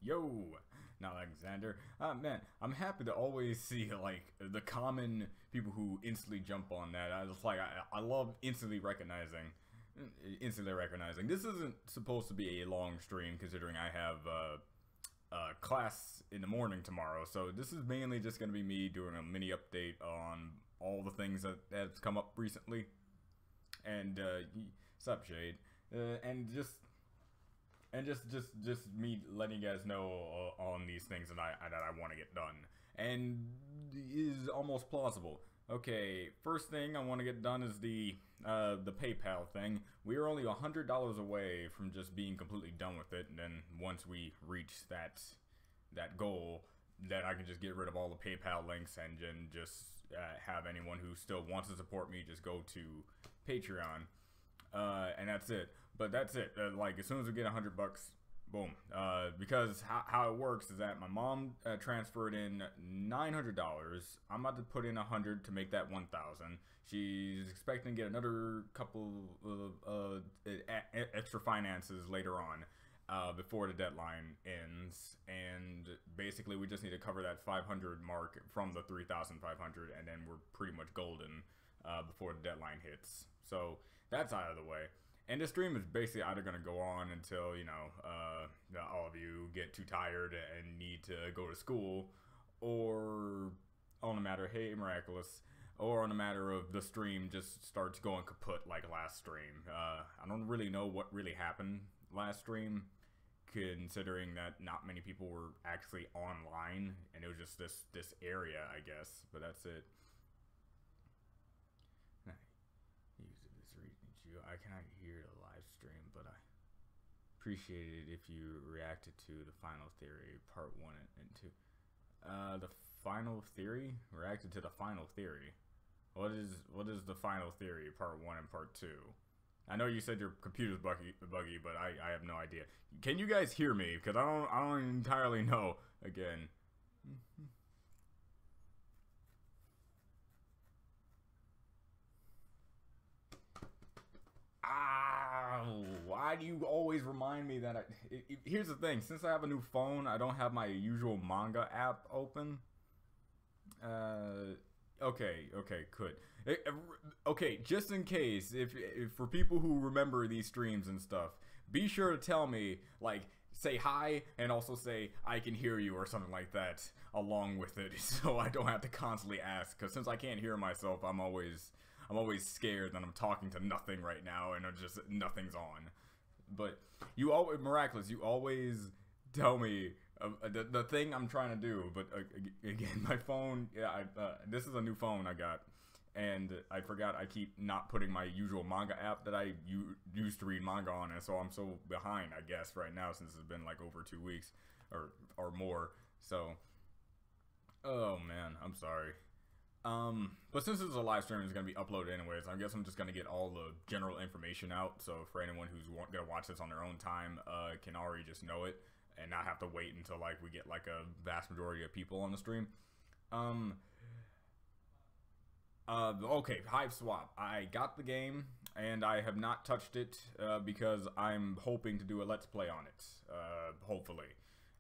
Yo, now Alexander. Man, I'm happy to always see like the common people who instantly jump on that. I love instantly recognizing. This isn't supposed to be a long stream considering I have class in the morning tomorrow. So this is mainly just going to be me doing a mini update on all the things that's come up recently. And sup Shade, and just me letting you guys know on these things that I want to get done, and is almost plausible. Okay, first thing I want to get done is the PayPal thing. We are only $100 away from just being completely done with it, and then once we reach that goal, then I can just get rid of all the PayPal links and then just have anyone who still wants to support me just go to Patreon, and that's it. But that's it. Like as soon as we get $100, boom. Because how it works is that my mom transferred in $900. I'm about to put in 100 to make that 1,000. She's expecting to get another couple of extra finances later on. Before the deadline ends, and basically we just need to cover that 500 mark from the 3,500, and then we're pretty much golden before the deadline hits. So that's out of the way. And this stream is basically either going to go on until, you know, all of you get too tired and need to go to school, or on a matter, hey, miraculous, or on a matter of the stream just starts going kaput like last stream. I don't really know what really happened last stream, considering that not many people were actually online, and it was just this area, I guess. But that's it. I cannot hear the live stream, but I appreciate it if you reacted to the final theory part 1 and 2. The final theory? Reacted to the final theory. What is the final theory part 1 and part 2? I know you said your computer's buggy, but I have no idea. Can you guys hear me? Because I don't entirely know. Again. Why do you always remind me that here's the thing, since I have a new phone, I don't have my usual manga app open. Okay, good. Okay, just in case, if for people who remember these streams and stuff, be sure to tell me, like, say hi, and also say, I can hear you, or something like that, along with it, so I don't have to constantly ask, because since I can't hear myself, I'm always scared that I'm talking to nothing right now, and just nothing's on. But you always, miraculous, you always tell me the thing I'm trying to do. But again, my phone, yeah, this is a new phone I got, and I forgot I keep not putting my usual manga app that I used to read manga on, and so I'm so behind, I guess, right now, since it's been like over 2 weeks or more. So, oh man, I'm sorry. But since this is a live stream, it's going to be uploaded anyways, I guess I'm just going to get all the general information out, so for anyone who's going to watch this on their own time, can already just know it, and not have to wait until, like, we get, like, a vast majority of people on the stream. Okay, HIVESWAP. I got the game, and I have not touched it, because I'm hoping to do a Let's Play on it, hopefully.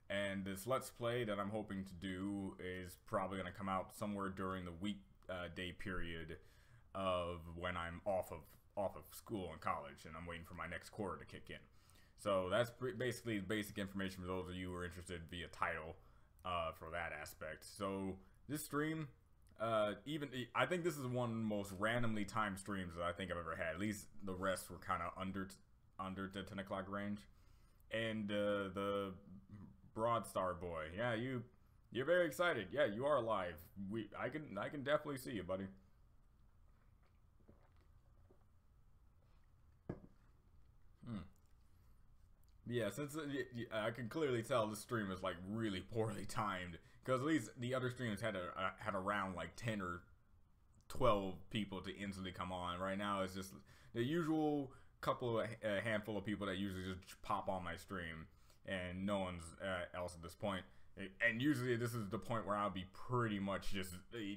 And this Let's Play that I'm hoping to do is probably going to come out somewhere during the weekday period of when I'm off of school and college, and I'm waiting for my next quarter to kick in. So that's basically basic information for those of you who are interested via title for that aspect. So this stream, I think this is one of the most randomly timed streams that I think I've ever had. At least the rest were kind of under the 10 o'clock range. And the Broadstar boy, yeah, you're very excited. Yeah, you are alive. I can definitely see you, buddy. Yeah, since I can clearly tell this stream is like really poorly timed, because at least the other streams had around like 10 or 12 people to instantly come on. Right now it's just the usual handful of people that usually just pop on my stream, and no one's else at this point. And usually this is the point where I'll be pretty much just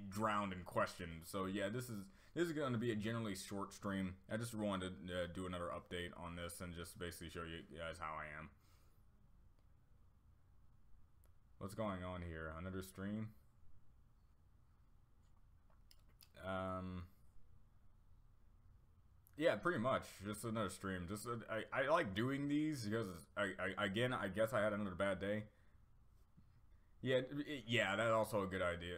drowned in questions. So yeah, this is going to be a generally short stream. I just wanted to do another update on this and just basically show you guys how I am. What's going on here? Another stream? Yeah, pretty much. Just another stream. Just I like doing these because again, I guess I had another bad day. Yeah, yeah, that's also a good idea.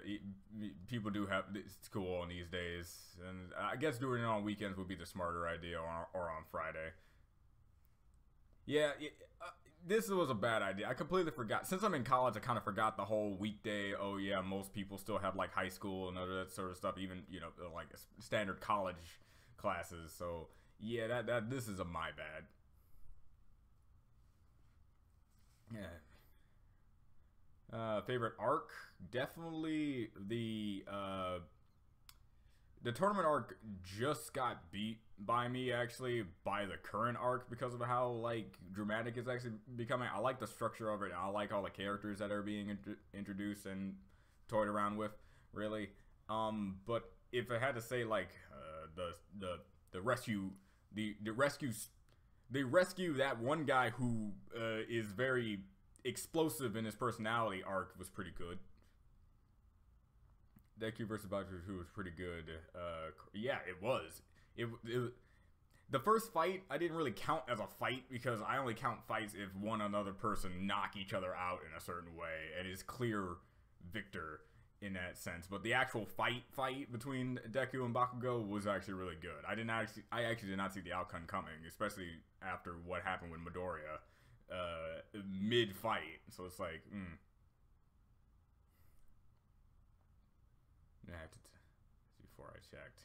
People do have school on these days, and I guess doing it on weekends would be the smarter idea, or on Friday. Yeah, this was a bad idea. I completely forgot. Since I'm in college, I kind of forgot the whole weekday. Oh yeah, most people still have like high school and other that sort of stuff. Even like standard college classes. So yeah, that this is my bad. Yeah. Favorite arc? Definitely the tournament arc just got beat by me, actually, by the current arc because of how, like, dramatic it's actually becoming. I like the structure of it. I like all the characters that are being introduced and toyed around with, really. But if I had to say, like, the rescue that one guy who is very explosive in his personality arc was pretty good. Deku versus Bakugo, who was pretty good. Yeah, it was. The first fight I didn't really count as a fight because I only count fights if one another person knock each other out in a certain way and is clear victor in that sense. But the actual fight between Deku and Bakugo was actually really good. I actually did not see the outcome coming, especially after what happened with Midoriya mid fight. So it's like, I have to before I checked.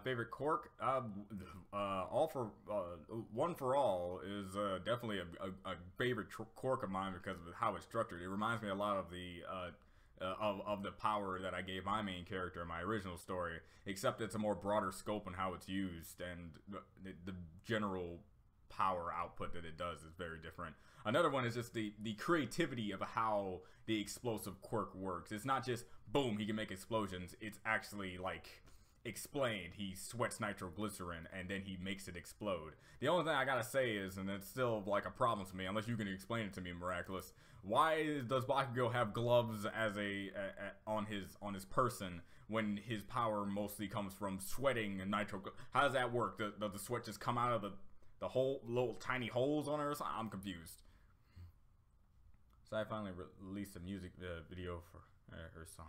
Favorite Quirk? One for all is definitely a favorite Quirk of mine because of how it's structured. It reminds me a lot of the power that I gave my main character in my original story, except it's a more broader scope on how it's used, and the general power output that it does is very different. Another one is just the creativity of how the explosive Quirk works. It's not just boom, he can make explosions. It's actually like explained. He sweats nitroglycerin and then he makes it explode. The only thing I gotta say is, and it's still like a problem to me unless you can explain it to me, Miraculous, why does Bakugo have gloves as on his person when his power mostly comes from sweating and nitro? How does that work? Does the sweat just come out of the whole little tiny holes on her? I'm confused. So I finally released a music video for her song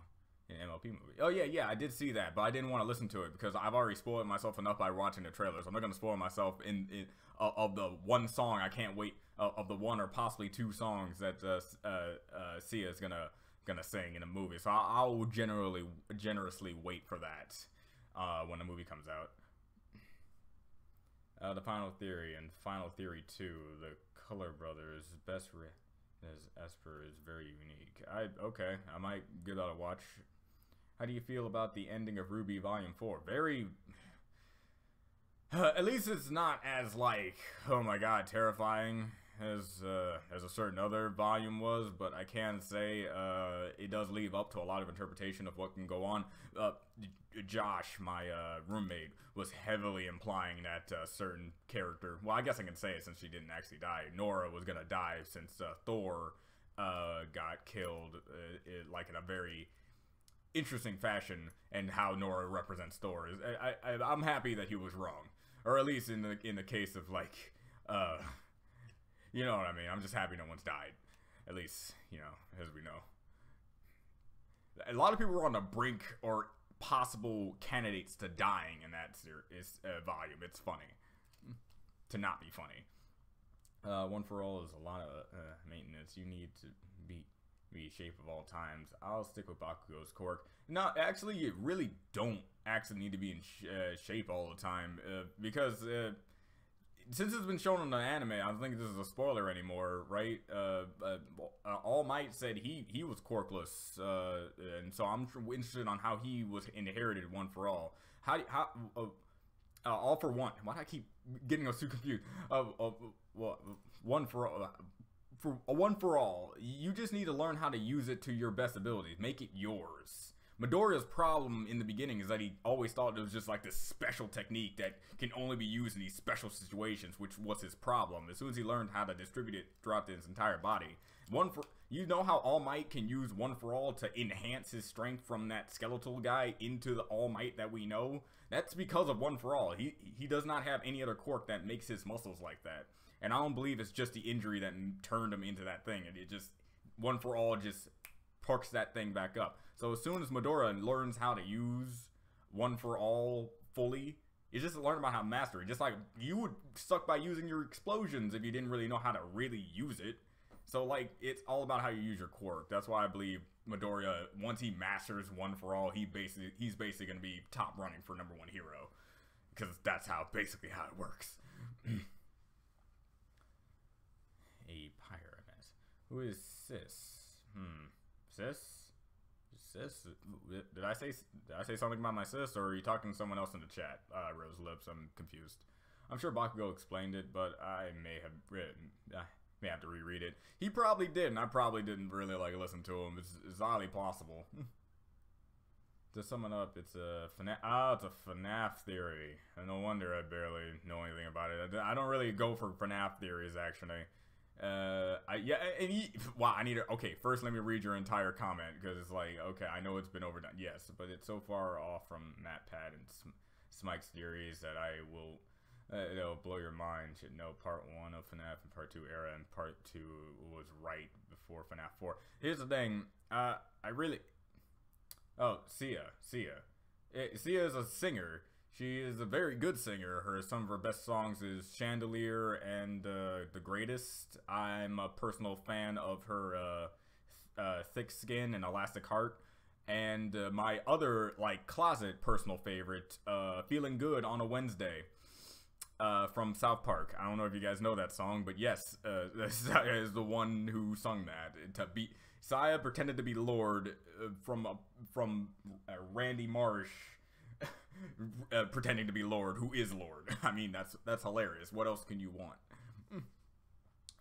in an MLP movie. Oh yeah, I did see that, but I didn't want to listen to it because I've already spoiled myself enough by watching the trailer. So I'm not gonna spoil myself of the one song. I can't wait of the one or possibly two songs that Sia is gonna sing in a movie. So I'll generously wait for that when the movie comes out. The Final Theory and Final Theory 2, the Color Brothers best as Esper is very unique. Okay, I might give that a watch. How do you feel about the ending of Ruby Volume 4? Very... at least it's not as, like, oh my god, terrifying as a certain other volume was, but I can say it does leave up to a lot of interpretation of what can go on. Josh, my roommate, was heavily implying that certain character, well, I guess I can say it since she didn't actually die, Nora was gonna die since Thor got killed like in a very interesting fashion, and how Nora represents Thor. I'm happy that he was wrong, or at least in the case of like you know what I mean. I'm just happy no one's died, at least, you know, as we know. A lot of people were on the brink or possible candidates to dying in that volume. It's funny to not be funny. One for all is a lot of maintenance. You need to be shape of all times. I'll stick with Bakugo's Quirk. No, actually, you really don't actually need to be in shape all the time because since it's been shown in the anime, I don't think this is a spoiler anymore, right? All Might said he was Quirkless, and so I'm interested on how he was inherited One for All. All for One. Why do I keep getting us too confused? One for all. For a One for All, you just need to learn how to use it to your best abilities. Make it yours. Midoriya's problem in the beginning is that he always thought it was just like this special technique that can only be used in these special situations, which was his problem. As soon as he learned how to distribute it throughout his entire body, You know how All Might can use One for All to enhance his strength from that skeletal guy into the All Might that we know? That's because of One for All. He does not have any other quirk that makes his muscles like that. And I don't believe it's just the injury that turned him into that thing. And it just, One for All just perks that thing back up. So as soon as Midoriya learns how to use One for All fully, you just learn about how to master it. Just like you would suck by using your explosions if you didn't really know how to really use it. So like, it's all about how you use your quirk. That's why I believe Midoriya, once he masters One for All, he's basically going to be top running for #1 hero. Because that's basically how it works. A Pyramus. Who is Sis? Sis? Did I say something about my sis, or are you talking to someone else in the chat? Rose Lips, I'm confused. I'm sure Bakugo explained it, but I may have to reread it. He probably did, and I probably didn't really listen to him. It's highly possible. To sum it up, it's a FNAF theory. And no wonder I barely know anything about it. I don't really go for FNAF theories, actually. Okay, first let me read your entire comment, because it's like, okay, I know it's been overdone. Yes, but it's so far off from MatPat and Smike's theories that I will, it'll blow your mind. Should know part 1 of FNAF and part 2 era, and part 2 was right before FNAF 4. Here's the thing, Sia. Sia is a singer. She is a very good singer. Some of her best songs is Chandelier and The Greatest. I'm a personal fan of her Thick Skin and Elastic Heart. And my other closet personal favorite, Feeling Good on a Wednesday, from South Park. I don't know if you guys know that song, but yes, Saya is the one who sung that. Saya pretended to be Lord from Randy Marsh. Pretending to be Lord, who is Lord. I mean, that's hilarious. What else can you want?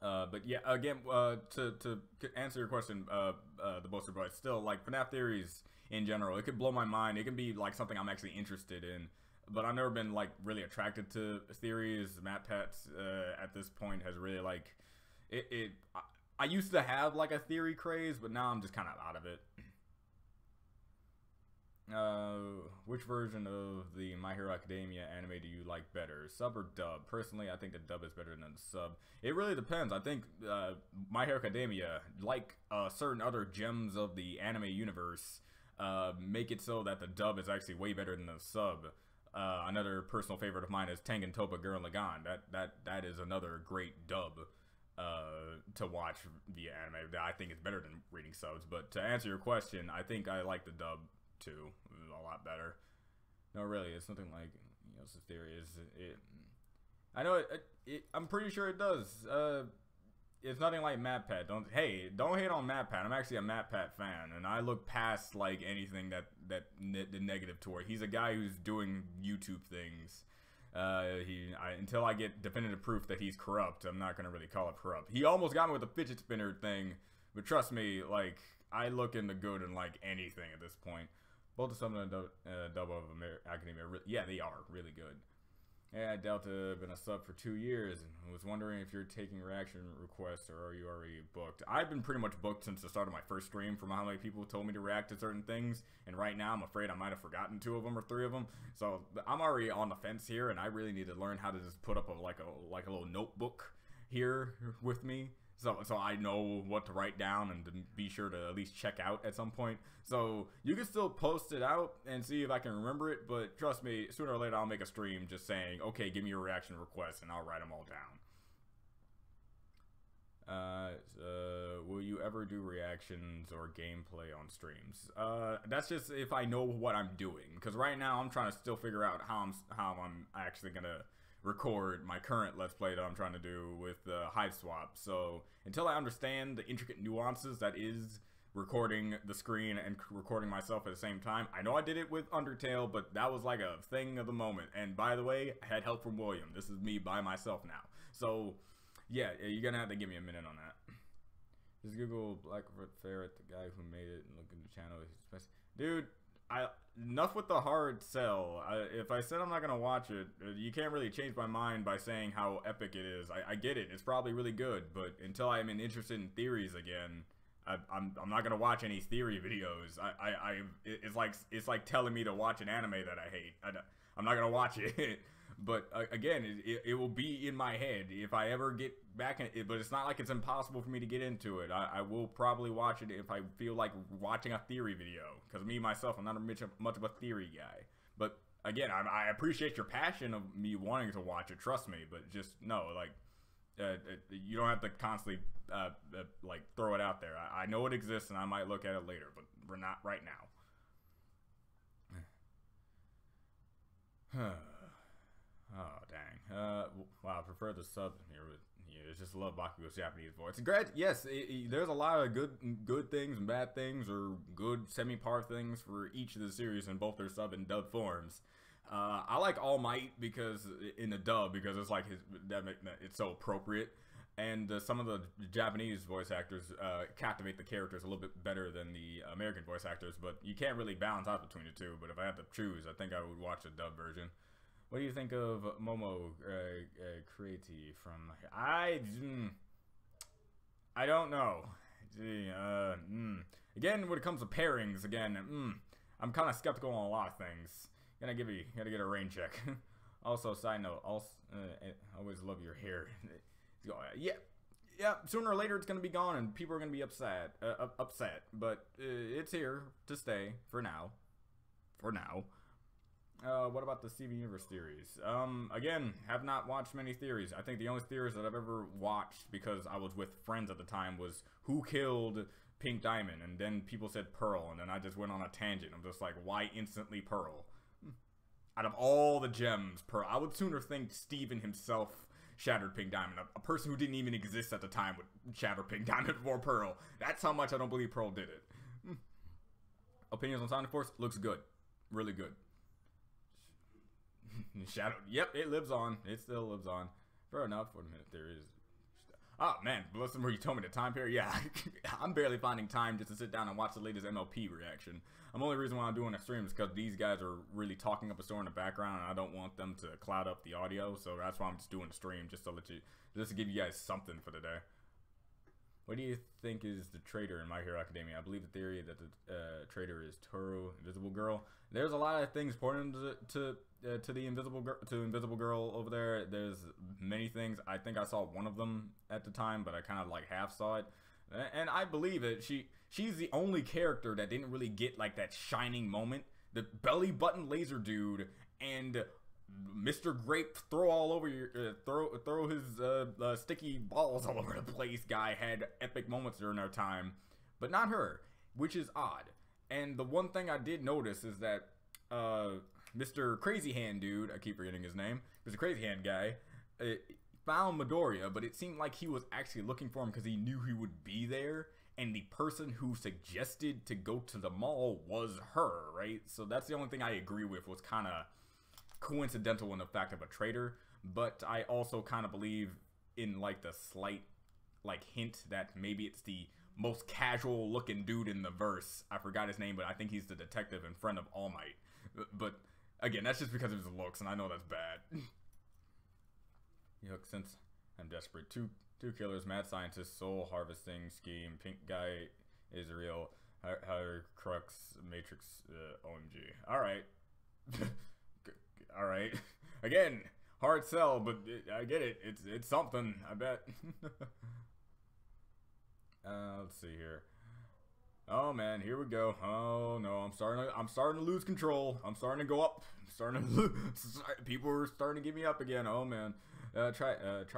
But yeah, again, to answer your question, the Boaster Boy, still, FNAF theories in general, it could blow my mind. It can be, something I'm actually interested in. But I've never been, really attracted to theories. MatPats, at this point, has really, I used to have, a theory craze, but now I'm just kind of out of it. Which version of the My Hero Academia anime do you like better, sub or dub? Personally, I think the dub is better than the sub. It really depends. I think My Hero Academia, certain other gems of the anime universe, make it so that the dub is actually way better than the sub. Another personal favorite of mine is Tengen Toppa Gurren Lagann. That is another great dub to watch via anime. I think it's better than reading subs. But to answer your question, I think I like the dub too, a lot better. No, really, it's nothing like Yosa's theory is. I know I'm pretty sure it does. It's nothing like MatPat. Don't hate on MatPat. I'm actually a MatPat fan, and I look past anything the negative toward. He's a guy who's doing YouTube things. Until I get definitive proof that he's corrupt, I'm not gonna really call it corrupt. He almost got me with the fidget spinner thing, but trust me, I look into good in anything at this point. Both of some of the double of Academia, yeah, they are really good. Yeah, Delta been a sub for 2 years, and was wondering if you're taking reaction requests or are you already booked? I've been pretty much booked since the start of my first stream from how many people told me to react to certain things, and right now I'm afraid I might have forgotten 2 of them or 3 of them. So I'm already on the fence here, and I really need to learn how to just put up a little notebook here with me. So I know what to write down and to be sure to at least check out at some point. So you can still post it out and see if I can remember it, but trust me, sooner or later I'll make a stream just saying, okay, give me your reaction requests, and I'll write them all down. Will you ever do reactions or gameplay on streams? That's just if I know what I'm doing, because right now I'm trying to still figure out how I'm actually gonna record my current Let's Play that I'm trying to do with HIVESWAP. So until I understand the intricate nuances that is recording the screen and recording myself at the same time, I know I did it with Undertale, but that was a thing of the moment. And by the way, I had help from William. This is me by myself now. So yeah, you're gonna have to give me a minute on that. Just Google Blackfoot Ferret, the guy who made it, and look in the channel. Dude, enough with the hard sell. If I said I'm not gonna watch it, you can't really change my mind by saying how epic it is. I get it. It's probably really good, but until I'm interested in theories again, I'm not gonna watch any theory videos. It's like telling me to watch an anime that I hate. I'm not gonna watch it. But again, it will be in my head if I ever get back in it. But it's not like it's impossible for me to get into it. I will probably watch it if I feel like watching a theory video. Because me, myself, I'm not much of a theory guy. But again, I appreciate your passion of me wanting to watch it. Trust me. But just no, like, you don't have to constantly like throw it out there. I know it exists and I might look at it later. But we're not right now. Oh, dang. Wow, I prefer the sub here. It's just love Bakugo's Japanese voice. Yes, there's a lot of good things and bad things, or good semi-par things for each of the series in both their sub and dub forms. I like All Might because in the dub, because it's like it's so appropriate. And some of the Japanese voice actors captivate the characters a little bit better than the American voice actors, but you can't really balance out between the two. But if I had to choose, I think I would watch the dub version. What do you think of Momo Creati from... I don't know. Again, when it comes to pairings, I'm kind of skeptical on a lot of things. Gotta get a rain check. Also, side note, always love your hair. Yeah. Sooner or later, it's gonna be gone, and people are gonna be upset. But it's here to stay for now. What about the Steven Universe theories? Again, have not watched many theories. I think the only theories that I've ever watched, because I was with friends at the time, was who killed Pink Diamond, and then people said Pearl, and then I just went on a tangent. I'm just like, why instantly Pearl? Out of all the gems, Pearl. I would sooner think Steven himself shattered Pink Diamond. A person who didn't even exist at the time would shatter Pink Diamond before Pearl. That's how much I don't believe Pearl did it. Opinions on Sonic Force? Looks good. Really good. Shadow, yep, it lives on. It still lives on. Fair enough. What a minute there is. Oh man, listen where you told me the time period. Yeah, I'm barely finding time just to sit down and watch the latest MLP reaction. The only reason why I'm doing a stream is because these guys are really talking up a story in the background, and I don't want them to cloud up the audio. So that's why I'm just doing the stream, just to give you guys something for the day. What do you think is the traitor in My Hero Academia? I believe the theory that the traitor is Toru, Invisible Girl. There's a lot of things pointing to the Invisible Girl over there. There's many things. I think I saw one of them at the time, but I kind of like half saw it, and I believe it. She's the only character that didn't really get like that shining moment. The belly button laser dude and Mr. Grape throw his sticky balls all over the place guy had epic moments during their time, but not her, which is odd. And the one thing I did notice is that Mr. Crazy Hand dude, I keep forgetting his name, Mr. Crazy Hand guy, found Midoriya, but it seemed like he was actually looking for him because he knew he would be there, and the person who suggested to go to the mall was her, right? So that's the only thing I agree with, was kind of coincidental in the fact of a traitor. But I also kind of believe in like the slight like hint that maybe it's the most casual looking dude in the verse. I forgot his name, but I think he's the detective and friend of All Might. But again, that's just because of his looks, and I know that's bad. Since I'm desperate. Two killers, mad scientist, soul harvesting scheme, pink guy is real, her crux, matrix, OMG. Alright. Alright. Again, hard sell, but I get it. It's something, I bet. Let's see here. Oh man, here we go. Oh no, I'm starting to lose control. I'm starting to go up. I'm starting to lose. People are starting to give me up again. Oh man. Try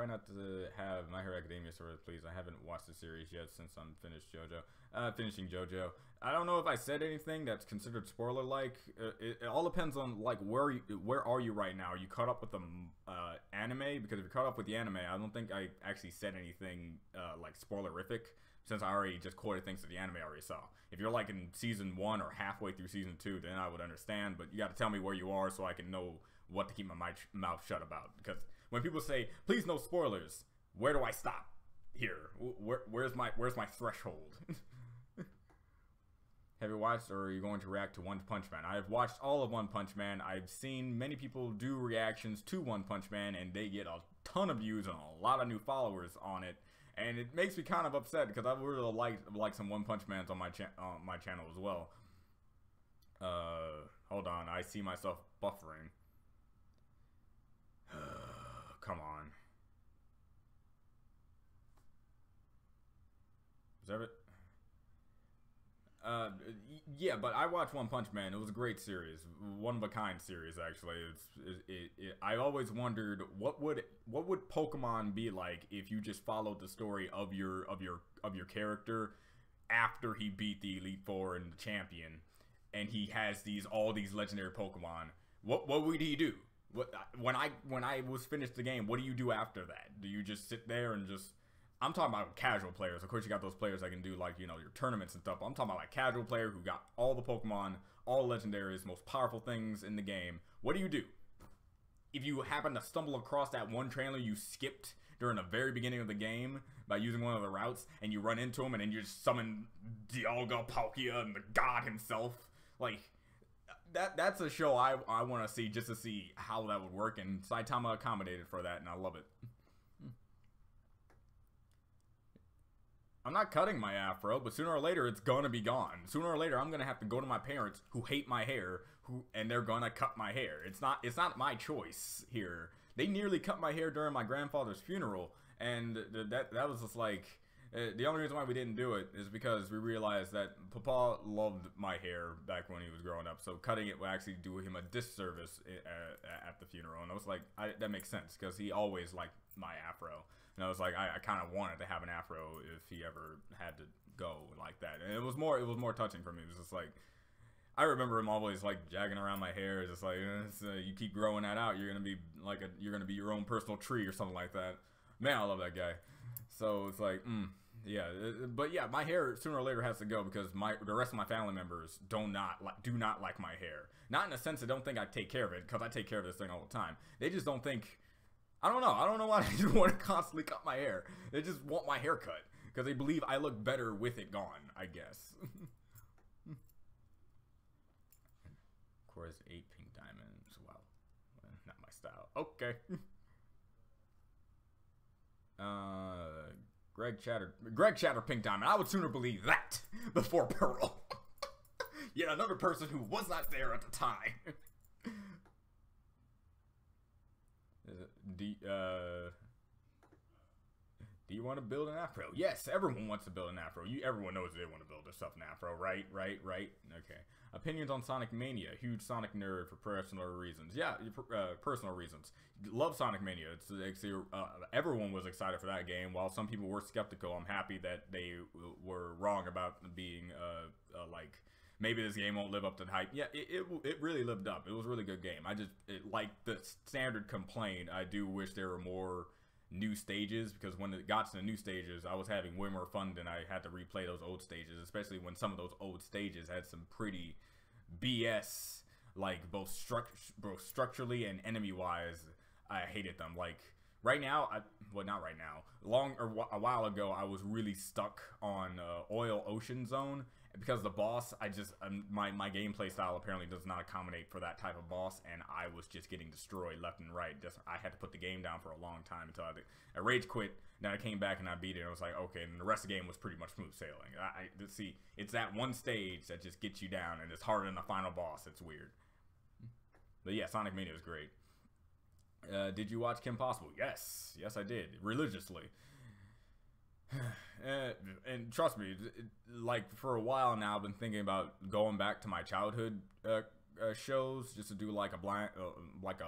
not to have My Hero Academia stories, please. I haven't watched the series yet since I'm finishing JoJo. I don't know if I said anything that's considered spoiler-like. It all depends on like where are you right now? Are you caught up with the anime? Because if you're caught up with the anime, I don't think I actually said anything like spoilerific, since I already just quoted things that the anime I already saw. If you're like in season 1 or halfway through season 2, then I would understand. But you got to tell me where you are so I can know what to keep my mouth shut about. Because when people say, please no spoilers, where do I stop here? Where's my threshold? Have you watched, or are you going to react to One Punch Man? I've watched all of One Punch Man. I've seen many people do reactions to One Punch Man, and they get a ton of views and a lot of new followers on it. And it makes me kind of upset because I would really like some One Punch Mans on my channel as well. Hold on, I see myself buffering. Come on. Is that it? Yeah, but I watched One Punch Man. It was a great series, one of a kind series. Actually, I always wondered what would Pokemon be like if you just followed the story of your character after he beat the Elite Four and the champion, and he has all these legendary Pokemon. What would he do? When I was finished the game, what do you do after that? Do you just sit there and just... I'm talking about casual players. Of course, you got those players that can do, like, you know, your tournaments and stuff. I'm talking about, like, casual player who got all the Pokemon, all legendaries, most powerful things in the game. What do you do? If you happen to stumble across that one trailer you skipped during the very beginning of the game by using one of the routes, and you run into him, and then you just summon Dialga, Palkia, and the god himself. Like, that's a show I want to see, just to see how that would work, and Saitama accommodated for that, and I love it. I'm not cutting my afro, but sooner or later it's gonna be gone. Sooner or later I'm gonna have to go to my parents who hate my hair, and they're gonna cut my hair. It's not my choice here. They nearly cut my hair during my grandfather's funeral, and that was just like, the only reason why we didn't do it is because we realized that Papa loved my hair back when he was growing up, so cutting it would actually do him a disservice at the funeral. And I was like, that makes sense, because he always liked my afro. And I was like, I kind of wanted to have an afro if he ever had to go like that. And it was more touching for me. It was just like, I remember him always like jagging around my hair, just like, you keep growing that out, you're gonna be your own personal tree or something like that. Man, I love that guy. So it's like, yeah, but yeah, my hair sooner or later has to go because the rest of my family members do not like my hair. Not in the sense they don't think I take care of it, because I take care of this thing all the time. They just don't think. I don't know why they just want to constantly cut my hair. They just want my hair cut because they believe I look better with it gone, I guess. Of course, 8 pink diamonds. Wow, not my style. Okay. Greg Chatter pink diamond. I would sooner believe that before Pearl. Yet another person who was not there at the time. Do you want to build an afro? Yes, everyone wants to build an afro. Everyone knows they want to build themselves an afro, right? Okay. Opinions on Sonic Mania. Huge Sonic nerd for personal reasons. Yeah, personal reasons. Love Sonic Mania. Everyone was excited for that game. While some people were skeptical, I'm happy that they were wrong about being like, maybe this game won't live up to the hype. Yeah, it really lived up. It was a really good game. Like the standard complaint, I do wish there were more new stages, because when it got to the new stages, I was having way more fun than I had to replay those old stages, especially when some of those old stages had some pretty BS, like both structurally and enemy-wise. I hated them. Like, right now, well, not right now, a while ago, I was really stuck on Oil Ocean Zone, because the boss, my gameplay style apparently does not accommodate for that type of boss, and I was just getting destroyed left and right. I had to put the game down for a long time until I rage quit. Then I came back and I beat it, and I was like, okay, and the rest of the game was pretty much smooth sailing. See, it's that one stage that just gets you down, and it's harder than the final boss. It's weird. But yeah, Sonic Mania was great. Did you watch Kim Possible? Yes, I did, religiously. And trust me, like, for a while now, I've been thinking about going back to my childhood shows, just to do like a blind, like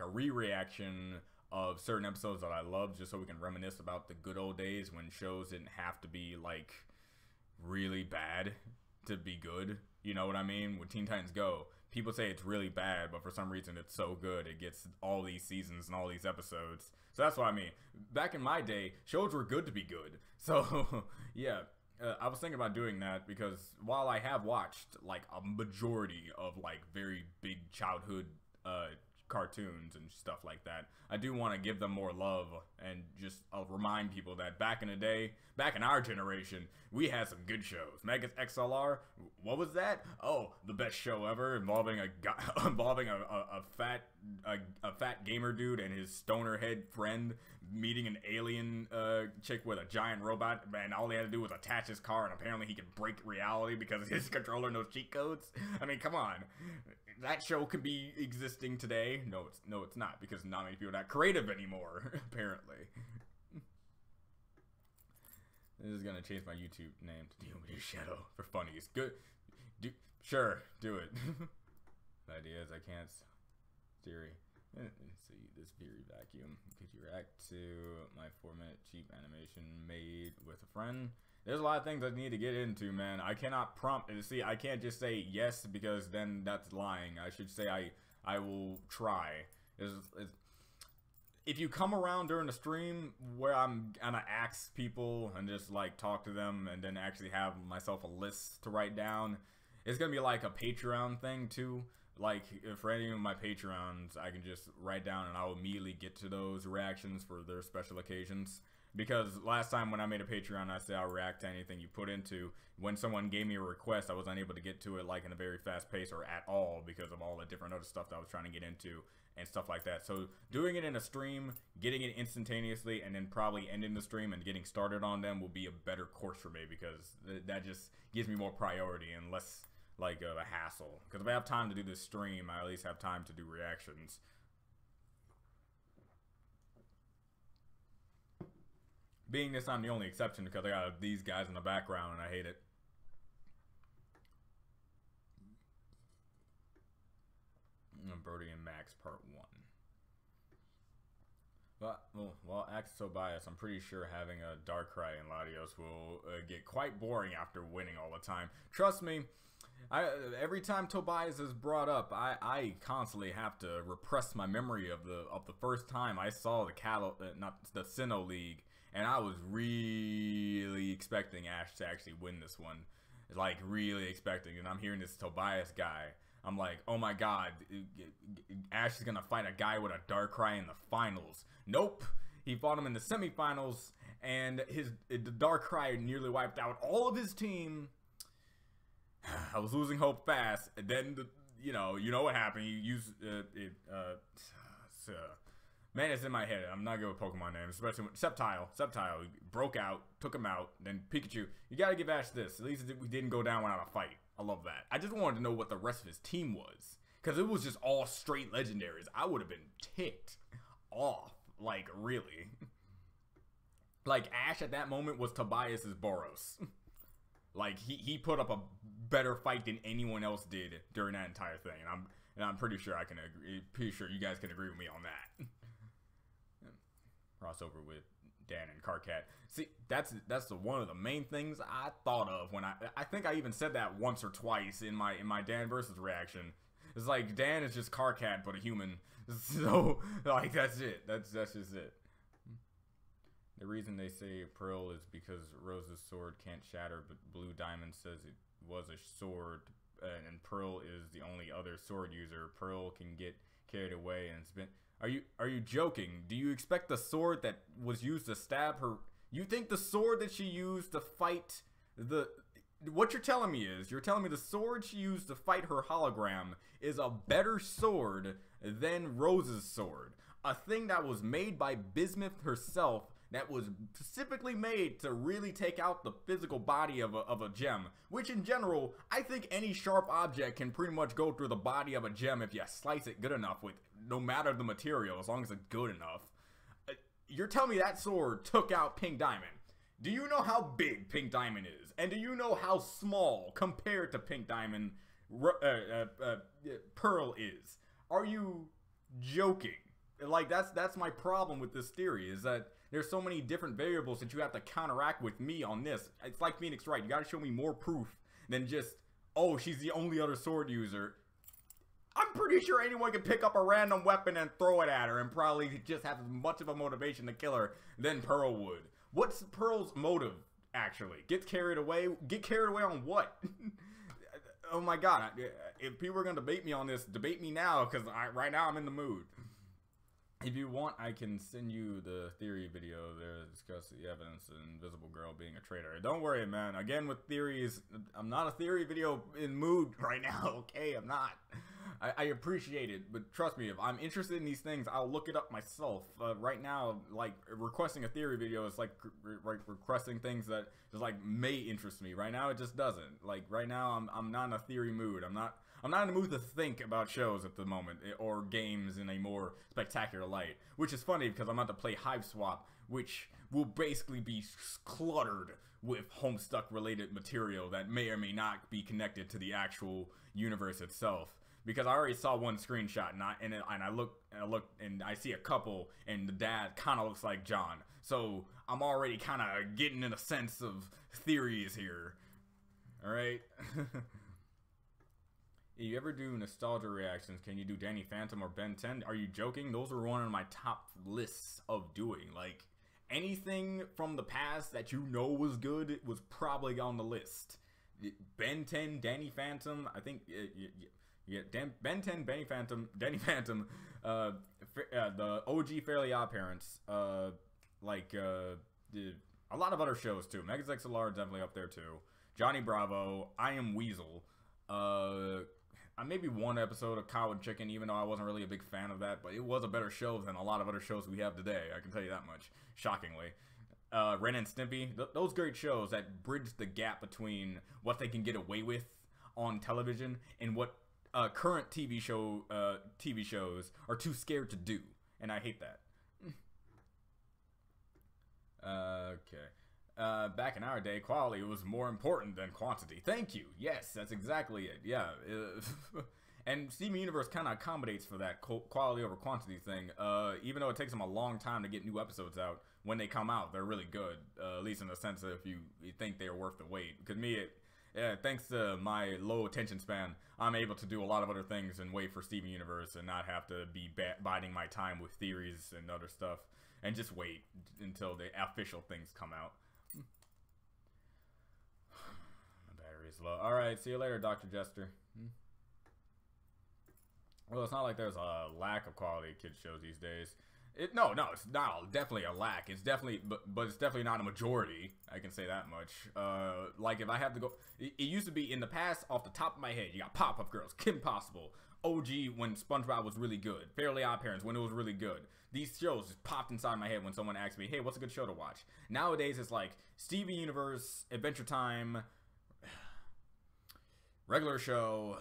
a re-reaction of certain episodes that I love, just so we can reminisce about the good old days when shows didn't have to be like really bad to be good. You know what I mean? With Teen Titans Go, people say it's really bad, but for some reason it's so good it gets all these seasons and all these episodes. So that's what I mean. Back in my day, shows were good to be good. So yeah, I was thinking about doing that, because while I have watched like a majority of like very big childhood cartoons and stuff like that. I do want to give them more love and just remind people that back in the day, back in our generation, we had some good shows. Megas XLR, what was that? Oh, the best show ever, involving a fat gamer dude and his stoner head friend meeting an alien chick with a giant robot. Man, all he had to do was attach his car, and apparently he could break reality because his controller knows cheat codes. I mean, come on. That show could be existing today. No, it's not, because not many people are that creative anymore, apparently. This is gonna change my YouTube name to Deal with Your Shadow for funnies. Good. Sure, do it. The idea is I can't. Siri. Let's see, this Fury vacuum. Could you react to my 4-minute cheap animation made with a friend? There's a lot of things I need to get into, man. I cannot prompt. See, I can't just say yes, because then that's lying. I should say I will try. If you come around during the stream where I'm gonna ask people and just like talk to them and then actually have myself a list to write down, it's gonna be like a Patreon thing too. Like, for any of my Patreons, I can just write down and I'll immediately get to those reactions for their special occasions. Because last time when I made a Patreon, I said I'll react to anything you put into. When someone gave me a request, I was unable to get to it like in a very fast pace or at all because of all the different other stuff that I was trying to get into and stuff like that. So doing it in a stream, getting it instantaneously, and then probably ending the stream and getting started on them will be a better course for me, because that just gives me more priority and less like a hassle. Because if I have time to do this stream, I at least have time to do reactions. Being this, I'm the only exception because I got these guys in the background and I hate it. Brody and Max Part 1. Well, Axe so biased. I'm pretty sure having a Darkrai in Latios will get quite boring after winning all the time. Trust me, every time Tobias is brought up, I constantly have to repress my memory of the first time I saw the Sinnoh League. And I was really expecting Ash to actually win this one. Like, really expecting. And I'm hearing this Tobias guy. I'm like, oh my god, Ash is gonna fight a guy with a Darkrai in the finals. Nope. He fought him in the semifinals, and the Darkrai nearly wiped out all of his team. I was losing hope fast. And then, you know what happened. You use man, it's in my head. I'm not good with Pokemon names, especially when Sceptile broke out, took him out, then Pikachu. You gotta give Ash this. At least we didn't go down without a fight. I love that. I just wanted to know what the rest of his team was, because it was just all straight legendaries. I would have been ticked off, like, really. Like, Ash at that moment was Tobias's Boros. Like, he put up a better fight than anyone else did during that entire thing, and I'm pretty sure I can agree. Pretty sure you guys can agree with me on that. Crossover with Dan and Carcat. See, that's one of the main things I thought of when I think I even said that once or twice in my Dan versus reaction. It's like Dan is just Carcat but a human. So like that's it. That's just it. The reason they say Pearl is because Rose's sword can't shatter, but Blue Diamond says it was a sword, and Pearl is the only other sword user. Pearl can get carried away and it's been. Are you joking? Do you expect the sword that was used to stab her? You think the sword that she used to fight what you're telling me is, you're telling me the sword she used to fight her hologram is a better sword than Rose's sword. A thing that was made by Bismuth herself, that was specifically made to really take out the physical body of a gem. Which in general, I think any sharp object can pretty much go through the body of a gem if you slice it good enough with no matter the material, as long as it's good enough. You're telling me that sword took out Pink Diamond. Do you know how big Pink Diamond is? And do you know how small compared to Pink Diamond Pearl is? Are you joking? Like, that's my problem with this theory, is that there's so many different variables that you have to counteract with me on this. It's like Phoenix Wright. You gotta show me more proof than just, oh, she's the only other sword user. I'm pretty sure anyone can pick up a random weapon and throw it at her and probably just have as much of a motivation to kill her than Pearl would. What's Pearl's motive, actually? Get carried away? Get carried away on what? oh my god, if people are gonna debate me on this, debate me now, because right now I'm in the mood. If you want, I can send you the theory video there to discuss the evidence of Invisible Girl being a traitor. Don't worry, man. Again, with theories, I'm not a theory video in mood right now, okay? I'm not. I appreciate it, but trust me, if I'm interested in these things, I'll look it up myself. Right now, like, requesting a theory video is like requesting things that just, like, may interest me. Right now, it just doesn't. Like, right now, I'm not in a theory mood. I'm not in the mood to think about shows at the moment, or games in a more spectacular light. Which is funny, because I'm about to play HIVESWAP, which will basically be cluttered with Homestuck-related material that may or may not be connected to the actual universe itself. Because I already saw one screenshot, and I look and I see a couple, and the dad kind of looks like John. So I'm already kind of getting in a sense of theories here. All right. You ever do nostalgia reactions? Can you do Danny Phantom or Ben 10? Are you joking? Those were one of my top lists of doing. Like, anything from the past that you know was good was probably on the list. Ben 10, Danny Phantom, I think. Yeah, Ben 10, Danny Phantom, the OG Fairly Odd Parents, a lot of other shows too. Megas XLR definitely up there too. Johnny Bravo, I Am Weasel, maybe one episode of Cow and Chicken, even though I wasn't really a big fan of that, but it was a better show than a lot of other shows we have today, I can tell you that much, shockingly. Ren and Stimpy, those great shows that bridge the gap between what they can get away with on television and what current TV shows are too scared to do, and I hate that. Okay. Back in our day, quality was more important than quantity. Thank you. Yes, that's exactly it. Yeah. And Steven Universe kind of accommodates for that quality over quantity thing. Even though it takes them a long time to get new episodes out, when they come out, they're really good. At least in the sense that if you think they're worth the wait. Because thanks to my low attention span, I'm able to do a lot of other things and wait for Steven Universe and not have to be biding my time with theories and other stuff. And just wait until the official things come out. My battery's low. Alright, see you later, Dr. Jester. Well, it's not like there's a lack of quality kids shows these days. No, it's not definitely a lack. It's definitely, but it's definitely not a majority. I can say that much. Like if I have to go, it used to be in the past. Off the top of my head, you got Pop-Up Girls, Kim Possible, OG when SpongeBob was really good, Fairly Odd Parents when it was really good. These shows just popped inside my head when someone asked me, "Hey, what's a good show to watch?" Nowadays, it's like Steven Universe, Adventure Time, regular show.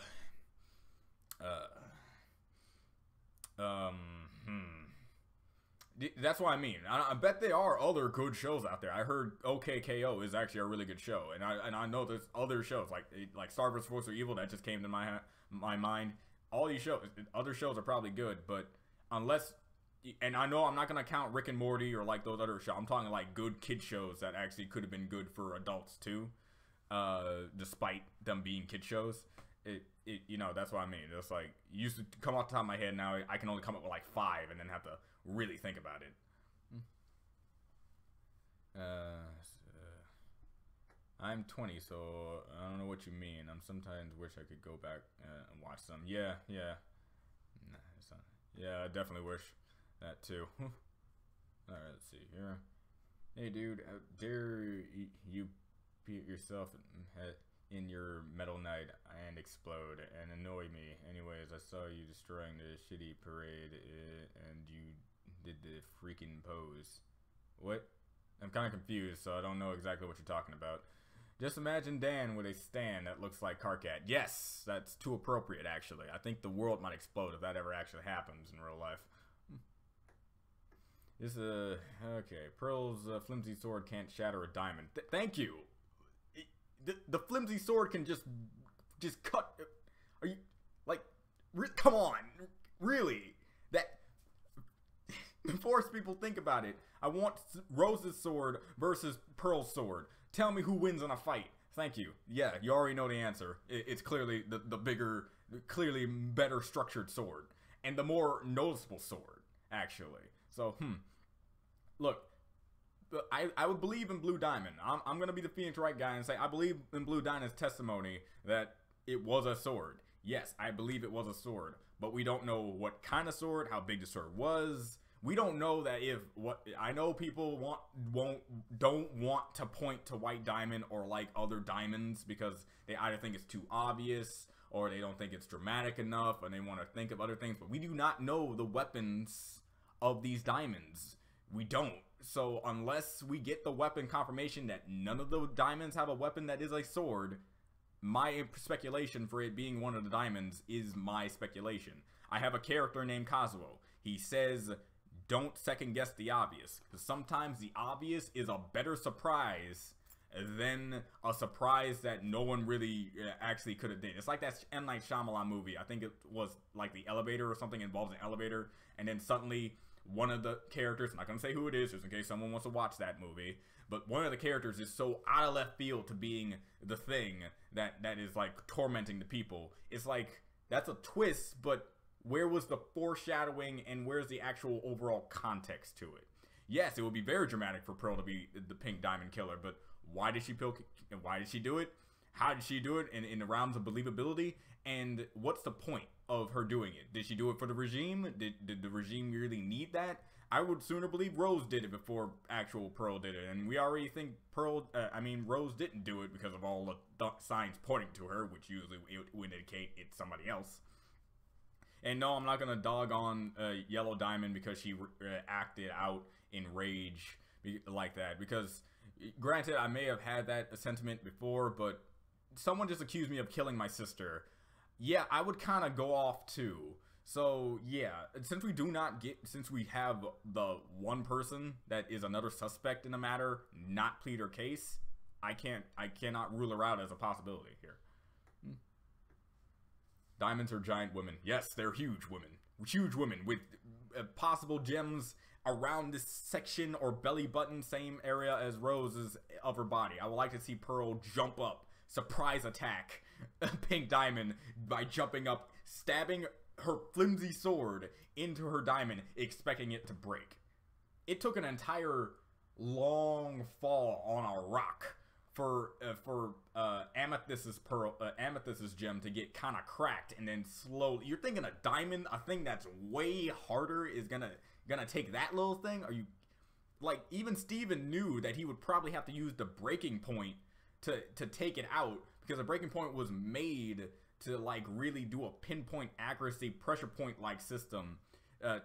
That's what I mean. I bet there are other good shows out there. I heard OKKO is actually a really good show, and I know there's other shows like Star vs. Force or Evil that just came to my mind. All these shows, other shows are probably good, but unless, and I know I'm not gonna count Rick and Morty or like those other shows. I'm talking like good kid shows that actually could have been good for adults too, despite them being kid shows. You know, that's what I mean. It's like, used to come off the top of my head. Now I can only come up with like 5 and then have to really think about it. I'm 20, so I don't know what you mean. I'm sometimes wish I could go back and watch some. Yeah. Nah, it's not. Yeah, I definitely wish that too. Alright, let's see here. Hey dude, how dare you beat yourself in your Metal Knight and explode and annoy me. Anyways, I saw you destroying the shitty parade and you did the freaking pose. What? I'm kind of confused, so I don't know exactly what you're talking about. Just imagine Dan with a stand that looks like Carcat. Yes, that's too appropriate, actually. I think the world might explode if that ever actually happens in real life. This, okay. Pearl's flimsy sword can't shatter a diamond. Thank you! The flimsy sword can just cut. Are you like? Come on, really? That force people think about it. I want Rose's sword versus Pearl's sword. Tell me who wins in a fight. Thank you. Yeah, you already know the answer. It's clearly the bigger, clearly better structured sword and the more noticeable sword, actually. So, look. I would believe in Blue Diamond. I'm going to be the Phoenix Wright guy and say I believe in Blue Diamond's testimony that it was a sword. Yes, I believe it was a sword, but we don't know what kind of sword, how big the sword was. We don't know that if what I know people don't want to point to White Diamond or like other diamonds because they either think it's too obvious or they don't think it's dramatic enough and they want to think of other things, but we do not know the weapons of these diamonds. We don't. So unless we get the weapon confirmation that none of the diamonds have a weapon that is a sword, my speculation for it being one of the diamonds is my speculation. I have a character named Kazuo. He says, don't second guess the obvious, because sometimes the obvious is a better surprise than a surprise that no one really actually could have did. It's like that M. Night Shyamalan movie. I think it was like The Elevator or something, involves an elevator, and then suddenly one of the characters, I'm not going to say who it is just in case someone wants to watch that movie, but one of the characters is so out of left field to being the thing that is like tormenting the people. It's like, that's a twist, but where was the foreshadowing and where's the actual overall context to it? Yes, it would be very dramatic for Pearl to be the Pink Diamond Killer, but why did she do it? How did she do it in the realms of believability? And what's the point of her doing it? Did she do it for the regime? Did the regime really need that? I would sooner believe Rose did it before actual Pearl did it, and we already think Rose didn't do it because of all the signs pointing to her, which usually would indicate it's somebody else. And no, I'm not gonna dog on Yellow Diamond because she acted out in rage like that. Because, granted, I may have had that sentiment before, but someone just accused me of killing my sister. Yeah, I would kind of go off too. So yeah, since we have the one person that is another suspect in the matter not plead her case, I cannot rule her out as a possibility here. Diamonds are giant women. Yes, they're huge women. Huge women with possible gems around this section or belly button, same area as Rose's of her body. I would like to see Pearl jump up, surprise attack Pink Diamond by jumping up, stabbing her flimsy sword into her diamond, expecting it to break. It took an entire long fall on a rock for Amethyst's gem to get kind of cracked, and then slowly, you're thinking a diamond, a thing that's way harder, is gonna take that little thing? Are you, like, even Steven knew that he would probably have to use the breaking point to take it out, because the breaking point was made to like really do a pinpoint accuracy pressure point like system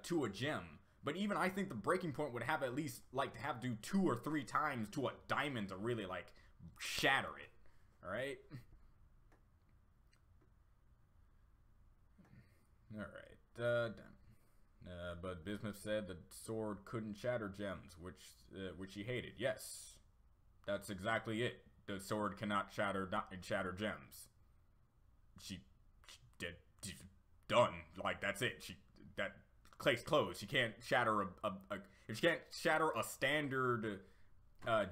to a gem. But even I think the breaking point would have at least like to have to do 2 or 3 times to a diamond to really like shatter it. All right. But Bismuth said the sword couldn't shatter gems, which he hated. Yes, that's exactly it. The sword cannot shatter gems. She did. She's done. Like, that's it. That case closed. She can't shatter if she can't shatter a standard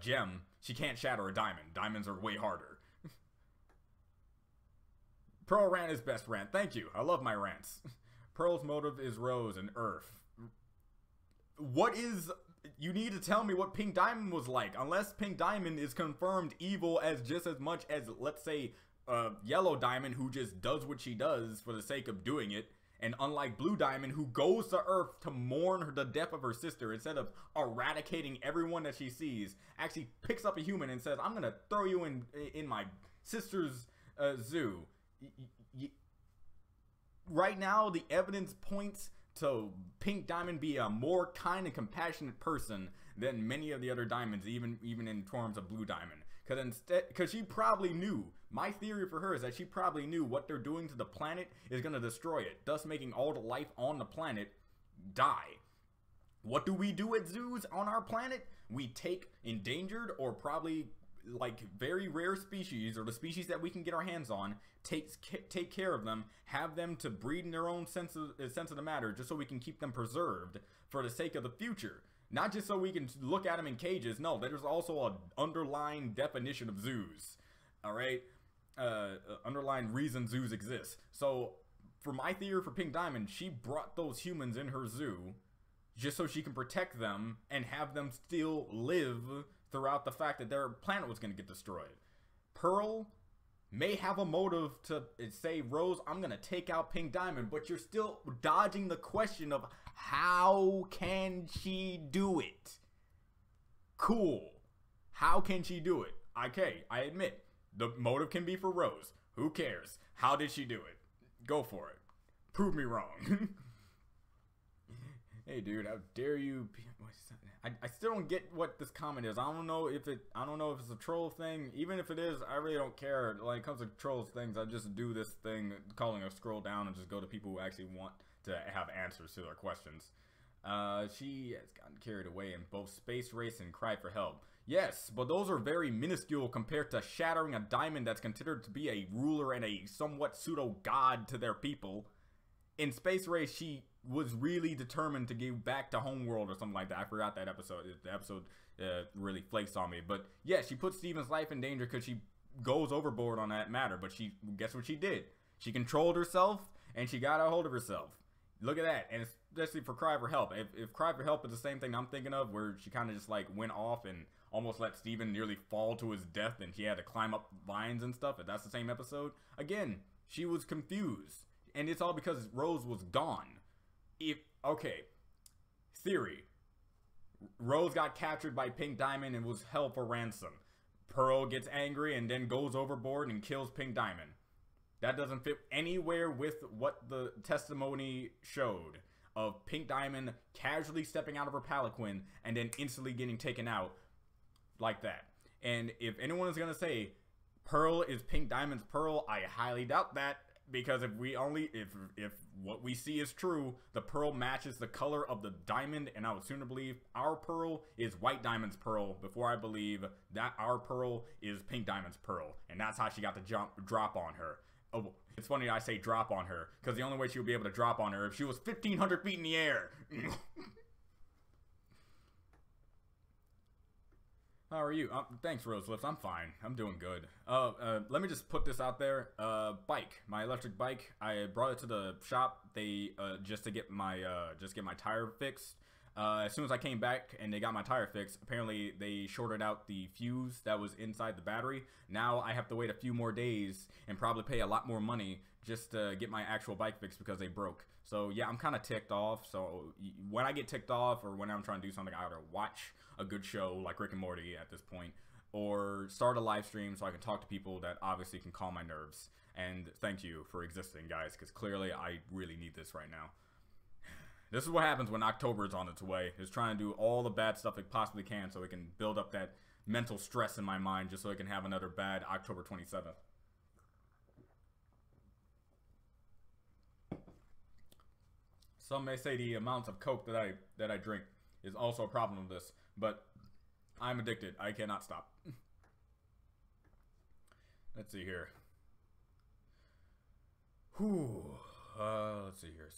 gem, she can't shatter a diamond. Diamonds are way harder. Pearl rant is best rant. Thank you. I love my rants. Pearl's motive is Rose and Earth. What is... You need to tell me what Pink Diamond was like. Unless Pink Diamond is confirmed evil as just as much as, let's say, Yellow Diamond, who just does what she does for the sake of doing it. And unlike Blue Diamond, who goes to Earth to mourn the death of her sister, instead of eradicating everyone that she sees, actually picks up a human and says, I'm gonna throw you in my sister's zoo. Right now, the evidence points to Pink Diamond be a more kind and compassionate person than many of the other diamonds, even in terms of Blue Diamond. Because she probably knew. My theory for her is that she probably knew what they're doing to the planet is going to destroy it, thus making all the life on the planet die. What do we do at zoos on our planet? We take endangered or probably like very rare species, or the species that we can get our hands on, take care of them, have them to breed in their own sense of the matter, just so we can keep them preserved for the sake of the future. Not just so we can look at them in cages. No, there's also an underlying definition of zoos. Alright? Underlying reason zoos exist. So, for my theory for Pink Diamond, she brought those humans in her zoo just so she can protect them and have them still live throughout the fact that their planet was going to get destroyed. Pearl may have a motive to say, Rose, I'm gonna take out Pink Diamond, but you're still dodging the question of how can she do it? Cool. How can she do it? Okay, I admit, the motive can be for Rose. Who cares? How did she do it? Go for it. Prove me wrong. Hey dude, how dare you? I still don't get what this comment is. I don't know if it's a troll thing. Even if it is, I really don't care. When it comes to trolls things, I just do this thing, calling a scroll down and just go to people who actually want to have answers to their questions. She has gotten carried away in both Space Race and Cry for Help. Yes, but those are very minuscule compared to shattering a diamond that's considered to be a ruler and a somewhat pseudo-god to their people. In Space Race, she was really determined to give back to Homeworld or something like that. I forgot that episode. The episode really flakes on me. But yeah, she put Steven's life in danger because she goes overboard on that matter. But guess what she did? She controlled herself and she got a hold of herself. Look at that. And especially for Cry for Help. If Cry for Help is the same thing I'm thinking of, where she kind of just like went off and almost let Steven nearly fall to his death and she had to climb up vines and stuff, if that's the same episode, again, she was confused. And it's all because Rose was gone. Okay, theory. Rose got captured by Pink Diamond and was held for ransom. Pearl gets angry and then goes overboard and kills Pink Diamond. That doesn't fit anywhere with what the testimony showed of Pink Diamond casually stepping out of her palanquin and then instantly getting taken out like that. And if anyone is going to say Pearl is Pink Diamond's Pearl, I highly doubt that. Because if what we see is true, the pearl matches the color of the diamond, and I would sooner believe our pearl is White Diamond's pearl before I believe that our pearl is Pink Diamond's pearl, and that's how she got the drop on her. Oh, it's funny I say drop on her, because the only way she would be able to drop on her if she was 1,500 feet in the air. How are you? Thanks, Rose Lips. I'm fine. I'm doing good. Let me just put this out there. Bike, my electric bike. I brought it to the shop. They just to get my tire fixed. As soon as I came back and they got my tire fixed, apparently they shorted out the fuse that was inside the battery. Now I have to wait a few more days and probably pay a lot more money just to get my actual bike fixed because they broke. So yeah, I'm kind of ticked off. So when I get ticked off or when I'm trying to do something, I either watch a good show like Rick and Morty at this point, or start a live stream so I can talk to people that obviously can calm my nerves. And thank you for existing, guys, because clearly I really need this right now. This is what happens when October is on its way. Is trying to do all the bad stuff it possibly can so it can build up that mental stress in my mind just so it can have another bad October 27th. Some may say the amounts of Coke that I drink is also a problem of this, but I'm addicted. I cannot stop. Let's see here. Whew. Let's see here.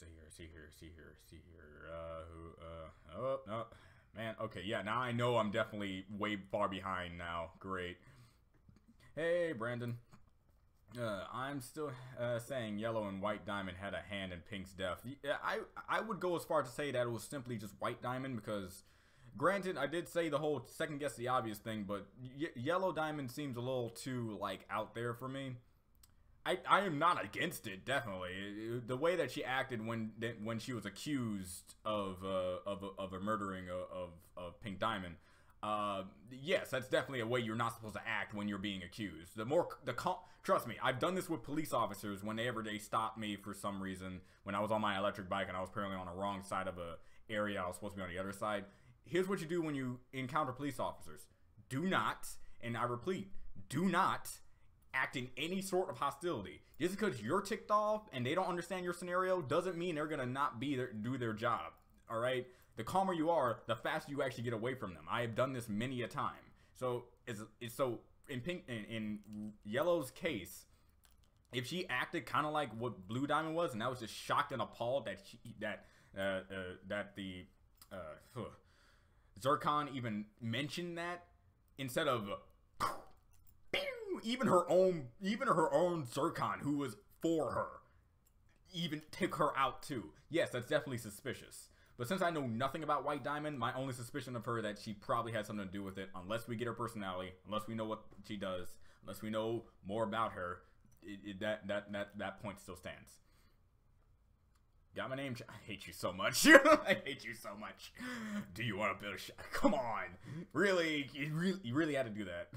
Oh, no. Man, okay, yeah, now I know I'm definitely way far behind now. Great. Hey, Brandon. I'm still saying Yellow and White Diamond had a hand in Pink's death. I would go as far to say that it was simply just White Diamond because, granted, I did say the whole second guess the obvious thing, but Yellow Diamond seems a little too, like, out there for me. I am not against it, definitely. The way that she acted when she was accused of a murdering of Pink Diamond, yes, that's definitely a way you're not supposed to act when you're being accused. Trust me, I've done this with police officers whenever they stop me for some reason when I was on my electric bike and I was apparently on the wrong side of a area I was supposed to be on the other side. Here's what you do when you encounter police officers. Do not, and I repeat, do not act in any sort of hostility. Just because you're ticked off and they don't understand your scenario doesn't mean they're gonna not do their job. All right. The calmer you are, the faster you actually get away from them. I have done this many a time. So in Yellow's case, if she acted kind of like what Blue Diamond was, and I was just shocked and appalled that the Zircon even mentioned that instead of even her own Zircon who was for her even took her out too. Yes, that's definitely suspicious. But since I know nothing about White Diamond, my only suspicion of her that she probably had something to do with it, unless we get her personality, unless we know what she does, unless we know more about her, that point still stands. Got my name. I hate you so much. I hate you so much. Do you want to build a shop? Come on, really? You really had to do that.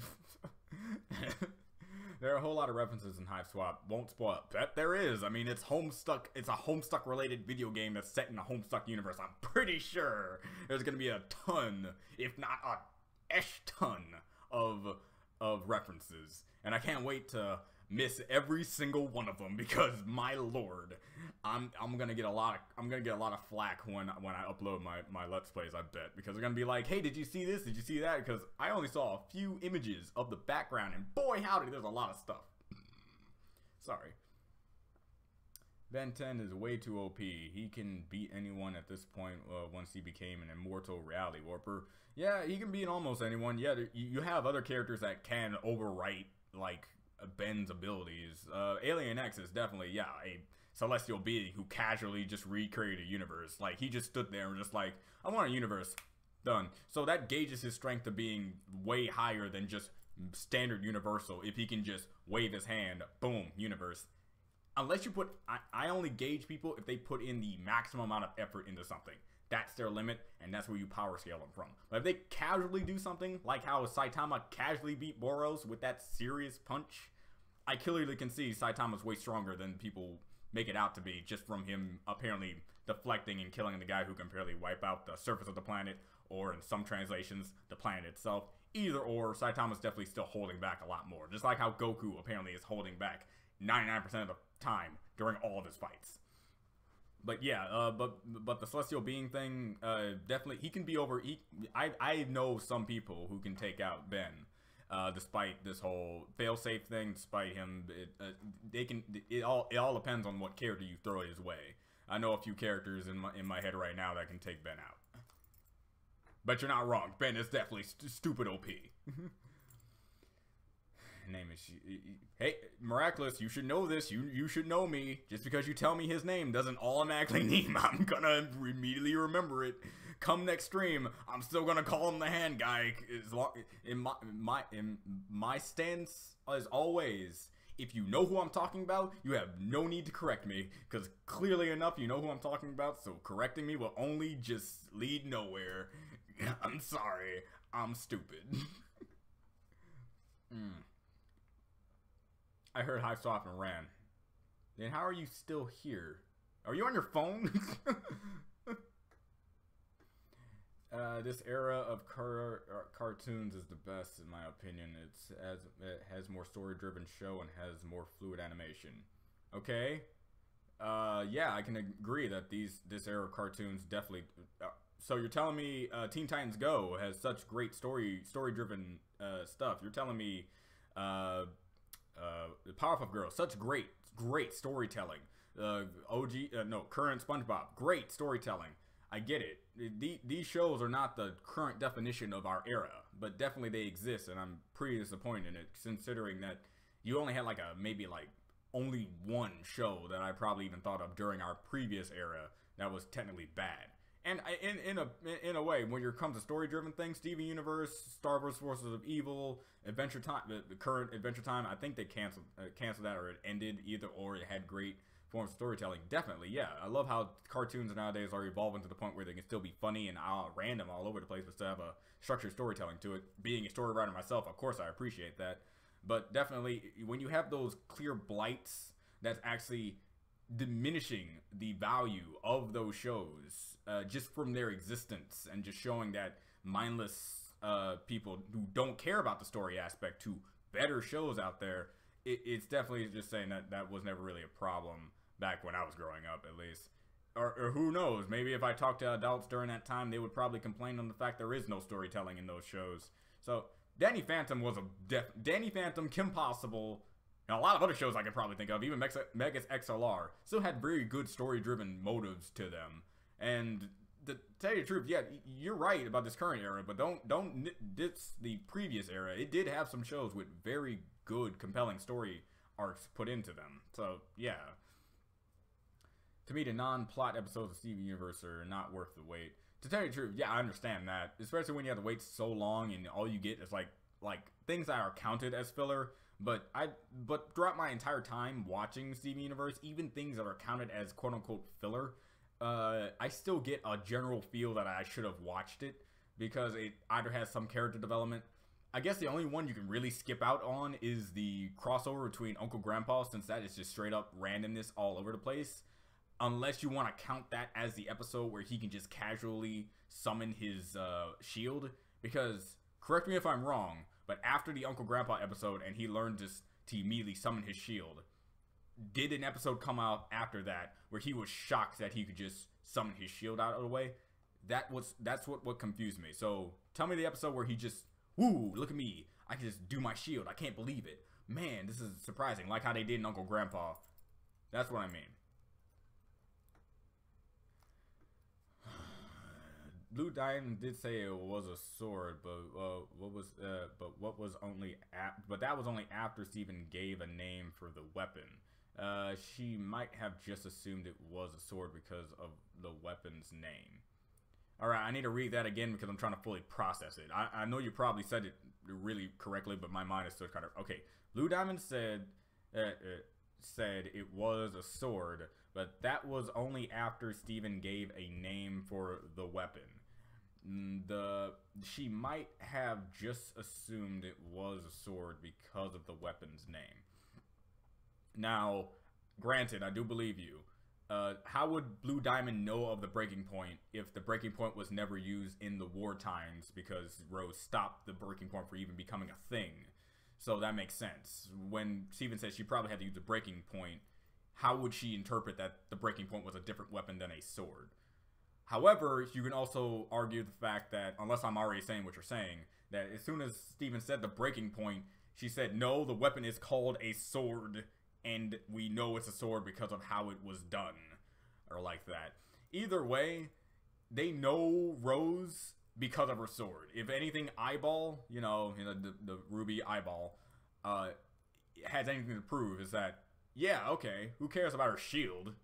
There are a whole lot of references in HIVESWAP. Won't spoil. Bet there is. I mean, it's Homestuck. It's a Homestuck related video game that's set in a Homestuck universe. I'm pretty sure there's gonna be a ton, if not a ton, of references, and I can't wait to miss every single one of them because my lord, I'm gonna get a lot of flack when I upload my Let's Plays, I bet, because they're gonna be like, hey, did you see this? Did you see that? Because I only saw a few images of the background, and boy howdy, there's a lot of stuff. Sorry. Ben 10 is way too OP. He can beat anyone at this point once he became an immortal reality warper. Yeah, he can beat almost anyone. Yeah, you have other characters that can overwrite, like, Ben's abilities. Alien X is definitely, yeah, a celestial being who casually just recreated a universe. Like, he just stood there and just like, I want a universe. Done. So that gauges his strength to being way higher than just standard universal. If he can just wave his hand, boom, universe. Unless you put, I only gauge people if they put in the maximum amount of effort into something. That's their limit, and that's where you power scale them from. But if they casually do something, like how Saitama casually beat Boros with that serious punch, I clearly can see Saitama's way stronger than people make it out to be, just from him apparently deflecting and killing the guy who can barely wipe out the surface of the planet, or in some translations, the planet itself. Either or, Saitama's definitely still holding back a lot more. Just like how Goku apparently is holding back 99% of the time during all of his fights. But yeah, but the celestial being thing, definitely he can be over. I know some people who can take out Ben, despite this whole failsafe thing. Despite him, they can. It all depends on what character you throw his way. I know a few characters in my head right now that can take Ben out. But you're not wrong. Ben is definitely stupid OP. Name is, hey, Miraculous, you should know this. You should know me. Just because you tell me his name doesn't automatically mean I'm gonna immediately remember it. Come next stream, I'm still gonna call him the hand guy. In my stance, as always, if you know who I'm talking about, you have no need to correct me, because clearly enough, you know who I'm talking about. So correcting me will only just lead nowhere. I'm sorry, I'm stupid. I heard HIVESWAP and ran. Then how are you still here? Are you on your phone? This era of cartoons is the best in my opinion. It has more story-driven show and has more fluid animation. Okay. Yeah, I can agree that this era of cartoons definitely. So you're telling me Teen Titans Go has such great story-driven stuff. You're telling me the Powerpuff Girls, such great storytelling. Current SpongeBob, great storytelling. I get it. These shows are not the current definition of our era, but definitely they exist, and I'm pretty disappointed in it, considering that you only had maybe only one show that I probably even thought of during our previous era that was technically bad. And in a way, when it comes to story-driven things, Steven Universe, Star Wars Forces of Evil, Adventure Time, the current Adventure Time, I think they canceled that, or it ended. Either or, it had great forms of storytelling. Definitely, yeah. I love how cartoons nowadays are evolving to the point where they can still be funny and random all over the place, but still have a structured storytelling to it. Being a story writer myself, of course, I appreciate that. But definitely, when you have those clear blights, that's actually diminishing the value of those shows just from their existence, and just showing that mindless people who don't care about the story aspect to better shows out there. It's definitely just saying that was never really a problem back when I was growing up, at least. Or who knows, maybe if I talked to adults during that time, they would probably complain on the fact there is no storytelling in those shows. So Danny Phantom was Danny Phantom, Kim Possible, and a lot of other shows I could probably think of, even Megas XLR, still had very good story-driven motives to them. And to tell you the truth, yeah, you're right about this current era, but don't diss the previous era. It did have some shows with very good, compelling story arcs put into them. So, yeah. To me, the non-plot episodes of Steven Universe are not worth the wait. To tell you the truth, yeah, I understand that. Especially when you have to wait so long and all you get is like things that are counted as filler, But throughout my entire time watching Steven Universe, even things that are counted as quote unquote filler, I still get a general feel that I should have watched it because it either has some character development. I guess the only one you can really skip out on is the crossover between Uncle Grandpa, since that is just straight up randomness all over the place. Unless you want to count that as the episode where he can just casually summon his shield. Because, correct me if I'm wrong, but after the Uncle Grandpa episode and he learned just to immediately summon his shield, did an episode come out after that where he was shocked that he could just summon his shield out of the way? That's what confused me. So tell me the episode where he just, woo, look at me, I can just do my shield, I can't believe it. Man, this is surprising, like how they did in Uncle Grandpa. That's what I mean. Blue Diamond did say it was a sword, but that was only after Steven gave a name for the weapon. She might have just assumed it was a sword because of the weapon's name. Alright, I need to read that again because I'm trying to fully process it. I know you probably said it really correctly, but my mind is still kind of... Okay, Blue Diamond said it was a sword, but that was only after Steven gave a name for the weapon. She might have just assumed it was a sword because of the weapon's name. Now, granted, I do believe you. How would Blue Diamond know of the breaking point if the breaking point was never used in the war times because Rose stopped the breaking point for even becoming a thing? So that makes sense. When Steven says she probably had to use the breaking point, how would she interpret that the breaking point was a different weapon than a sword? However, you can also argue the fact that, unless I'm already saying what you're saying, that as soon as Steven said the breaking point, she said, no, the weapon is called a sword, and we know it's a sword because of how it was done. Or like that. Either way, they know Rose because of her sword. If anything, Eyeball, the ruby eyeball, has anything to prove is that, yeah, okay, who cares about her shield?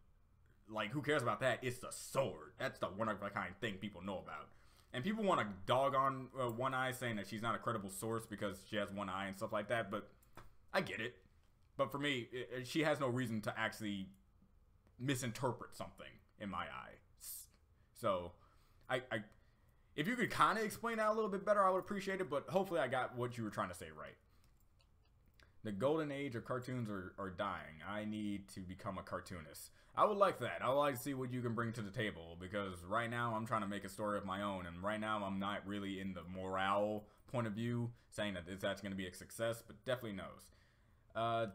Like, who cares about that? It's the sword. That's the one of a kind thing people know about. And people want to dog on One Eye, saying that she's not a credible source because she has one eye and stuff like that, but I get it. But for me, she has no reason to actually misinterpret something in my eye. So, if you could kind of explain that a little bit better, I would appreciate it, but hopefully I got what you were trying to say right. The golden age of cartoons are dying. I need to become a cartoonist. I would like that. I would like to see what you can bring to the table, because right now I'm trying to make a story of my own, and right now I'm not really in the morale point of view, saying that that's going to be a success, but definitely knows.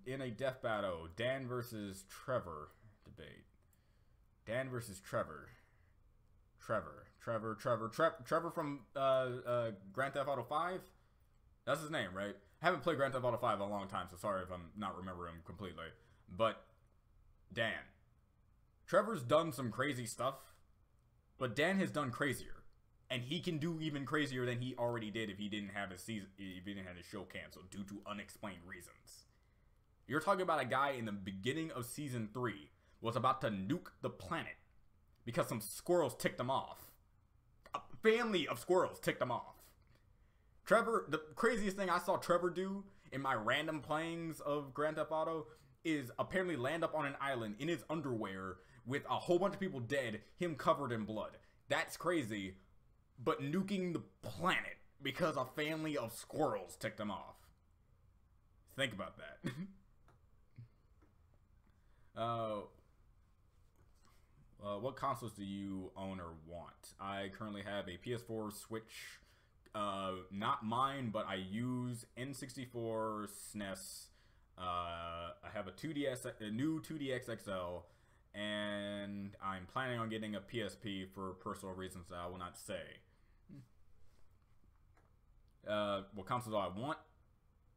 In a death battle, Dan versus Trevor debate. Dan versus Trevor. Trevor from Grand Theft Auto 5? That's his name, right? I haven't played Grand Theft Auto 5 in a long time, so sorry if I'm not remembering him completely. But Dan. Trevor's done some crazy stuff, but Dan has done crazier. And he can do even crazier than he already did if he didn't have his show canceled due to unexplained reasons. You're talking about a guy in the beginning of season 3 was about to nuke the planet because some squirrels ticked him off. A family of squirrels ticked him off. Trevor, the craziest thing I saw Trevor do in my random playings of Grand Theft Auto is apparently land up on an island in his underwear with a whole bunch of people dead, him covered in blood. That's crazy, but nuking the planet because a family of squirrels ticked him off. Think about that. What consoles do you own or want? I currently have a PS4, Switch, not mine, but I use N64, SNES. I have a new 2DX XL, and I'm planning on getting a PSP for personal reasons that I will not say. What consoles do I want?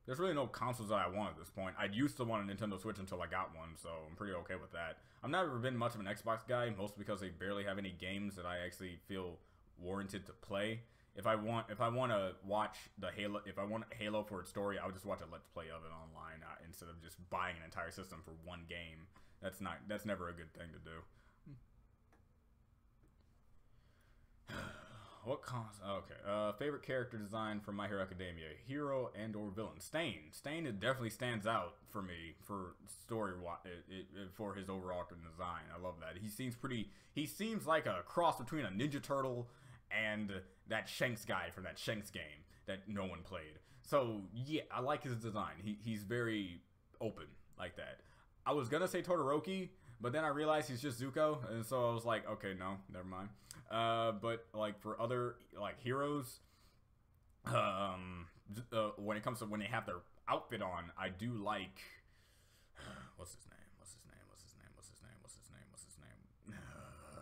There's really no consoles that I want at this point. I used to want a Nintendo Switch until I got one, so I'm pretty okay with that. I've never been much of an Xbox guy, mostly because they barely have any games that I actually feel warranted to play. If I want to watch if I want Halo for its story, I would just watch a Let's Play of it online instead of just buying an entire system for one game. That's never a good thing to do. what cons? Okay. Favorite character design from My Hero Academia: hero and or villain. Stain. Stain it definitely stands out for me for story for his overall design. I love that. He seems pretty. He seems like a cross between a Ninja Turtle and that Shanks guy from that Shanks game that no one played. So yeah, I like his design. He's very open like that. I was gonna say Todoroki, but then I realized he's just Zuko, and so I was like, okay, no, never mind. But like for other like heroes, when it comes to when they have their outfit on, I do like what's his name?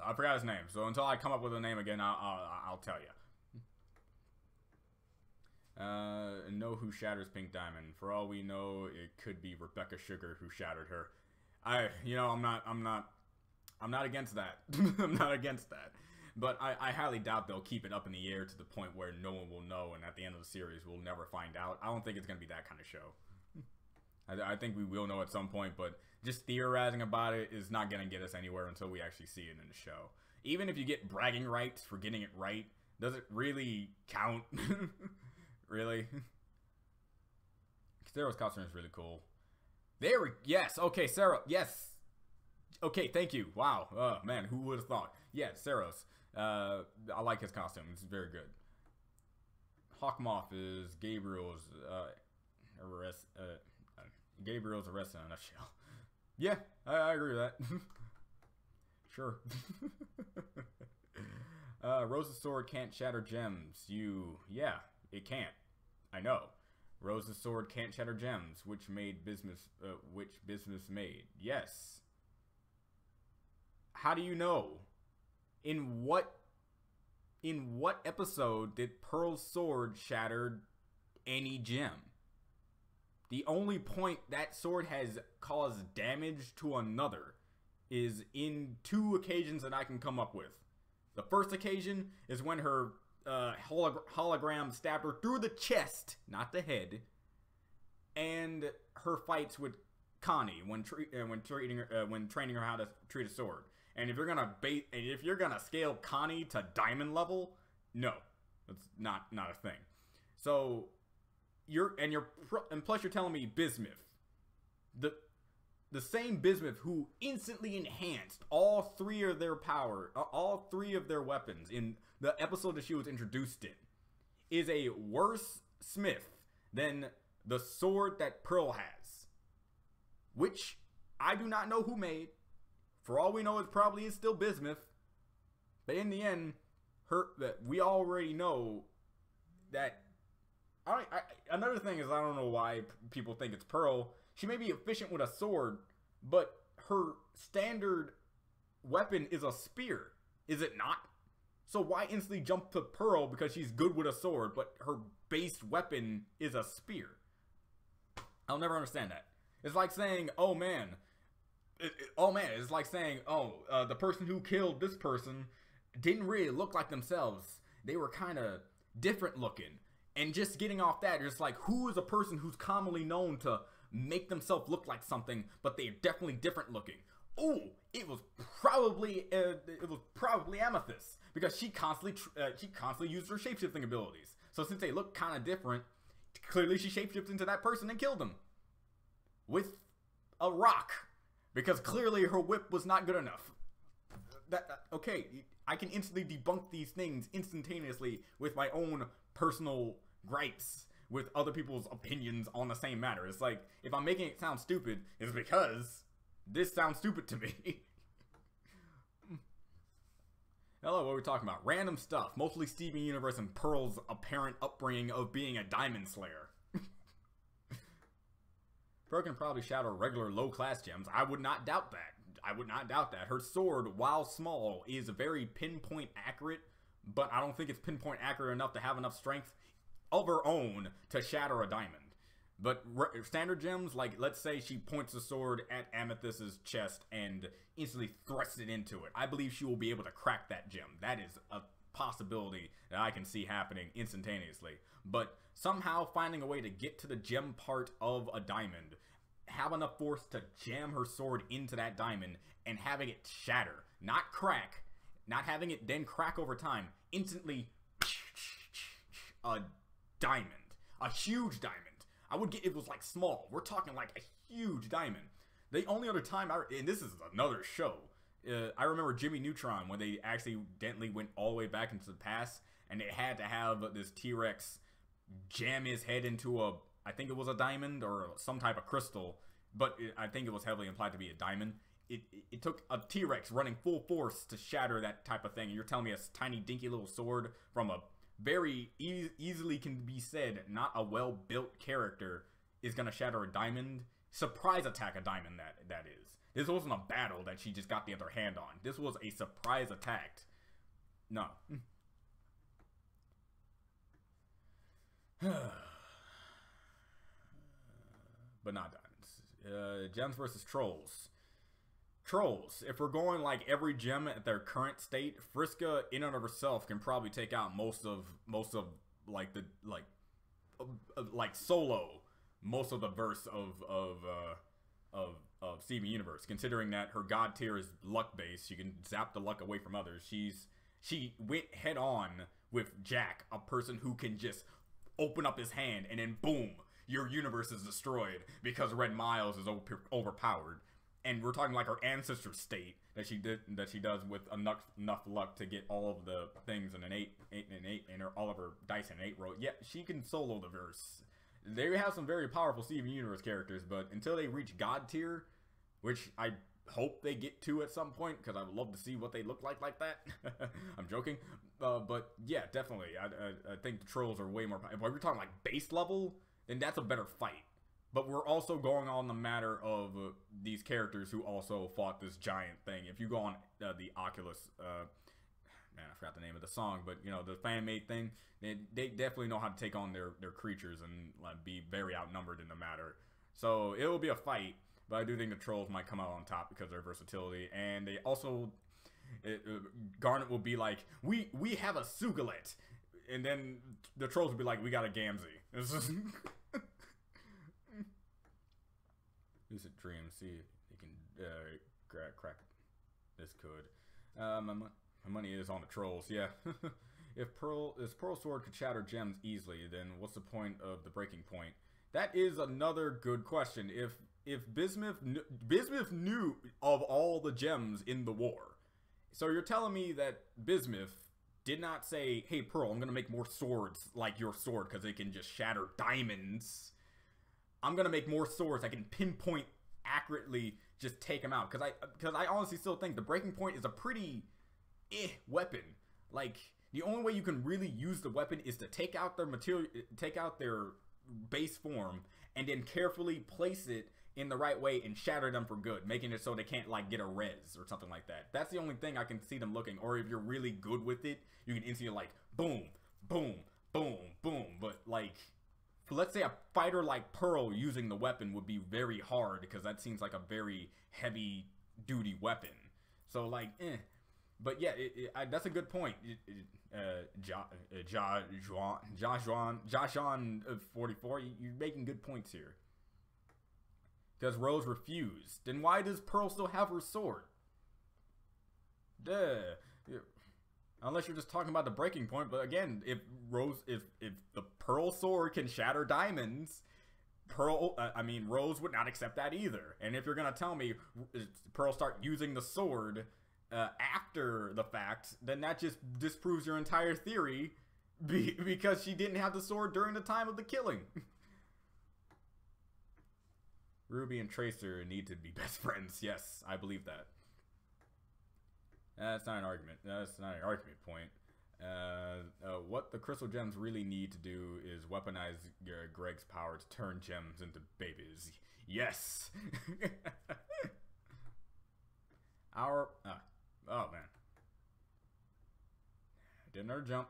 I forgot his name. So until I come up with a name again, I'll tell you. Know who shatters Pink Diamond? For all we know, it could be Rebecca Sugar who shattered her. I'm not against that. I'm not against that. But I highly doubt they'll keep it up in the air to the point where no one will know, and at the end of the series, we'll never find out. I don't think it's going to be that kind of show. I think we will know at some point, but just theorizing about it is not going to get us anywhere until we actually see it in the show. Even if you get bragging rights for getting it right, does it really count? Really? Sarah's costume is really cool. Yes, okay, Sarah, yes. Okay, thank you. Wow, oh man, who would have thought? Yeah, Saros. I like his costume, it's very good. Hawkmoth is Gabriel's arrest in a nutshell. Yeah, I agree with that. Sure. Rose's sword can't shatter gems. Yeah, it can't. I know. Rose's sword can't shatter gems, which business made. Yes. How do you know? In what episode did Pearl's sword shatter any gem? The only point that sword has caused damage to another is in 2 occasions that I can come up with. The first occasion is when her hologram stabbed her through the chest, not the head, and her fights with Connie when training her how to treat a sword. And if you're gonna scale Connie to diamond level, no, that's not a thing. So and plus you're telling me Bismuth, the same Bismuth who instantly enhanced all 3 of their weapons in the episode that she was introduced in, is a worse smith than the sword that Pearl has, which I do not know who made. For all we know, it probably is still Bismuth. But in the end, we already know that. Another thing is, I don't know why people think it's Pearl. She may be efficient with a sword, but her standard weapon is a spear. Is it not? So why instantly jump to Pearl because she's good with a sword, but her base weapon is a spear? I'll never understand that. It's like saying, oh man, it's like saying, the person who killed this person didn't really look like themselves. They were kind of different looking. And just getting off that, it's like, who is a person who's commonly known to make themselves look like something, but they're definitely different looking? Oh, it was probably Amethyst, because she constantly used her shapeshifting abilities. So since they look kind of different, clearly she shapeshifted into that person and killed them with a rock, because clearly her whip was not good enough. Okay, I can instantly debunk these things instantaneously with my own personal gripes with other people's opinions on the same matter. It's like, if I'm making it sound stupid, it's because this sounds stupid to me. Hello, what are we talking about? Random stuff, mostly Steven Universe and Pearl's apparent upbringing of being a Diamond Slayer. Pearl can probably shatter regular low-class gems. I would not doubt that. Her sword, while small, is very pinpoint accurate, but I don't think it's pinpoint accurate enough to have enough strength of her own to shatter a diamond. But standard gems, like let's say she points the sword at Amethyst's chest and instantly thrusts it into it, I believe she will be able to crack that gem. That is a possibility that I can see happening instantaneously. But somehow finding a way to get to the gem part of a diamond, have enough force to jam her sword into that diamond and having it shatter, not crack, not having it then crack over time, instantly a diamond. A huge diamond. I would get, it was like small. We're talking like a huge diamond. The only other time and this is another show, I remember Jimmy Neutron when they accidentally went all the way back into the past, and they had to have this T-Rex jam his head into a, I think it was a diamond or some type of crystal, but I think it was heavily implied to be a diamond. It took a T-Rex running full force to shatter that type of thing, and you're telling me a tiny dinky little sword from a very easily can be said not a well-built character is gonna shatter a diamond? Surprise attack a diamond, that is. This wasn't a battle that she just got the other hand on. This was a surprise attack. No. But not diamonds. Gems versus trolls. Trolls. If we're going like every gem at their current state, Friska in and of herself can probably take out most of like the like solo most of the verse of Steven Universe, considering that her god tier is luck based. She can zap the luck away from others. She went head on with Jack, a person who can just open up his hand and then boom, your universe is destroyed because Red Miles is overpowered. And we're talking like her ancestor state that she does with enough luck to get all of the things in an 8 and 8 and all of her dice in an 8 row. Yeah, she can solo the verse. They have some very powerful Steven Universe characters, but until they reach God tier, which I hope they get to at some point, because I would love to see what they look like that. I'm joking. But yeah, definitely. I think the trolls are way more powerful. If we're talking like base level, then that's a better fight. But we're also going on the matter of these characters who also fought this giant thing. If you go on the Oculus, man, I forgot the name of the song, but you know, the fan-made thing, they definitely know how to take on their creatures and like, be very outnumbered in the matter. So it will be a fight, but I do think the trolls might come out on top because of their versatility. And they also, Garnet will be like, we have a Sugalet, and then the trolls will be like, we got a Gamzee. Lucid Dream, see if you can crack this code. My money is on the trolls, yeah. If Pearl Sword could shatter gems easily, then what's the point of the breaking point? That is another good question. If Bismuth knew of all the gems in the war, so you're telling me that Bismuth did not say, hey Pearl, I'm gonna make more swords like your sword because they can just shatter diamonds. I'm gonna make more swords I can pinpoint accurately, just take them out. Because I honestly still think the breaking point is a pretty weapon. Like, the only way you can really use the weapon is to take out their material, take out their base form, and then carefully place it in the right way and shatter them for good, making it so they can't like get a res or something like that. That's the only thing I can see them looking. Or if you're really good with it, you can instantly like boom, boom, boom, boom. But like, let's say a fighter like Pearl using the weapon would be very hard because that seems like a very heavy duty weapon. So like, but yeah, that's a good point. Joshon 44, you're making good points here. Because Rose refused. Then why does Pearl still have her sword? Duh. Unless you're just talking about the breaking point. But again, if the Pearl sword can shatter diamonds, Rose would not accept that either. And if you're gonna tell me Pearl start using the sword after the fact, then that just disproves your entire theory, because she didn't have the sword during the time of the killing. Ruby and Tracer need to be best friends. Yes, I believe that. That's not an argument. That's not an argument point. What the crystal gems really need to do is weaponize Greg's power to turn gems into babies. Yes! Oh man. Didn't her jump.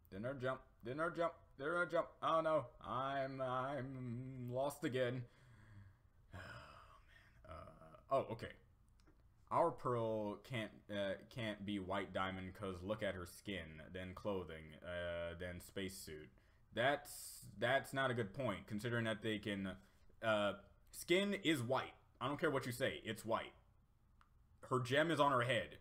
Didn't her jump. Didn't her jump. Didn't her jump. Oh no. I'm lost again. Oh, okay. Our Pearl can't be white diamond because look at her skin, then clothing, then spacesuit. That's not a good point, considering that they can. Skin is white. I don't care what you say. It's white. Her gem is on her head,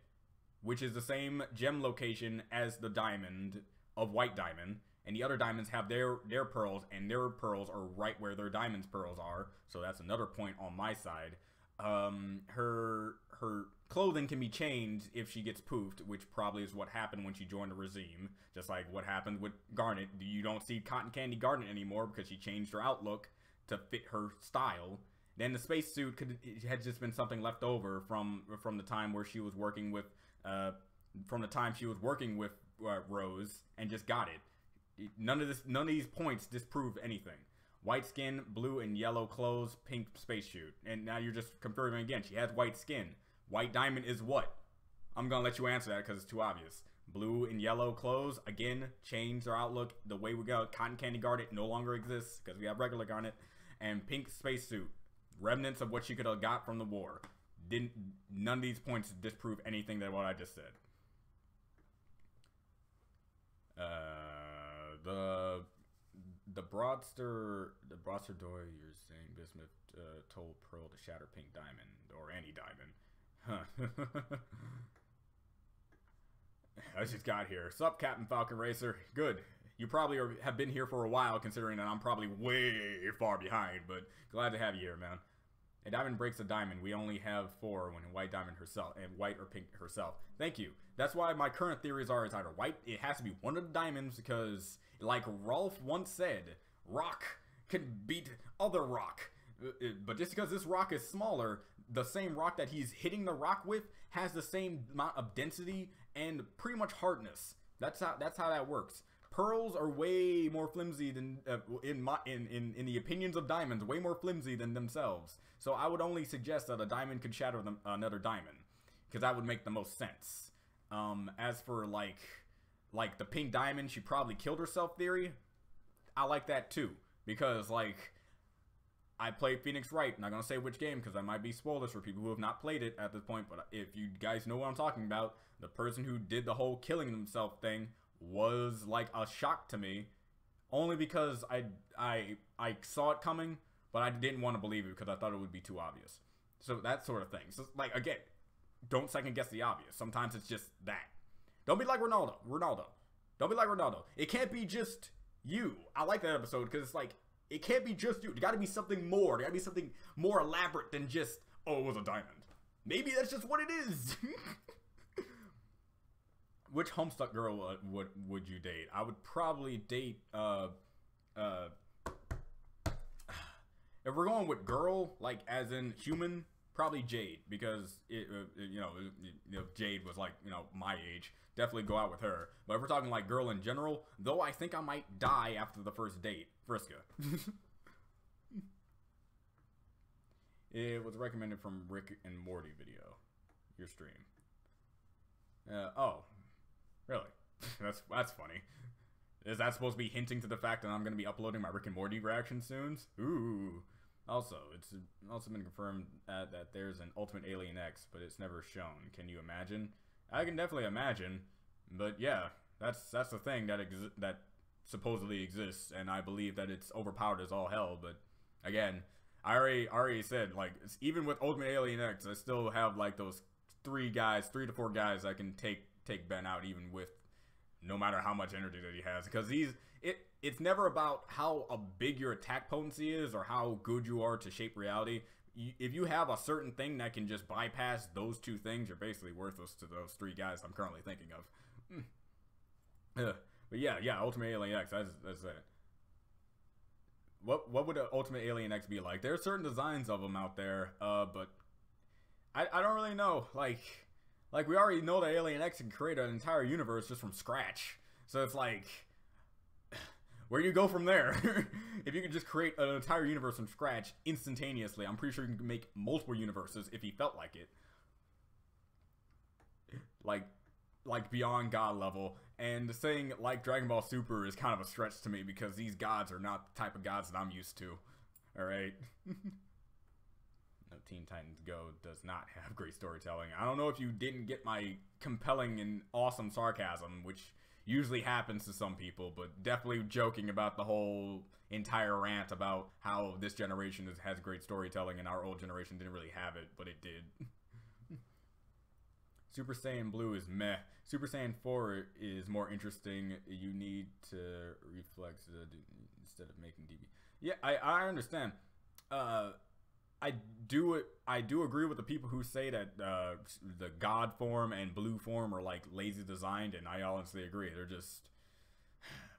which is the same gem location as the diamond of white diamond, and the other diamonds have their pearls, and their pearls are right where their diamonds pearls are. So that's another point on my side. Her clothing can be changed if she gets poofed, which probably is what happened when she joined the regime. Just like what happened with Garnet. You don't see Cotton Candy Garnet anymore because she changed her outlook to fit her style. Then the spacesuit had just been something left over from the time where she was working with Rose, and just got it. None of these points disprove anything. White skin, blue and yellow clothes, pink spacesuit. And now you're just confirming again. She has white skin. White diamond is what? I'm gonna let you answer that because it's too obvious. Blue and yellow clothes, again, change their outlook. The way we go, Cotton Candy Garnet no longer exists because we have regular Garnet. And pink spacesuit, remnants of what she could have got from the war. None of these points disprove anything that what I just said. The broadster door, you're saying Bismuth told Pearl to shatter pink diamond, or any diamond. Huh. I just got here. Sup, Captain Falcon Racer? Good. You probably have been here for a while, considering that I'm probably way far behind, but glad to have you here, man. A diamond breaks a diamond. We only have 4 when white diamond herself, and white or pink herself. Thank you. That's why my current theories are it's either white, it has to be one of the diamonds, because, like Rolf once said, rock can beat other rock. But just because this rock is smaller, the same rock that he's hitting the rock with has the same amount of density and pretty much hardness. That's how that works. Pearls are way more flimsy than in the opinions of diamonds, way more flimsy than themselves. So I would only suggest that a diamond could shatter another diamond, because that would make the most sense. As for like the pink diamond, she probably killed herself theory. I like that too, because like I played Phoenix Wright. Not gonna say which game because I might be spoilers for people who have not played it at this point. But if you guys know what I'm talking about, the person who did the whole killing himself thing was like a shock to me, only because I saw it coming, but I didn't want to believe it because I thought it would be too obvious. So that sort of thing. So like again, don't second guess the obvious. Sometimes it's just that. Don't be like Ronaldo. Don't be like Ronaldo. It can't be just you. I like that episode because it's like it can't be just you. There got to be something more. There got to be something more elaborate than just, oh, it was a diamond. Maybe that's just what it is. Which Homestuck girl would you date? I would probably date if we're going with girl, like as in human, probably Jade, because Jade was like my age. Definitely go out with her. But if we're talking like girl in general, though, I think I might die after the first date. Friska. It was recommended from Rick and Morty video. Your stream. Oh, really? that's funny. Is that supposed to be hinting to the fact that I'm going to be uploading my Rick and Morty reaction soon? Ooh. Also, it's also been confirmed that there's an Ultimate Alien X, but it's never shown. Can you imagine? I can definitely imagine, but yeah, that's the thing that supposedly exists, and I believe that it's overpowered as all hell. But again, I already said, like, even with Ultimate Alien X, I still have like those 3 to 4 guys that can take Ben out, even with no matter how much energy that he has, because it's never about how big your attack potency is or how good you are to shape reality. If you have a certain thing that can just bypass those 2 things, you're basically worthless to those 3 guys I'm currently thinking of. But yeah, Ultimate Alien X, that's it. What would an Ultimate Alien X be like? There are certain designs of them out there, but I don't really know. Like we already know that Alien X can create an entire universe just from scratch. So it's like, where do you go from there? If you could just create an entire universe from scratch instantaneously, I'm pretty sure you can make multiple universes if he felt like it. Like beyond God level. And saying like Dragon Ball Super is kind of a stretch to me because these gods are not the type of gods that I'm used to. Alright? No, Teen Titans Go does not have great storytelling. I don't know if you didn't get my compelling and awesome sarcasm, which usually happens to some people, but definitely joking about the whole entire rant about how this generation has great storytelling and our old generation didn't really have it, but it did. Super Saiyan Blue is meh. Super Saiyan 4 is more interesting. You need to reflex instead of making DB. Yeah, I understand. I do agree with the people who say that the God form and Blue form are like lazy designed, and I honestly agree. They're just,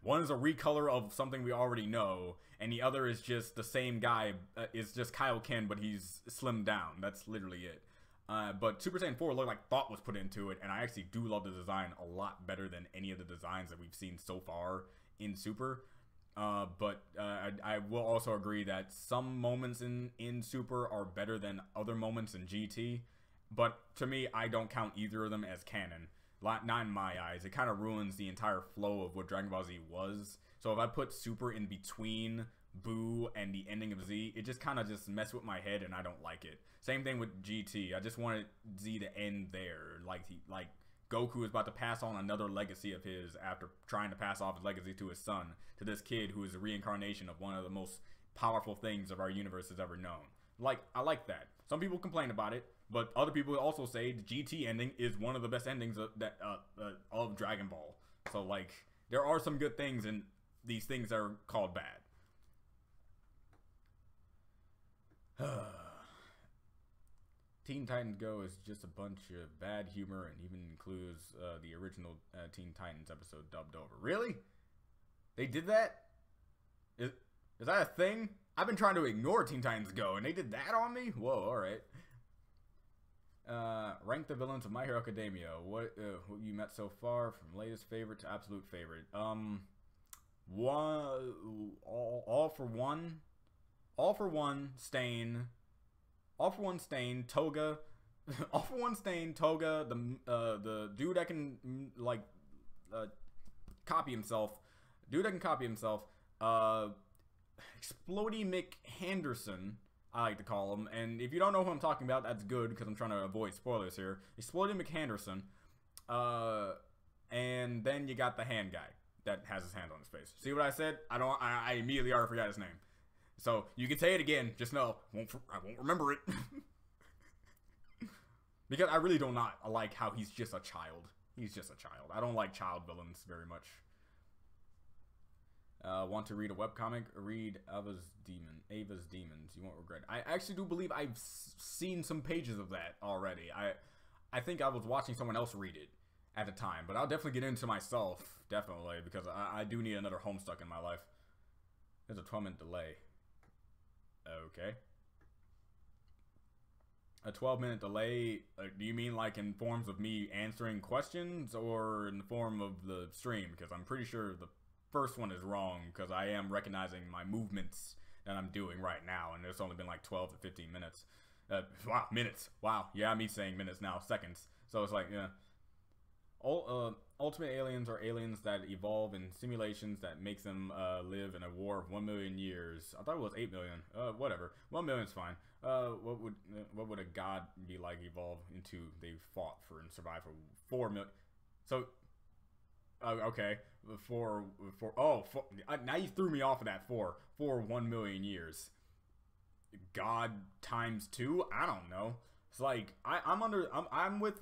one is a recolor of something we already know, and the other is just the same guy. It's just Kaioken, but he's slimmed down. That's literally it. But Super Saiyan 4 looked like thought was put into it, and I actually do love the design a lot better than any of the designs that we've seen so far in Super. But I will also agree that some moments in Super are better than other moments in GT. But to me, I don't count either of them as canon. Not in my eyes. It kind of ruins the entire flow of what Dragon Ball Z was. So if I put Super in between Boo and the ending of Z, it just kind of just mess with my head, and I don't like it. Same thing with GT. I just wanted Z to end there. Like Goku is about to pass on another legacy of his after trying to pass off his legacy to his son, to this kid who is a reincarnation of one of the most powerful things of our universe has ever known. Like, I like that. Some people complain about it, but other people also say the GT ending is one of the best endings of Dragon Ball. So, like, there are some good things, and these things are called bad. Teen Titans Go is just a bunch of bad humor and even includes the original Teen Titans episode dubbed over. Really? They did that? Is that a thing? I've been trying to ignore Teen Titans Go, and they did that on me? Whoa, alright. Rank the villains of My Hero Academia. What you met so far, from latest favorite to absolute favorite. All for one, Stain. All for one, Stain, Toga. All for one, Stain, Toga, the dude that can copy himself. Dude that can copy himself. Explodey McHanderson, I like to call him. And if you don't know who I'm talking about, that's good, because I'm trying to avoid spoilers here. Explodey McHanderson. And then you got the hand guy that has his hand on his face. See what I said? I immediately already forgot his name. So you can say it again. Just know I won't remember it. Because I really do not like how he's just a child. He's just a child. I don't like child villains very much. Want to read a webcomic? Read Ava's Demons. You won't regret it. I actually do believe I've seen some pages of that already. I think I was watching someone else read it at the time. But I'll definitely get into myself. Definitely. Because I do need another Homestuck in my life. There's a 12-minute delay. Okay. A 12-minute delay, do you mean like in forms of me answering questions or in the form of the stream? Because I'm pretty sure the first one is wrong, because I am recognizing my movements that I'm doing right now, and it's only been like 12 to 15 minutes. Wow, minutes. Wow, yeah, me saying minutes now, seconds. So it's like, yeah. Ultimate aliens are aliens that evolve in simulations that makes them live in a war of 1 million years. I thought it was 8 million. Whatever. 1 million's fine. What would a god be like evolve into? They fought for and survived for 4 million. So, okay, now you threw me off of that. For 1 million years. God times 2? I don't know. It's like I'm with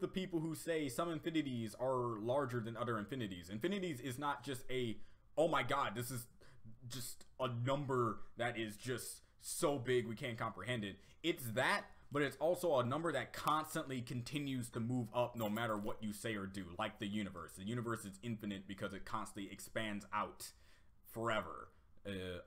the people who say some infinities are larger than other infinities. Infinities is not just oh my god, this is just a number that is just so big we can't comprehend it. It's that, but it's also a number that constantly continues to move up no matter what you say or do, like the universe. The universe is infinite because it constantly expands out forever.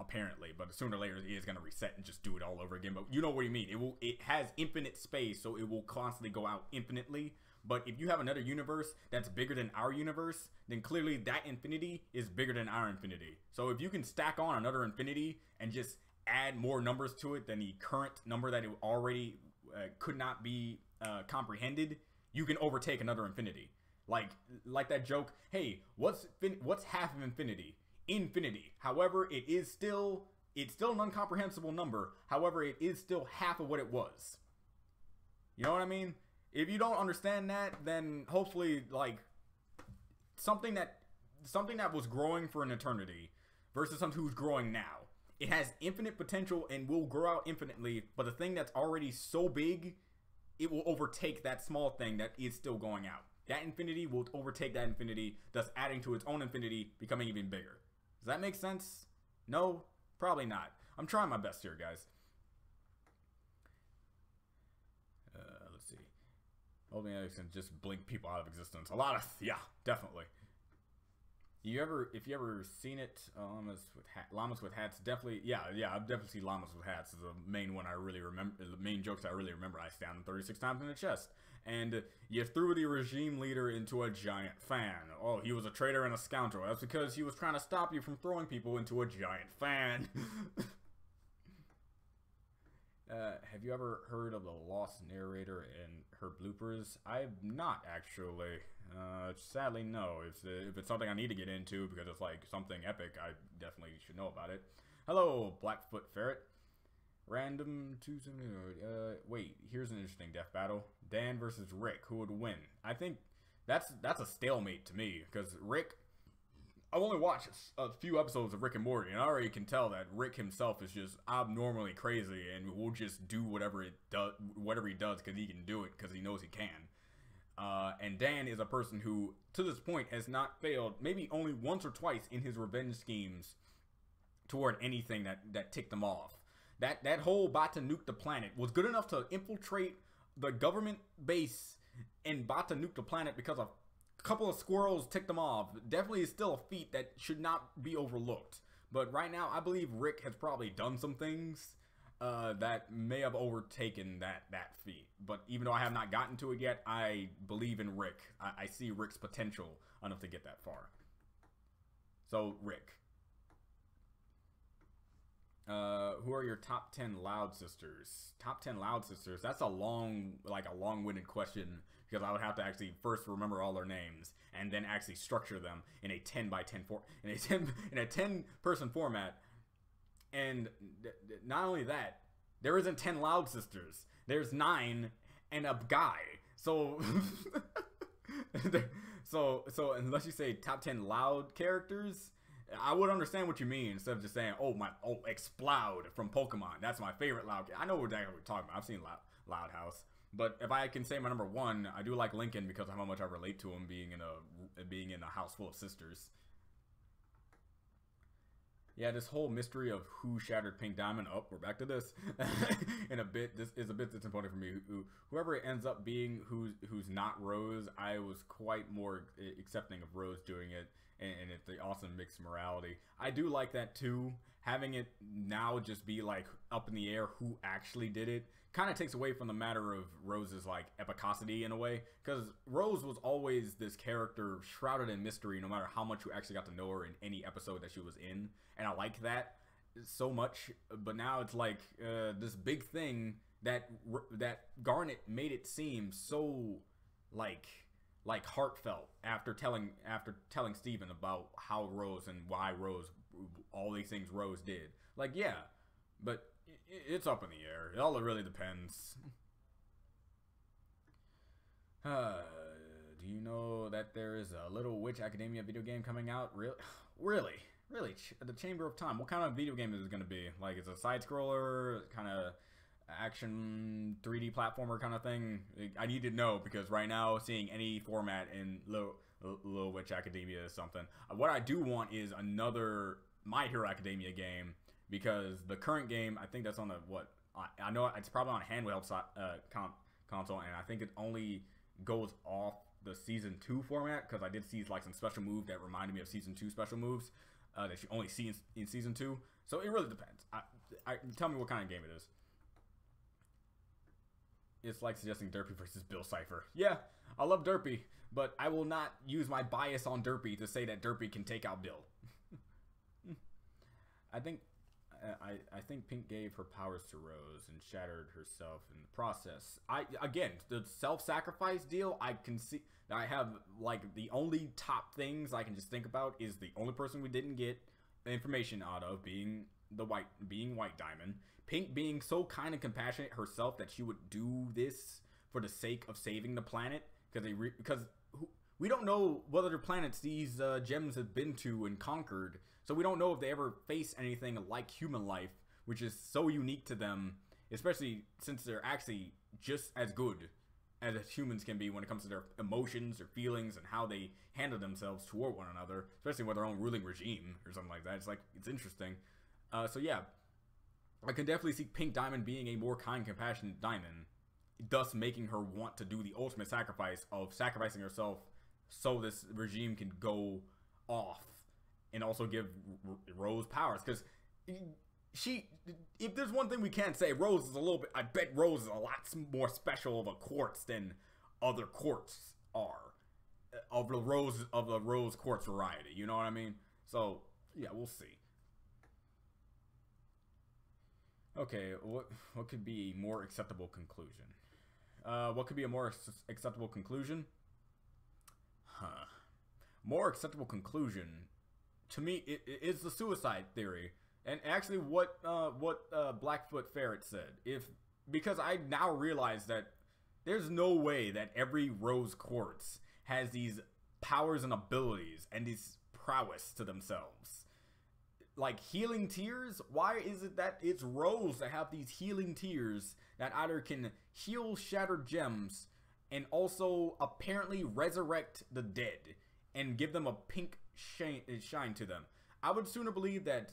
Apparently, but sooner or later it is going to reset and just do it all over again. But you know what I mean. It has infinite space, so it will constantly go out infinitely. But if you have another universe that's bigger than our universe, then clearly that infinity is bigger than our infinity. So if you can stack on another infinity and just add more numbers to it than the current number that it already could not be comprehended, you can overtake another infinity. Like that joke, hey, what's half of infinity? Infinity. However, it's still an incomprehensible number. However, it is still half of what it was. You know what I mean? If you don't understand that, then hopefully, like, something that was growing for an eternity versus something who's growing now. It has infinite potential and will grow out infinitely, but the thing that's already so big it will overtake that small thing that is still going out. That infinity will overtake that infinity, thus adding to its own infinity, becoming even bigger. Does that make sense? No? Probably not. I'm trying my best here, guys. Let's see. Holding X and just blink people out of existence. A lot of, yeah, definitely. If you ever seen it, llamas with hats, definitely, yeah, I've definitely seen llamas with hats. Is the main one I really remember. The main jokes I really remember. I stabbed him 36 times in the chest, and you threw the regime leader into a giant fan. Oh, he was a traitor and a scoundrel. That's because he was trying to stop you from throwing people into a giant fan. Have you ever heard of the lost narrator and her bloopers? I've not actually. Sadly, no. If it's something I need to get into because it's like something epic, I definitely should know about it. Hello, Blackfoot Ferret. Random 270. Wait. Here's an interesting death battle. Dan versus Rick. Who would win? I think that's a stalemate to me because Rick. I've only watched a few episodes of Rick and Morty, and I already can tell that Rick himself is just abnormally crazy and will just do whatever he does because he can do it because he knows he can. And Dan is a person who, to this point, has not failed, maybe only once or twice in his revenge schemes toward anything that ticked him off. That whole bot to nuke the planet was good enough to infiltrate the government base and bot to nuke the planet because a couple of squirrels ticked them off. Definitely is still a feat that should not be overlooked. But right now, I believe Rick has probably done some things that may have overtaken that feat. But even though I have not gotten to it yet, I believe in Rick. I see Rick's potential enough to get that far. So, Rick. Who are your top 10 Loud Sisters? Top 10 Loud Sisters? That's a long-winded question because I would have to actually first remember all their names and then actually structure them in a 10 by 10 in a 10 person format. And not only that, there isn't 10 Loud Sisters. There's 9 and a guy. So so unless you say top 10 loud characters, I would understand what you mean instead of just saying, Exploud from Pokemon. That's my favorite loud. I know exactly what we're talking about. I've seen Loud House. But if I can say my number 1, I do like Lincoln because of how much I relate to him being in a house full of sisters. Yeah, this whole mystery of who shattered Pink Diamond. Oh, we're back to this in a bit. This is a bit disappointing for me. Whoever it ends up being who's not Rose, I was quite more accepting of Rose doing it, and it's the awesome mixed morality. I do like that too. Having it now just be like up in the air who actually did it kind of takes away from the matter of Rose's like epicosity in a way, because Rose was always this character shrouded in mystery no matter how much you actually got to know her in any episode that she was in, and I like that so much. But now it's like this big thing that Garnet made it seem so like heartfelt after telling Steven about how Rose and why Rose, all these things Rose did. Like, yeah, but it's up in the air. It all really depends. Do you know that there is a Little Witch Academia video game coming out? Really? The Chamber of Time. What kind of video game is it going to be? Like, it's a side-scroller, kind of action 3D platformer kind of thing? I need to know, because right now, seeing any format in Little Witch Academia is something. What I do want is another My Hero Academia game, because the current game, I think that's on I know it's probably on a handheld console, and I think it only goes off the Season 2 format, because I did see like some special move that reminded me of Season 2 special moves that you only see in Season 2. So it really depends. Tell me what kind of game it is. It's like suggesting Derpy versus Bill Cipher. Yeah, I love Derpy, but I will not use my bias on Derpy to say that Derpy can take out Bill. I think Pink gave her powers to Rose and shattered herself in the process. Again, the self-sacrifice deal, I can see. I have like the only top things I can just think about is the only person we didn't get information out of being White Diamond. Pink being so kind of compassionate herself that she would do this for the sake of saving the planet, because we don't know what other planets these gems have been to and conquered, so we don't know if they ever face anything like human life, which is so unique to them, especially since they're actually just as good as humans can be when it comes to their emotions or feelings and how they handle themselves toward one another, especially with their own ruling regime or something like that. It's like, it's interesting. So yeah, I can definitely see Pink Diamond being a more kind, compassionate diamond, thus making her want to do the ultimate sacrifice of sacrificing herself so this regime can go off and also give Rose powers. Because if there's one thing we can't say, Rose is a little bit, I bet Rose is a lot more special of a quartz than other quartz are, of the rose quartz variety, you know what I mean? So yeah, we'll see. Okay, what could be a more acceptable conclusion? What could be a more acceptable conclusion? More acceptable conclusion to me is the suicide theory. And actually, what Blackfoot Ferret said, because I now realize that there's no way that every rose quartz has these powers and abilities and these prowess to themselves. Like healing tears, why is it that it's rose that have these healing tears that either can heal shattered gems and also apparently resurrect the dead and give them a pink shine to them? I would sooner believe that.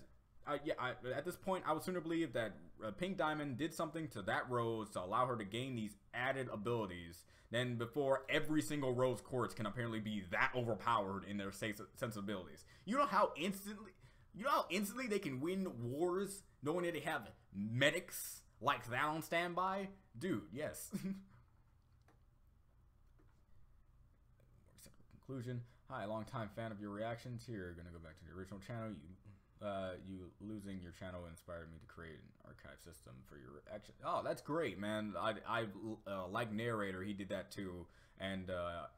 At this point, I would sooner believe that Pink Diamond did something to that rose to allow her to gain these added abilities than before every single rose quartz can apparently be that overpowered in their sensibilities. You know how instantly they can win wars knowing that they have medics like that on standby? Dude, yes. Conclusion. Hi, longtime fan of your reactions. Here, gonna go back to the original channel. You losing your channel inspired me to create an archive system for your reaction. Oh, that's great, man. I like Narrator, he did that too, and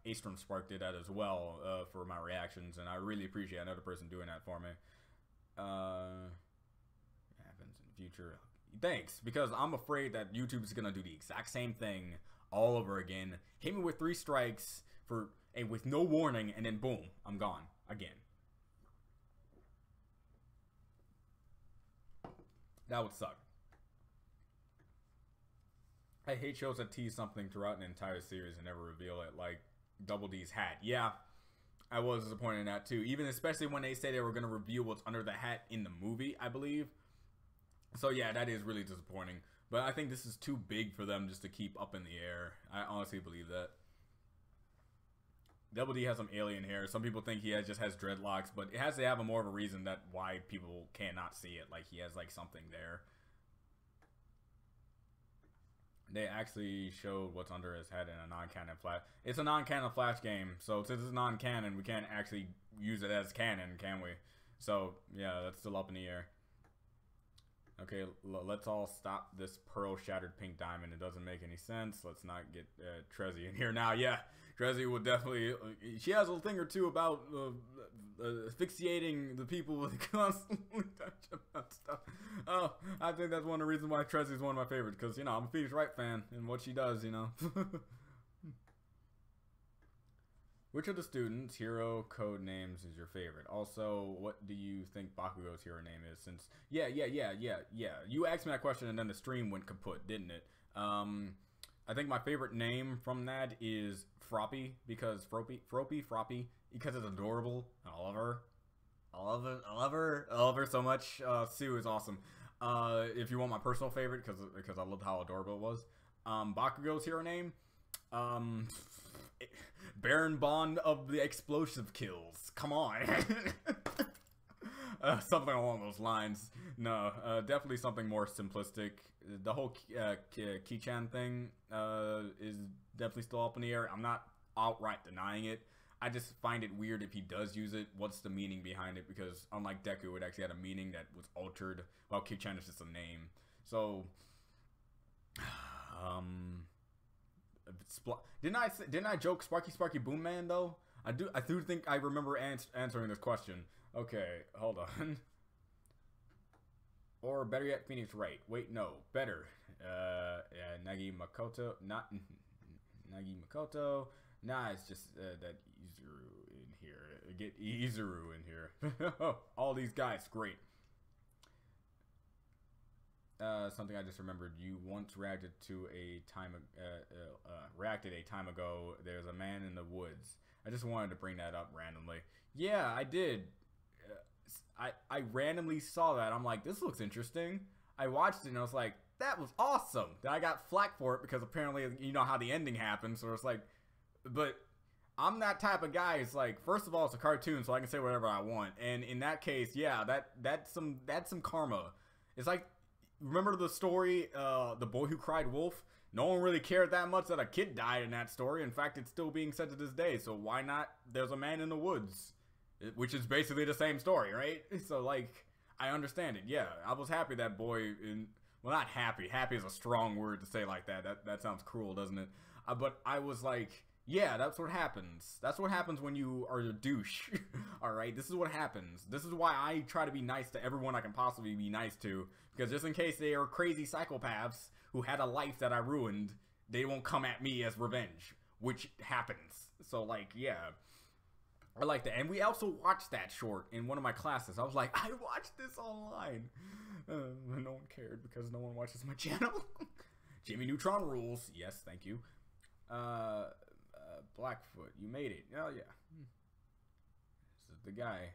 Astrom Spark did that as well for my reactions, and I really appreciate another person doing that for me. Happens in the future. Thanks, because I'm afraid that YouTube is gonna do the exact same thing all over again. Hit me with 3 strikes with no warning, and then boom, I'm gone again. That would suck. I hate shows that tease something throughout an entire series and never reveal it, like Double D's hat. Yeah, I was disappointed in that too. Even especially when they say they were going to reveal what's under the hat in the movie, I believe. So yeah, that is really disappointing. But I think this is too big for them just to keep up in the air. I honestly believe that. Double D has some alien hair. Some people think he just has dreadlocks, but it has to have more of a reason that why people cannot see it. Like he has like something there. They actually showed what's under his head in a non-canon Flash. It's a non-canon Flash game, so since it's non-canon, we can't actually use it as canon, can we? So yeah, that's still up in the air. Okay, let's all stop this pearl shattered pink diamond. It doesn't make any sense. Let's not get Trezzy in here now. Yeah, Trezzy will definitely. She has a thing or two about asphyxiating the people with constantly touching that stuff. Oh, I think that's one of the reasons why Trezzy is one of my favorites. Because, you know, I'm a Phoenix Wright fan. And what she does, you know. Which of the students' hero code names is your favorite? Also, what do you think Bakugo's hero name is? Since yeah. You asked me that question and then the stream went kaput, didn't it? I think my favorite name from that is Froppy, because Froppy, because it's adorable. I love her so much. Sue is awesome. If you want my personal favorite, because I loved how adorable it was. Bakugo's hero name, Baron Bond of the explosive kills. Come on. Something along those lines. No, definitely something more simplistic. The whole Ki-chan thing is definitely still up in the air. I'm not outright denying it. I just find it weird if he does use it. What's the meaning behind it? Because unlike Deku, it actually had a meaning that was altered, while Ki-chan is just a name. So, didn't I joke Sparky Boom Man though? I do think I remember answering this question. Okay, hold on. Or better yet, Phoenix Wright. Wait, no, better. Nagi Makoto, not Nagi Makoto. Nah, it's just that Izuru in here. Get Izuru in here. All these guys, great. something I just remembered. You once reacted to a time ago. There's a man in the woods. I just wanted to bring that up randomly. Yeah, I did. I randomly saw that. I'm like, this looks interesting. I watched it and I was like, that was awesome. Then I got flack for it because apparently you know how the ending happens. So it's like, but I'm that type of guy. It's like, first of all, it's a cartoon, so I can say whatever I want. And in that case, yeah, that's some karma. It's like, remember the story, The Boy Who Cried Wolf? No one really cared that much that a kid died in that story. In fact, it's still being said to this day. So why not? There's a man in the woods, which is basically the same story, right? So like, I understand it. Yeah, I was happy that boy. Well, not happy. Happy is a strong word to say like that. That sounds cruel, doesn't it? But I was like, yeah, that's what happens. That's what happens when you are a douche. All right, this is what happens. This is why I try to be nice to everyone I can possibly be nice to, because just in case they are crazy psychopaths who had a life that I ruined, they won't come at me as revenge, which happens. So like, yeah, I like that. And we also watched that short in one of my classes. I was like, I watched this online. No one cared because no one watches my channel. Jimmy Neutron rules. Yes, thank you. Blackfoot, you made it. Oh yeah, this is the guy.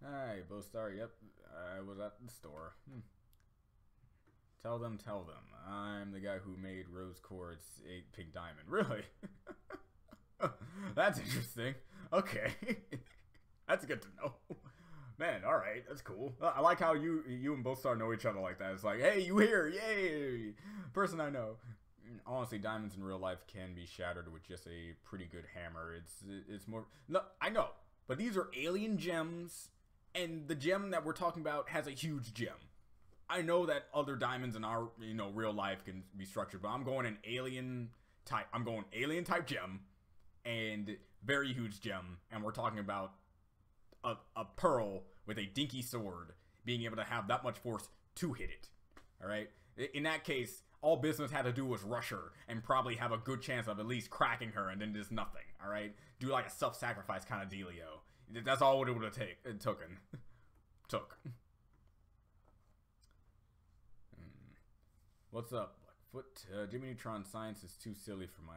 Hi, Bostar. Yep, I was at the store. Tell them. I'm the guy who made Rose Quartz a pink diamond. Really? That's interesting. Okay, that's good to know. Man, all right, that's cool. I like how you and Bostar know each other like that. It's like, hey, you here? Yay! Person I know. Honestly, diamonds in real life can be shattered with just a pretty good hammer. It's more... No, I know. But these are alien gems, and the gem that we're talking about has a huge gem. I know that other diamonds in our, real life can be structured, but I'm going an alien type. I'm going alien type gem, and very huge gem, and we're talking about a pearl with a dinky sword being able to have that much force to hit it. All right? In that case, all business had to do was rush her and probably have a good chance of at least cracking her, and then just nothing, all right? Do like a self-sacrifice kind of dealio. That's all it would have took. What's up, Blackfoot? Jimmy Neutron science is too silly for my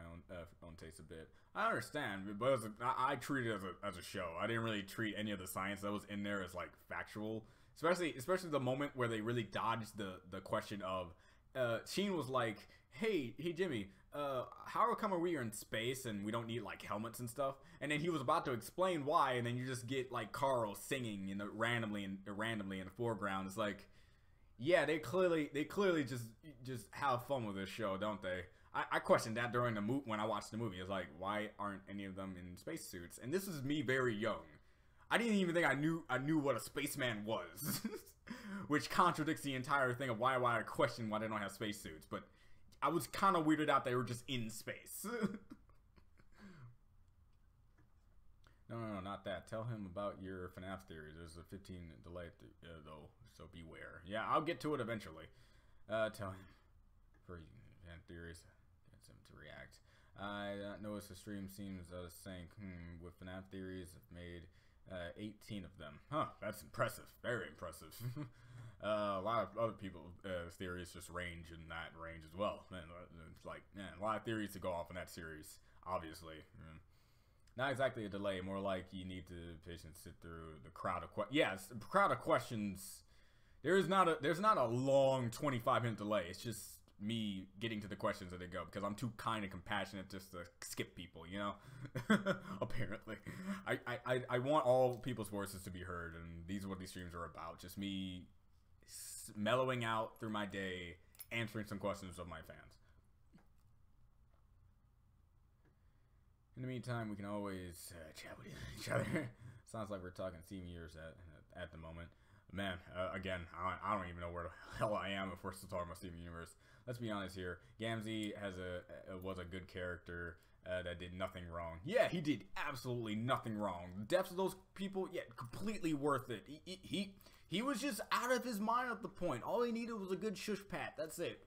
own taste a bit. I understand, but I treat it as a show. I didn't really treat any of the science that was in there as like factual, especially the moment where they really dodged the question of. Sheen was like, hey Jimmy, how come we are in space and we don't need like helmets and stuff? And then he was about to explain why, and then you just get like Carl singing randomly in the foreground. It's like, yeah, they clearly just have fun with this show, don't they? I questioned that during when I watched the movie. It's like, why aren't any of them in spacesuits? And this is me very young. I didn't even think I knew what a spaceman was. Which contradicts the entire thing of why I question why they don't have spacesuits. But I was kind of weirded out they were just in space. No, not that. Tell him about your FNAF theories. There's a 15 delay though, so beware. Yeah, I'll get to it eventually. Tell him for theories. Gets him to react. I noticed the stream seems saying, with FNAF theories, I've made 18 of them. Huh, that's impressive. Very impressive. A lot of other people's theories just range in that range as well. Man, it's like, man, a lot of theories to go off in that series, obviously. Not exactly a delay, more like you need to patiently sit through the crowd of questions. Yes, the crowd of questions. There's not a long 25-minute delay. It's just me getting to the questions that they go, because I'm too kind and compassionate just to skip people, apparently. I want all people's voices to be heard, and these are what these streams are about. Just me mellowing out through my day, answering some questions of my fans. In the meantime, we can always chat with each other. Sounds like we're talking seniors at the moment. Man, again, I don't even know where the hell I am if we're still talking about Steven Universe. Let's be honest here. Gamzee was a good character that did nothing wrong. Yeah, he did absolutely nothing wrong. The deaths of those people, yeah, completely worth it. He was just out of his mind at the point. All he needed was a good shush pat. That's it.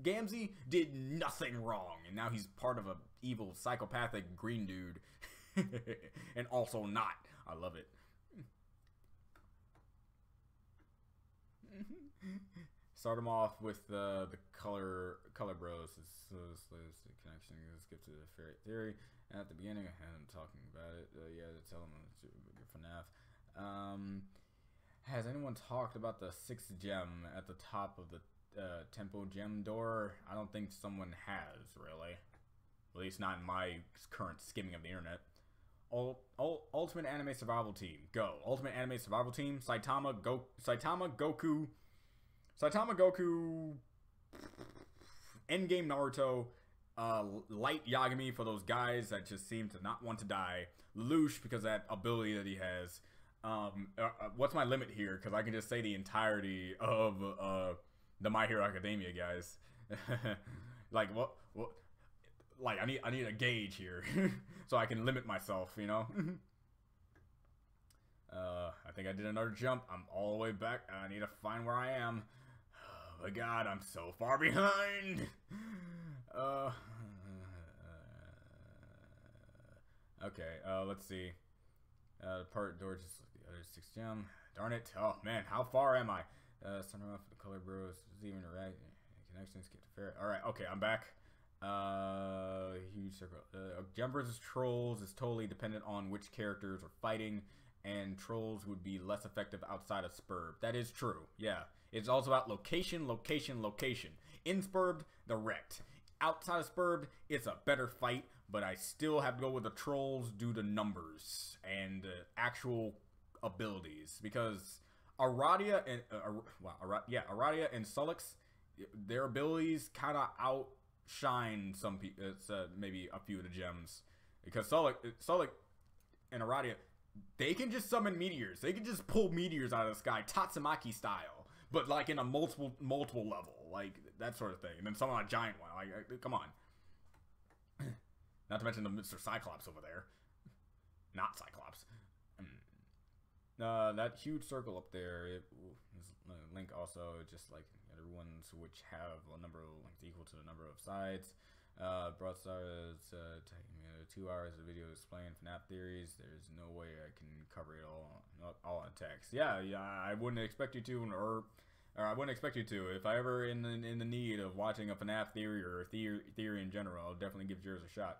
Gamzee did nothing wrong, and now he's part of a evil, psychopathic green dude. And also not. I love it. start them off with the color bros. The connection. Let's get to the fairy theory. At the beginning, I had them talking about it. Yeah, to tell them it's FNAF. Has anyone talked about the 6th gem at the top of the temple gem door? I don't think someone has, really. At least not in my current skimming of the internet. Ultimate Anime Survival Team, go. Ultimate Anime Survival Team, Saitama Goku, Endgame Naruto, Light Yagami for those guys that just seem to not want to die, Lelouch because of that ability that he has. What's my limit here? Because I can just say the entirety of the My Hero Academia guys. Like what? Like I need a gauge here, so I can limit myself. You know. I think I did another jump. I'm all the way back. I need to find where I am. Oh my God, I'm so far behind. Okay. Let's see. Part door just like the other 6th gem. Darn it. Oh man, how far am I? Starting off with the color bros. Even right connections. Get to fair. All right. Okay, I'm back. Huge circle. Gem versus trolls is totally dependent on which characters are fighting, and trolls would be less effective outside of Spurb. That is true. Yeah. It's also about location. In Spurb, they're wrecked. Outside of Spurb, it's a better fight, but I still have to go with the trolls due to numbers and actual abilities, because Aradia and Aradia and Sulix, their abilities kind of outshine some people. It's maybe a few of the gems, because Sulix and Aradia, they can just summon meteors. They can just pull meteors out of the sky, Tatsumaki style, but like in a multiple level, like that sort of thing. And then summon a giant one. Like, come on. Not to mention the Mr. Cyclops over there. Not Cyclops. That huge circle up there, it is link also, just like the other ones, which have a number of links equal to the number of sides. Broadstar is taking me 2 hours of video explaining FNAF theories. There's no way I can cover it all in text. Yeah, I wouldn't expect you to, or I wouldn't expect you to. If I ever in the need of watching a FNAF theory or theory in general, I'll definitely give yours a shot.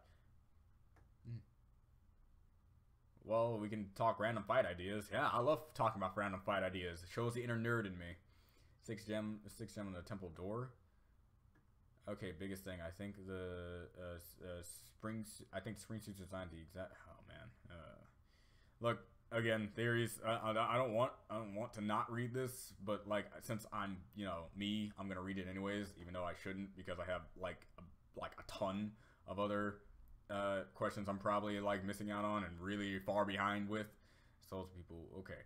Well, we can talk random fight ideas. Yeah, I love talking about random fight ideas. It shows the inner nerd in me. 6th gem on the temple door. Okay, biggest thing. I think the spring suit's designed the exact. Oh man. Look again, theories. I don't want to not read this, but like since I'm me, I'm gonna read it anyways, even though I shouldn't, because I have like a ton of other questions I'm probably like missing out on and really far behind with. Souls people. Okay.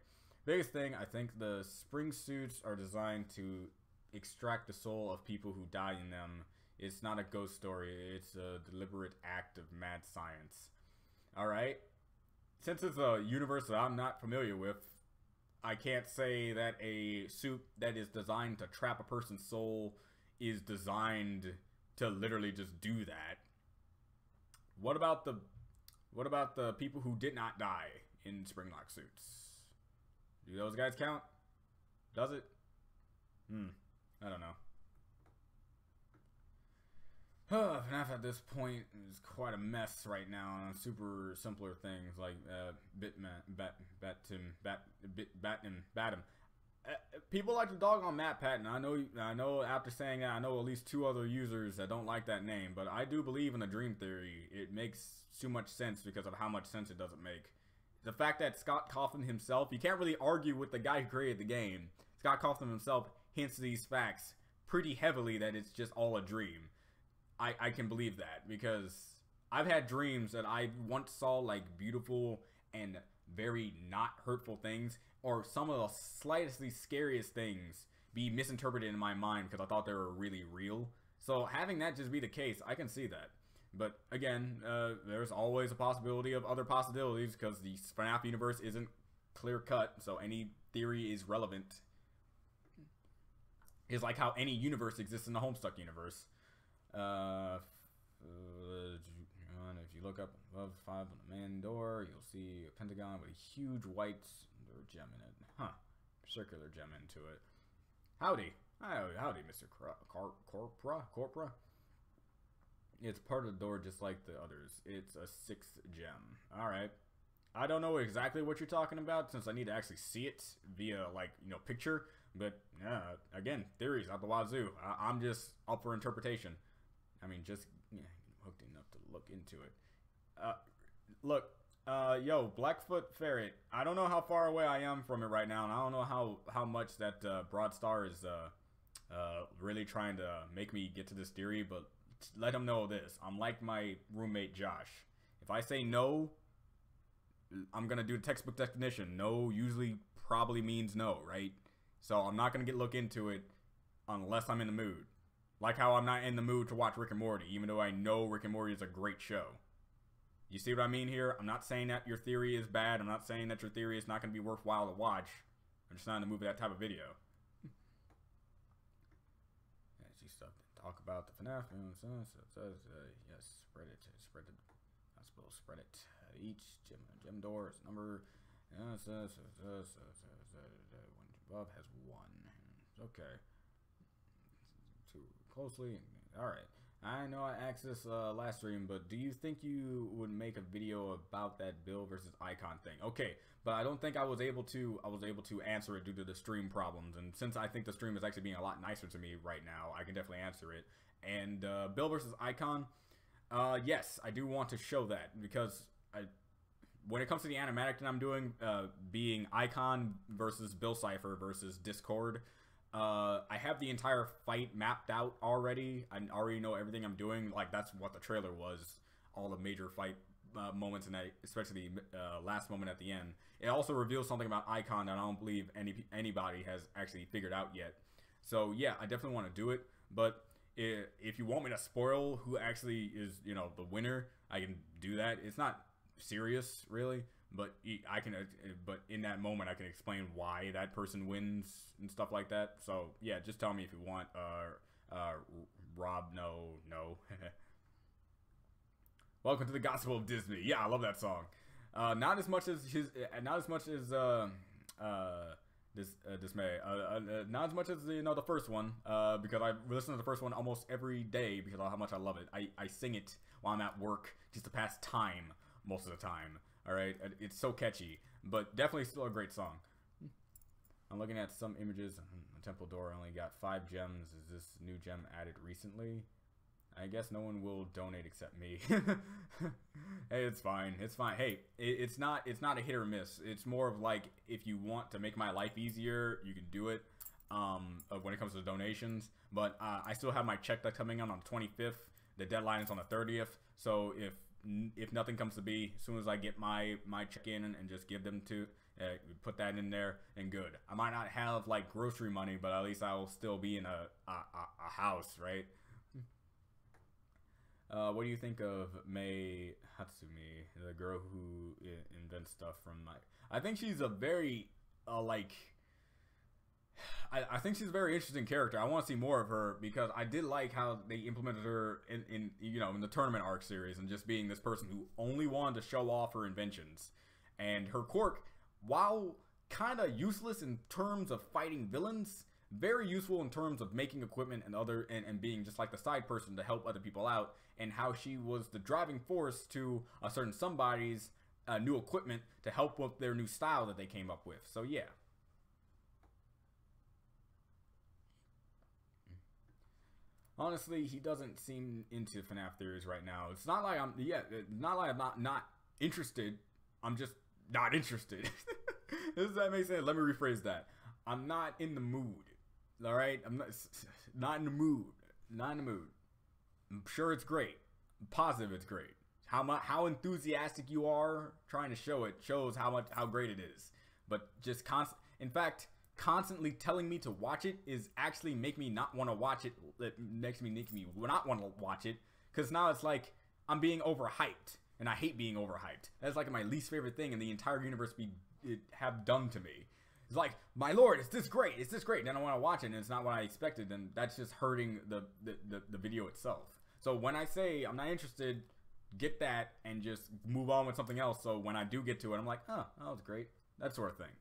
Biggest thing, I think the spring suits are designed to extract the soul of people who die in them. It's not a ghost story. It's a deliberate act of mad science. Alright? Since it's a universe that I'm not familiar with, I can't say that a suit that is designed to trap a person's soul is designed to literally just do that. What about the people who did not die in Springlock suits? Do those guys count? Does it? I don't know. FNAF at this point is quite a mess right now on super simpler things like Batum. People like to dog on Matt Patton. I know. After saying that, I know at least 2 other users that don't like that name. But I do believe in the dream theory. It makes too much sense because of how much sense it doesn't make. The fact that Scott Cawthon himself, you can't really argue with the guy who created the game. Scott Cawthon himself hints these facts pretty heavily that it's just all a dream. I can believe that because I've had dreams that I once saw like beautiful and very not hurtful things, or some of the slightly scariest things be misinterpreted in my mind because I thought they were really real. So having that just be the case, I can see that. But again, there's always a possibility of other possibilities because the FNAF universe isn't clear cut, so any theory is relevant. It's like how any universe exists in the Homestuck universe. If you look up above 5 on the main door, you'll see a pentagon with a huge white gem in it. Huh. Circular gem into it. Howdy. Howdy, Mr. Corpora. It's part of the door just like the others. It's a 6th gem. Alright. I don't know exactly what you're talking about since I need to actually see it via, like, you know, picture. But, again, theories out the wazoo. I'm just up for interpretation. I mean, just hooked enough to look into it. Look, yo, Blackfoot Ferret. I don't know how far away I am from it right now, and I don't know how much that Broadstar is really trying to make me get to this theory, but let him know this. I'm like my roommate Josh. If I say no, I'm gonna do the textbook definition. No usually probably means no, right? So I'm not gonna look into it unless I'm in the mood. Like how I'm not in the mood to watch Rick and Morty, even though I know Rick and Morty is a great show. You see what I mean here? I'm not saying that your theory is bad. I'm not saying that your theory is not going to be worthwhile to watch. I'm just not in the mood for that type of video. I see stuff to talk about the FNAF. Yes, spread it. Spread it. I suppose spread it. Each gem door is number. One above has 1. Okay. Too closely. All right. I know I asked this last stream, but do you think you would make a video about that Bill versus Icon thing? Okay, but I don't think I was able to answer it due to the stream problems. And since I think the stream is actually being a lot nicer to me right now, I can definitely answer it. And Bill versus Icon, yes, I do want to show that because when it comes to the animatic that I'm doing, being Icon versus Bill Cipher versus Discord, I have the entire fight mapped out already. I already know everything I'm doing. Like, that's what the trailer was. All the major fight moments, and especially the last moment at the end. It also reveals something about Icon that I don't believe anybody has actually figured out yet. So, yeah, I definitely want to do it. But if you want me to spoil who actually is, you know, the winner, I can do that. It's not serious, really. But but in that moment, I can explain why that person wins and stuff like that. So yeah, just tell me if you want. Rob, no. Welcome to the Gospel of Disney. Yeah, I love that song. Not as much as Dismay. Not as much as the first one. Because I listen to the first one almost every day because of how much I love it. I sing it while I'm at work just to pass time most of the time. Alright, it's so catchy, but definitely still a great song. I'm looking at some images. The temple door only got 5 gems. Is this new gem added recently? I guess no one will donate except me. Hey, it's fine. It's fine. Hey, it's not a hit or miss. It's more of like, if you want to make my life easier, you can do it. When it comes to donations. But I still have my check that's coming on the 25th. The deadline is on the 30th. So if nothing comes to be, as soon as I get my check in and just give them to put that in there, and good. I might not have like grocery money, but at least I will still be in a house, right? What do you think of Mei Hatsumi, the girl who invents stuff from like? I think she's a very I think she's a very interesting character. I want to see more of her because I did like how they implemented her in the tournament arc series and just being this person who only wanted to show off her inventions. And her quirk, while kind of useless in terms of fighting villains, very useful in terms of making equipment and being just like the side person to help other people out, and how she was the driving force to a certain somebody's new equipment to help with their new style that they came up with. So yeah. Honestly, he doesn't seem into FNAF theories right now. It's not like I'm not interested. I'm just not interested. Does that make sense? Let me rephrase that. I'm not in the mood. All right? I'm not in the mood. Not in the mood. I'm sure it's great. I'm positive it's great. How enthusiastic you are trying to show it shows how great it is. But just constantly telling me to watch it is actually make me not want to watch it. It makes me not want to watch it, because now it's like I'm being overhyped, and I hate being overhyped. That's like my least favorite thing in the entire universe have done to me. It's like, my lord, is this great? Is this great? Then I want to watch it, and it's not what I expected. Then that's just hurting the video itself. So when I say I'm not interested, get that and just move on with something else. So when I do get to it, I'm like, oh, that was great. That sort of thing.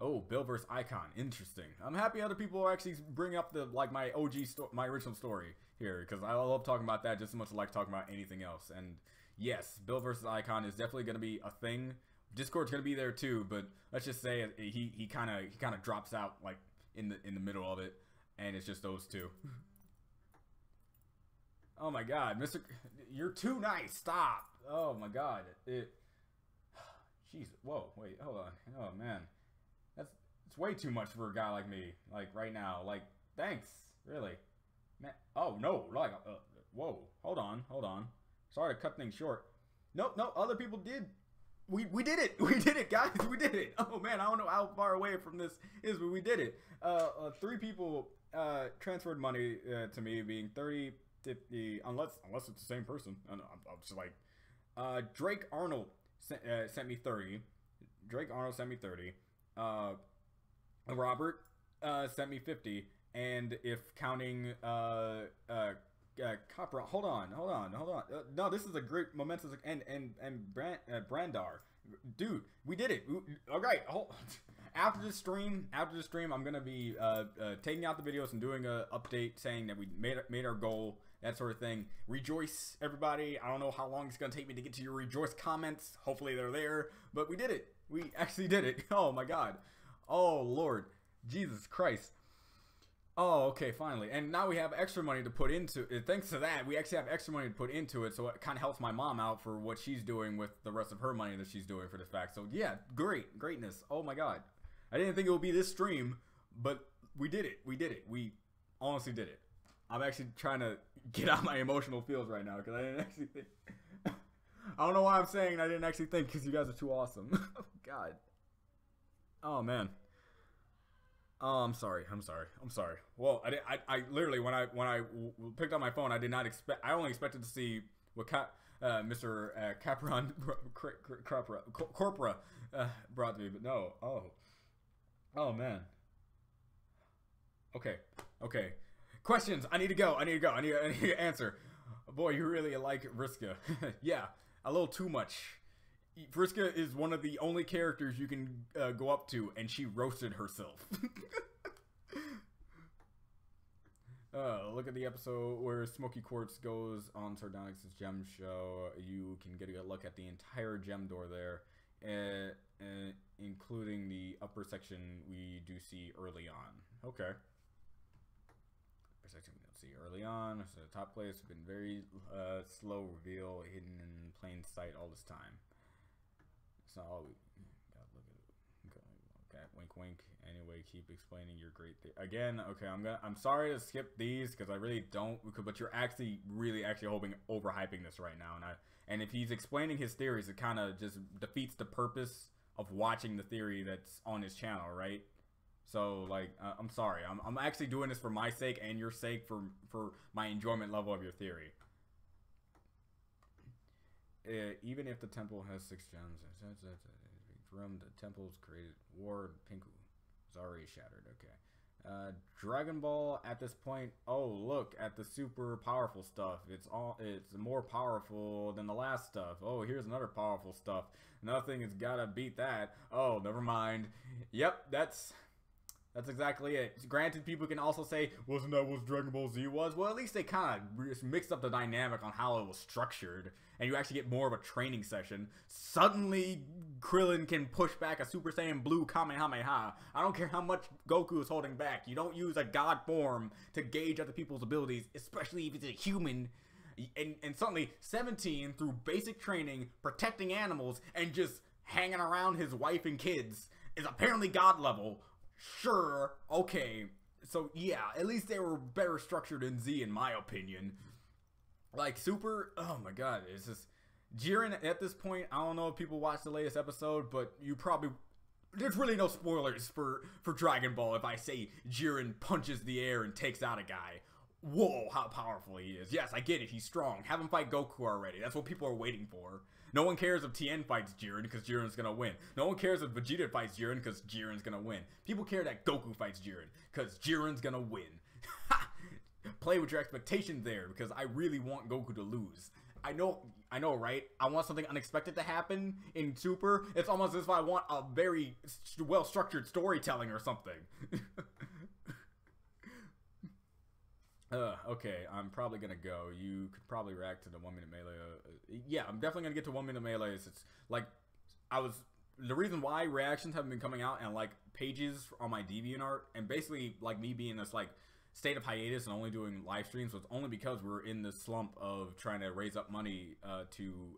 Oh, Bill vs. Icon. Interesting. I'm happy other people are actually bring up the my OG my original story here, because I love talking about that just as much as I like talking about anything else. And yes, Bill vs. Icon is definitely going to be a thing. Discord's going to be there too, but let's just say he kind of drops out like in the middle of it, and it's just those two. Oh my God, Mr. You're too nice. Stop. Oh my God. Jeez. Whoa. Wait. Hold on. Oh man. It's way too much for a guy like me. Like right now. Like thanks. Really. Man. Oh no. Like. Whoa. Hold on. Sorry to cut things short. Nope. No. Other people did. We did it. We did it, guys. We did it. Oh man. I don't know how far away from this is, but we did it. 3 people transferred money to me, being 30, 50. Unless it's the same person. I'm just like. Drake Arnold sent me 30. Drake Arnold sent me 30. Robert sent me 50. And if counting Copper, hold on. No, this is a great momentous and Brandar, dude, we did it. All right, after the stream, I'm gonna be taking out the videos and doing a update saying that we made our goal. That sort of thing. Rejoice, everybody. I don't know how long it's going to take me to get to your rejoice comments. Hopefully they're there. But we did it. We actually did it. Oh, my God. Oh, Lord. Jesus Christ. Oh, okay, finally. And now we have extra money to put into it. Thanks to that, we actually have extra money to put into it. So it kind of helps my mom out for what she's doing with the rest of her money that she's doing for this fact. So, yeah, greatness. Oh, my God. I didn't think it would be this stream, but we did it. We honestly did it. I'm actually trying to get out my emotional feels right now because I didn't actually think. I don't know why I'm saying I didn't actually think, because you guys are too awesome. Oh, God. Oh, man. Oh, I'm sorry. Well, I literally, when I picked up my phone, I did not expect. I only expected to see what Mr. Capron Corpora brought to me, but no. Oh, man. Okay. Questions. I need to go. I need to answer. Boy, you really like Vriska. Yeah, a little too much. Vriska is one of the only characters you can go up to, and she roasted herself. Look at the episode where Smoky Quartz goes on Sardonyx's gem show. You can get a look at the entire gem door there, including the upper section we do see early on. Okay. Section we don't see early on. So the top place has been very slow reveal, hidden in plain sight all this time. It's not all we gotta look at. Okay, wink wink. Anyway, keep explaining your great thing again. Okay, I'm sorry to skip these because I really don't. But you're actually overhyping this right now, and if he's explaining his theories, it kind of just defeats the purpose of watching the theory that's on his channel, right? So, like, I'm sorry. I'm actually doing this for my sake and your sake, for my enjoyment level of your theory. Even if the temple has 6 gems, from the temple's created war, Pinku is already shattered. Okay. Dragon Ball at this point. Oh, look at the super powerful stuff. It's more powerful than the last stuff. Oh, here's another powerful stuff. Nothing has gotta beat that. Oh, never mind. Yep, that's exactly it. Granted, people can also say, wasn't that what Dragon Ball Z was? Well, at least they kind of mixed up the dynamic on how it was structured, and you actually get more of a training session. Suddenly, Krillin can push back a Super Saiyan Blue Kamehameha. I don't care how much Goku is holding back. You don't use a god form to gauge other people's abilities, especially if it's a human. And suddenly, 17, through basic training, protecting animals, and just hanging around his wife and kids, is apparently god level. Sure, okay. So yeah, at least they were better structured than Z in my opinion. Like Super, oh my God, it's just Jiren at this point. I don't know if people watched the latest episode, but you probably, there's really no spoilers for Dragon Ball if I say Jiren punches the air and takes out a guy. Whoa, how powerful he is. Yes, I get it, he's strong. Have him fight Goku already. That's what people are waiting for. No one cares if Tien fights Jiren because Jiren's gonna win. No one cares if Vegeta fights Jiren because Jiren's gonna win. People care that Goku fights Jiren because Jiren's gonna win. Play with your expectations there, because I really want Goku to lose. I know, right? I want something unexpected to happen in Super. It's almost as if I want a very well-structured storytelling or something. Okay, I'm probably gonna go. You could probably react to the 1 minute melee. Yeah, I'm definitely gonna get to 1 minute melees. It's like, the reason why reactions haven't been coming out and like pages on my DeviantArt and basically like me being this like state of hiatus and only doing live streams was only because we were in this slump of trying to raise up money to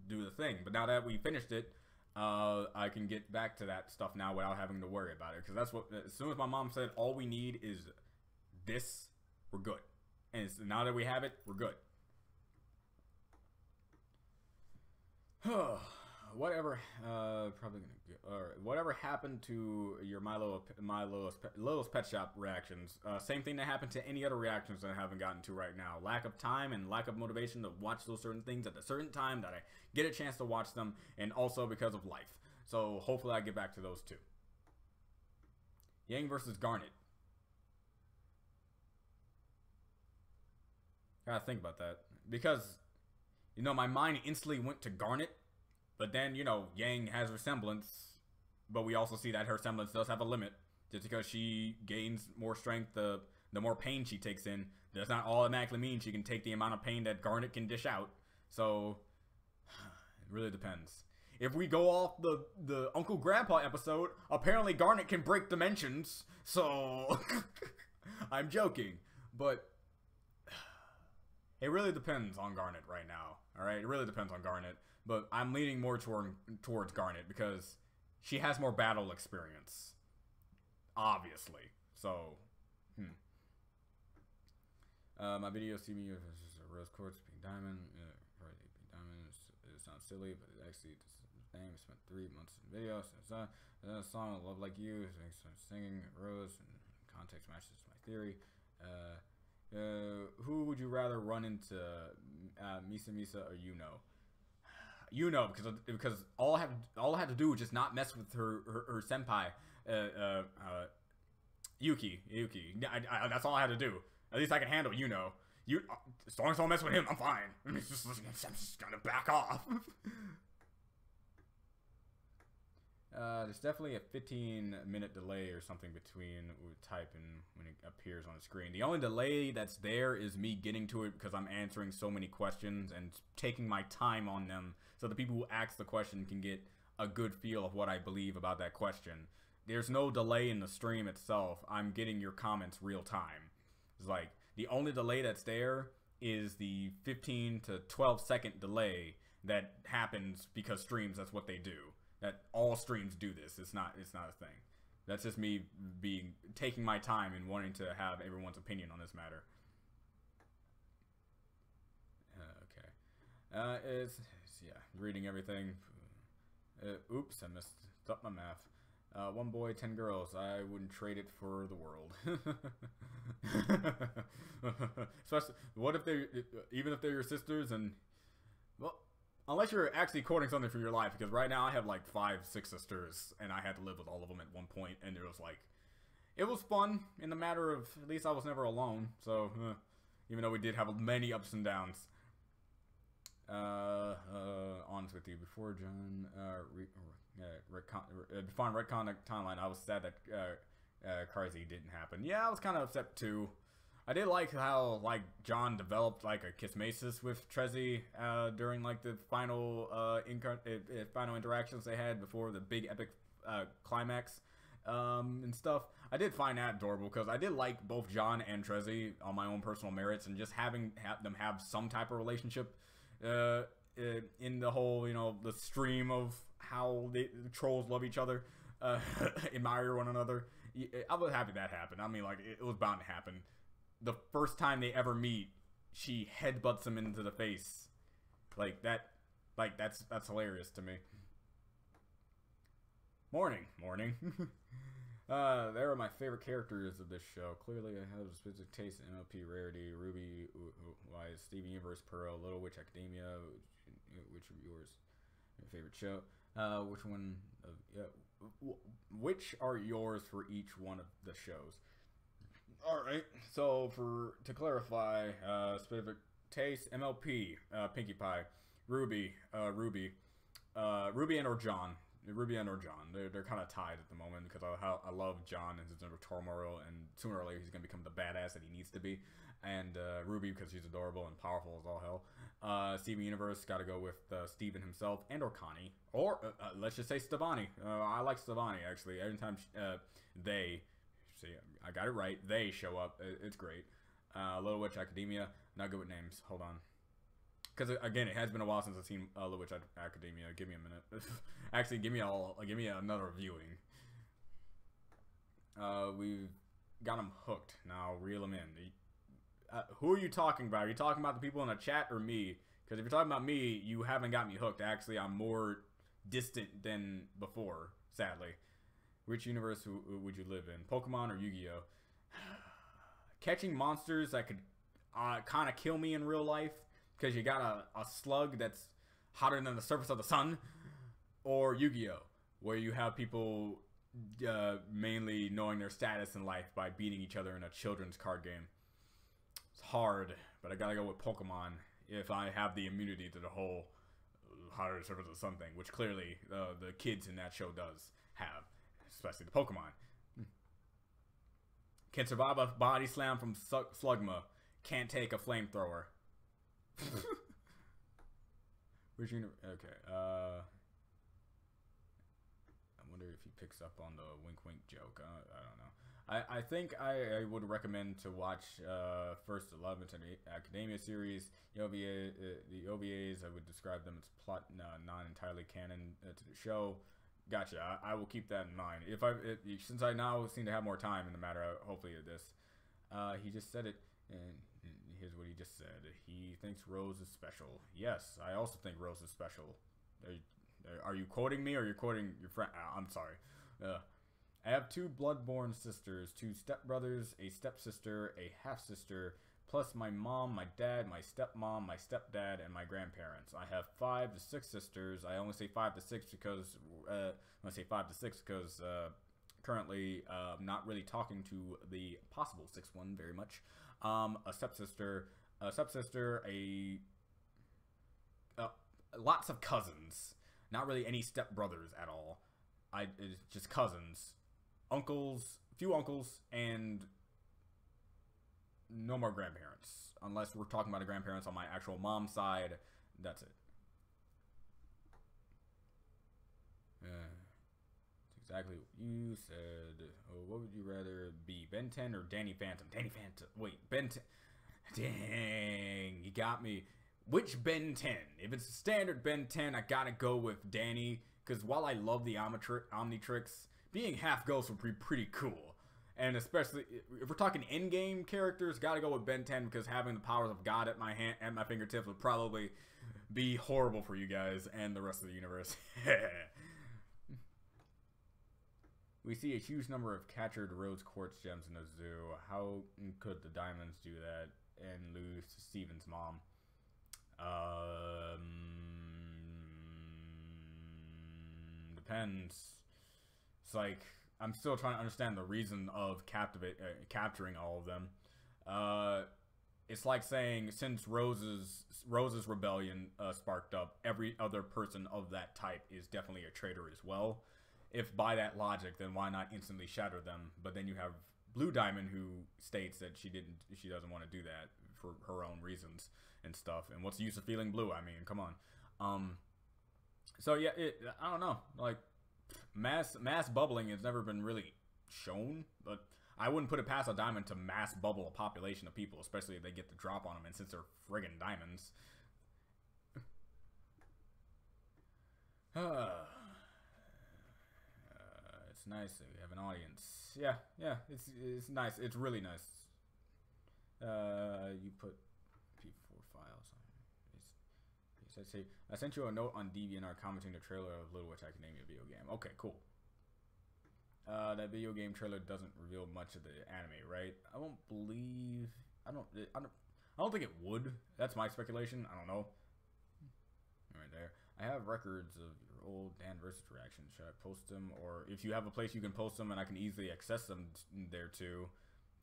do the thing. But now that we finished it, I can get back to that stuff now without having to worry about it. Because that's what, as soon as my mom said, all we need is this, we're good. And now that we have it, we're good. Whatever, probably gonna get, alright, whatever happened to your Little's Pet Shop reactions? Same thing that happened to any other reactions that I haven't gotten to right now. Lack of time and lack of motivation to watch those certain things at a certain time that I get a chance to watch them, and also because of life. So hopefully I get back to those too. Yang versus Garnet. Gotta think about that. Because, you know, my mind instantly went to Garnet. But then, you know, Yang has resemblance, but we also see that her semblance does have a limit. Just because she gains more strength, the more pain she takes in, does not automatically mean she can take the amount of pain that Garnet can dish out. So, it really depends. If we go off the Uncle Grandpa episode, apparently Garnet can break dimensions, so... I'm joking, but... It really depends on Garnet right now, alright? It really depends on Garnet. But I'm leaning more towards Garnet because she has more battle experience. Obviously. So, my videos see me as a rose quartz, pink diamond. Pink diamond. It sounds silly, but it actually the thing. I spent 3 months in videos. It's a song, Love Like You. Singing Rose and context matches my theory. Who would you rather run into, Misa or Yuno? You know, because all I had to do was just not mess with her senpai, Yuki. That's all I had to do. At least I can handle, you know. As long as I don't mess with him, I'm fine. I'm just gonna back off. There's definitely a 15-minute delay or something between type and when it appears on the screen. The only delay that's there is me getting to it because I'm answering so many questions and taking my time on them so the people who ask the question can get a good feel of what I believe about that question. There's no delay in the stream itself. I'm getting your comments real time. It's like, the only delay that's there is the 15 to 12 second delay that happens because streams, that's what they do. That all streams do this. It's not a thing. That's just me taking my time and wanting to have everyone's opinion on this matter. Okay. Yeah, reading everything. Oops, I messed up my math. 1 boy, 10 girls. I wouldn't trade it for the world. Especially, what if even if they're your sisters and, well, unless you're actually quoting something from your life, because right now I have like 5, 6 sisters, and I had to live with all of them at one point, and it was fun in the matter of, at least I was never alone, so, even though we did have many ups and downs. Honest with you, before John, before retcon the timeline, I was sad that Karzy didn't happen. Yeah, I was kind of upset too. I did like how, like, John developed, like, a kismesis with Trezzy, during, like, the final, final interactions they had before the big epic, climax, and stuff. I did find that adorable, because I did like both John and Trezzy on my own personal merits, and just having them have some type of relationship, in the whole, you know, the stream of how the trolls love each other, admire one another. I was happy that happened. I mean, like, it was bound to happen. The first time they ever meet, she headbutts him into the face. Like, that's hilarious to me. Morning. They are my favorite characters of this show. Clearly, I have a specific taste in MLP Rarity, Ruby, Wise, Steven Universe, Pearl, Little Witch Academia. Which are yours? Your favorite show? Which are yours for each one of the shows? All right. So to clarify, specific Taste, MLP, Pinkie Pie, Ruby, Ruby and or John. Ruby and or John. They're kind of tied at the moment because I love John and his inner turmoil, and sooner or later he's gonna become the badass that he needs to be. And Ruby because she's adorable and powerful as all hell. Steven Universe got to go with Steven himself and or Connie, or let's just say Stevani. I like Stevani actually. Every time they, see, I got it right. They show up. It's great. Little Witch Academia. Not good with names. Hold on. Because again, it has been a while since I've seen Little Witch Academia. Give me a minute. Actually, give me another viewing. We've got them hooked. Now reel them in. Who are you talking about? Are you talking about the people in the chat or me? Because if you're talking about me, you haven't got me hooked. Actually, I'm more distant than before, sadly. Which universe would you live in? Pokemon or Yu-Gi-Oh? Catching monsters that could kind of kill me in real life because you got a slug that's hotter than the surface of the sun. Or Yu-Gi-Oh, where you have people mainly knowing their status in life by beating each other in a children's card game. It's hard, but I gotta go with Pokemon if I have the immunity to the whole hotter than the surface of the sun thing, which clearly the kids in that show does have, especially the Pokemon. Can survive a body slam from Slugma. Can't take a flamethrower. Where's your... Okay, I wonder if he picks up on the wink wink joke. I don't know. I think I would recommend to watch first 11 to the Academia series. The OVAs, I would describe them as plot not entirely canon to the show. Gotcha. I will keep that in mind. Since I now seem to have more time in the matter, hopefully of this. He just said it, and here's what he just said. He thinks Rose is special. Yes, I also think Rose is special. Are you quoting me or are you quoting your friend? I'm sorry. I have 2 blood-born sisters, 2 stepbrothers, a stepsister, a half-sister, plus my mom, my dad, my stepmom, my stepdad, and my grandparents. I have 5 to 6 sisters. I only say 5 to 6 because currently not really talking to the possible 6th one very much. A stepsister, lots of cousins. Not really any stepbrothers at all. It's just cousins. Uncles, few uncles, and no more grandparents. Unless we're talking about the grandparents on my actual mom's side. That's it. That's exactly what you said. Oh, what would you rather be? Ben 10 or Danny Phantom? Danny Phantom. Wait, Ben 10. Dang, you got me. Which Ben 10? If it's a standard Ben 10, I gotta go with Danny. Because while I love the Omnitrix, being half ghost would be pretty cool. And especially if we're talking in-game characters, gotta go with Ben 10 because having the powers of God at my fingertips would probably be horrible for you guys and the rest of the universe. We see a huge number of captured rose quartz gems in the zoo. How could the diamonds do that and lose to Steven's mom? Depends. It's like I'm still trying to understand the reason of capturing all of them. It's like saying since Rose's rebellion sparked up, every other person of that type is definitely a traitor as well. If by that logic, then why not instantly shatter them? But then you have Blue Diamond who states that she doesn't want to do that for her own reasons and stuff. And what's the use of feeling blue? I mean, come on. So yeah, I don't know. Like mass bubbling has never been really shown, but I wouldn't put it past a diamond to mass bubble a population of people, especially if they get the drop on them, and since they're friggin' diamonds. It's nice that we have an audience. Yeah, it's nice. It's really nice. You put P4 files on. I sent you a note on DeviantArt commenting the trailer of Little Witch Academia video game. Okay, cool. That video game trailer doesn't reveal much of the anime, right? I don't think it would. That's my speculation. I don't know. Right there. I have records of your old Dan versus reactions. Should I post them? Or if you have a place you can post them and I can easily access them there too,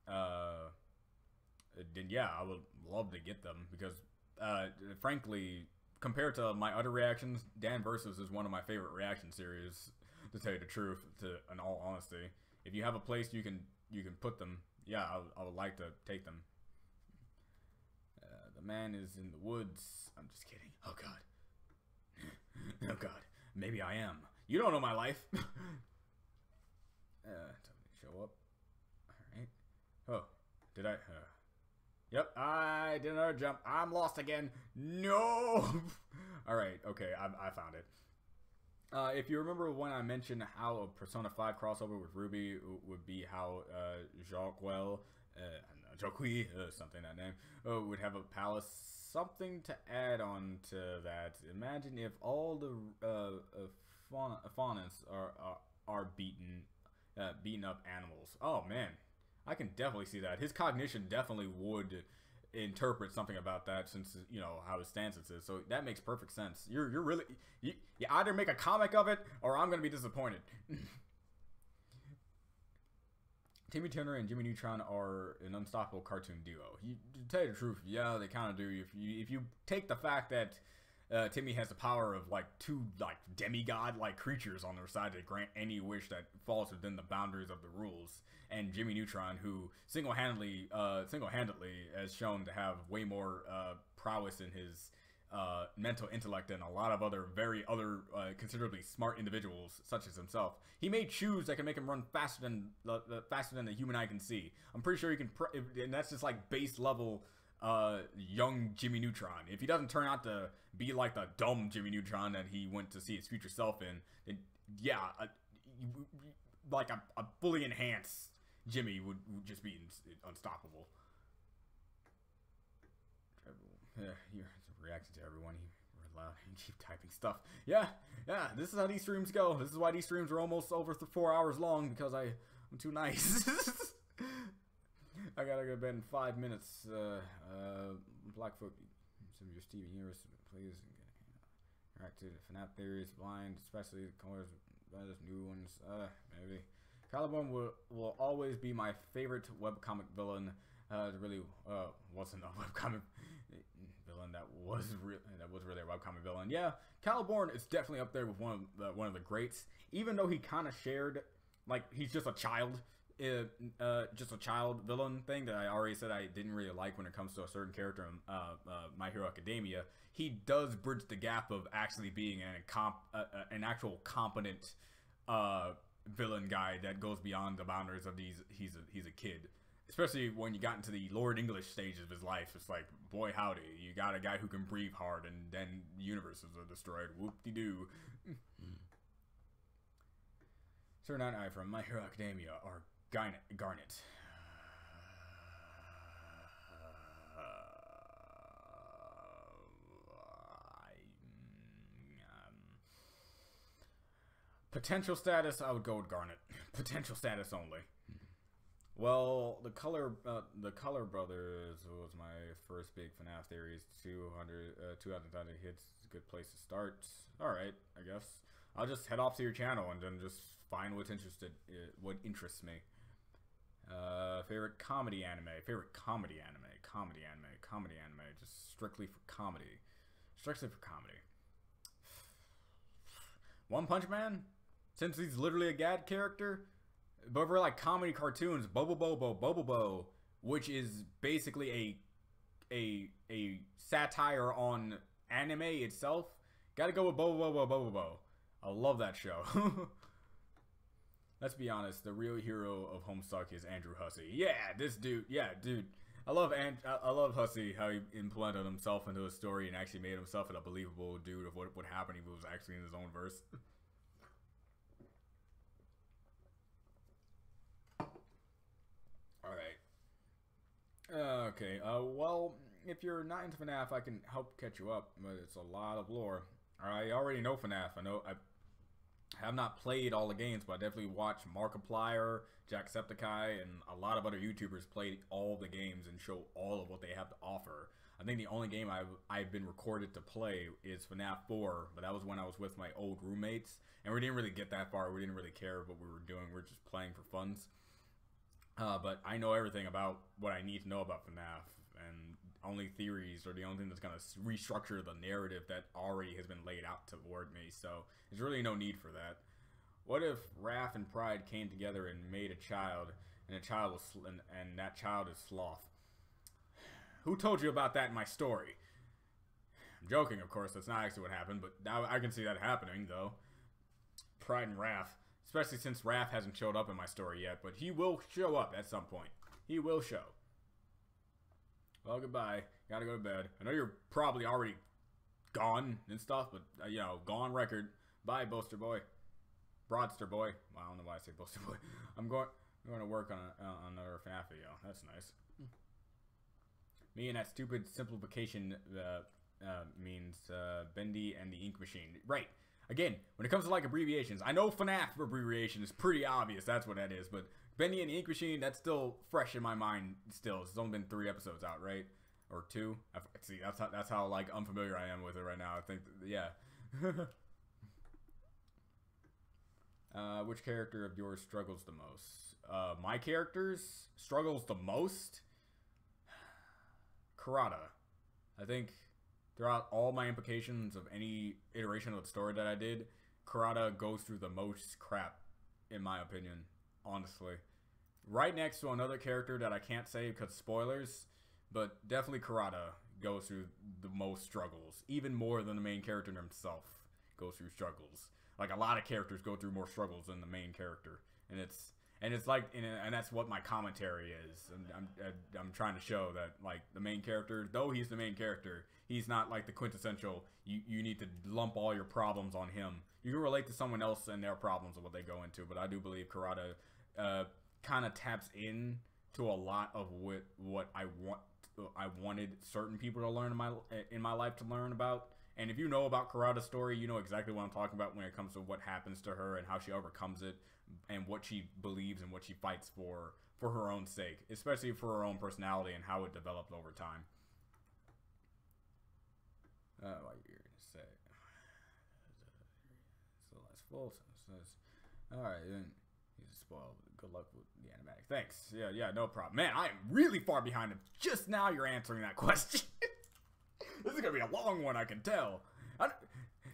then yeah, I would love to get them because frankly, compared to my other reactions, Dan Versus is one of my favorite reaction series. To tell you the truth, in all honesty, if you have a place you can put them, yeah, I would like to take them. The man is in the woods. I'm just kidding. Oh God. Oh God. Maybe I am. You don't know my life. Show up. All right. Oh, did I? Yep, I did another jump. I'm lost again. No. All right. Okay, I found it. If you remember when I mentioned how a Persona 5 crossover with Ruby would be how Jacques, something that name, would have a palace. Something to add on to that. Imagine if all the faunus are beaten up animals. Oh man, I can definitely see that. His cognition definitely would interpret something about that, since you know how his stance is. So that makes perfect sense. You're really you either make a comic of it or I'm gonna be disappointed. Timmy Turner and Jimmy Neutron are an unstoppable cartoon duo. To tell you the truth, yeah, they kind of do. If you take the fact that Timmy has the power of like two like demigod-like creatures on their side to grant any wish that falls within the boundaries of the rules, and Jimmy Neutron, who single-handedly has shown to have way more prowess in his mental intellect than a lot of other considerably smart individuals such as himself. He made shoes that can make him run faster than the human eye can see. I'm pretty sure he can, and that's just like base level young Jimmy Neutron. If he doesn't turn out to be like the dumb Jimmy Neutron that he went to see his future self in, then yeah, like a fully enhanced Jimmy would just be unstoppable. Yeah, you're reacting to everyone. We're loud and keep typing stuff. Yeah, this is how these streams go. This is why these streams are almost over 4 hours long, because I'm too nice. I gotta go to bed in 5 minutes. Blackfoot, some of your Steven Universe, please. Interactive FNAF theories, blind, especially the colors, new ones. Maybe. Caliban will always be my favorite webcomic villain. It really wasn't a webcomic villain that was really a webcomic villain. Yeah, Caliborn is definitely up there with one of the greats. Even though he kind of shared, like, he's just a child villain thing that I already said I didn't really like when it comes to a certain character in My Hero Academia. He does bridge the gap of actually being an actual competent villain guy that goes beyond the boundaries of he's a kid. Especially when you got into the Lord English stages of his life, it's like, boy howdy, you got a guy who can breathe hard, and then universes are destroyed. Whoop-de-doo. Sir Night Eye from My Hero Academia are Garnet. Potential status, I would go with Garnet. Potential status only. Well, the Color Brothers was my first big FNAF series. 2,000 hits, a good place to start. All right, I guess I'll just head off to your channel and then just find what interests me. Favorite comedy anime. Just strictly for comedy. One Punch Man, since he's literally a Gad character. But for like comedy cartoons, Bobo, which is basically a satire on anime itself, gotta go with Bobo. I love that show. Let's be honest, the real hero of Homestuck is Andrew Hussey. Yeah, this dude. Yeah, dude. I love Hussey, how he implemented himself into a story and actually made himself a believable dude of what would happen if he was actually in his own verse. Okay, well, if you're not into FNAF, I can help catch you up, but it's a lot of lore. I already know FNAF. I have not played all the games, but I definitely watched Markiplier, Jacksepticeye, and a lot of other YouTubers play all the games and show all of what they have to offer. I think the only game I've been recorded to play is FNAF 4, but that was when I was with my old roommates, and we didn't really get that far. We didn't really care what we were doing. We were just playing for funs. But I know everything about what I need to know about FNAF, and only theories or the only thing that's going to restructure the narrative that already has been laid out toward me. So there's really no need for that. What if Wrath and Pride came together and made a child, and and that child is Sloth? Who told you about that in my story? I'm joking, of course. That's not actually what happened, but now I can see that happening, though. Pride and Wrath. Especially since Wrath hasn't showed up in my story yet, but he will show up at some point. He will show. Well, goodbye. Gotta go to bed. I know you're probably already gone and stuff, but, you know, gone record. Bye, Boaster Boy. Broadster Boy. Well, I don't know why I say Boaster Boy. I'm going to work on another FNAF video. That's nice. Me and that stupid simplification means Bendy and the Ink Machine. Right. Again, when it comes to like abbreviations, I know FNAF abbreviation is pretty obvious. That's what that is. But Bendy and the Ink Machine, that's still fresh in my mind. Still, it's only been 3 episodes out, right? Or 2. See, that's how like unfamiliar I am with it right now. I think, yeah. Which character of yours struggles the most? My character's struggles the most? Karada. I think throughout all my implications of any iteration of the story that I did, Karada goes through the most crap, in my opinion, honestly. Right next to another character that I can't say because spoilers, but definitely Karada goes through the most struggles. Even more than the main character himself goes through struggles. Like, a lot of characters go through more struggles than the main character. And that's what my commentary is. And I'm trying to show that, like, the main character, though he's the main character, he's not like the quintessential, you need to lump all your problems on him. You can relate to someone else and their problems and what they go into, but I do believe Karada kind of taps in to a lot of what I wanted certain people to learn in my life to learn about. And if you know about Karada's story, you know exactly what I'm talking about when it comes to what happens to her and how she overcomes it and what she believes and what she fights for her own sake, especially for her own personality and how it developed over time. What you're gonna say? So that's full. All right, then he's spoiled. Good luck with the animatic. Thanks. Yeah, no problem. Man, I am really far behind him. Just now you're answering that question. This is gonna be a long one, I can tell.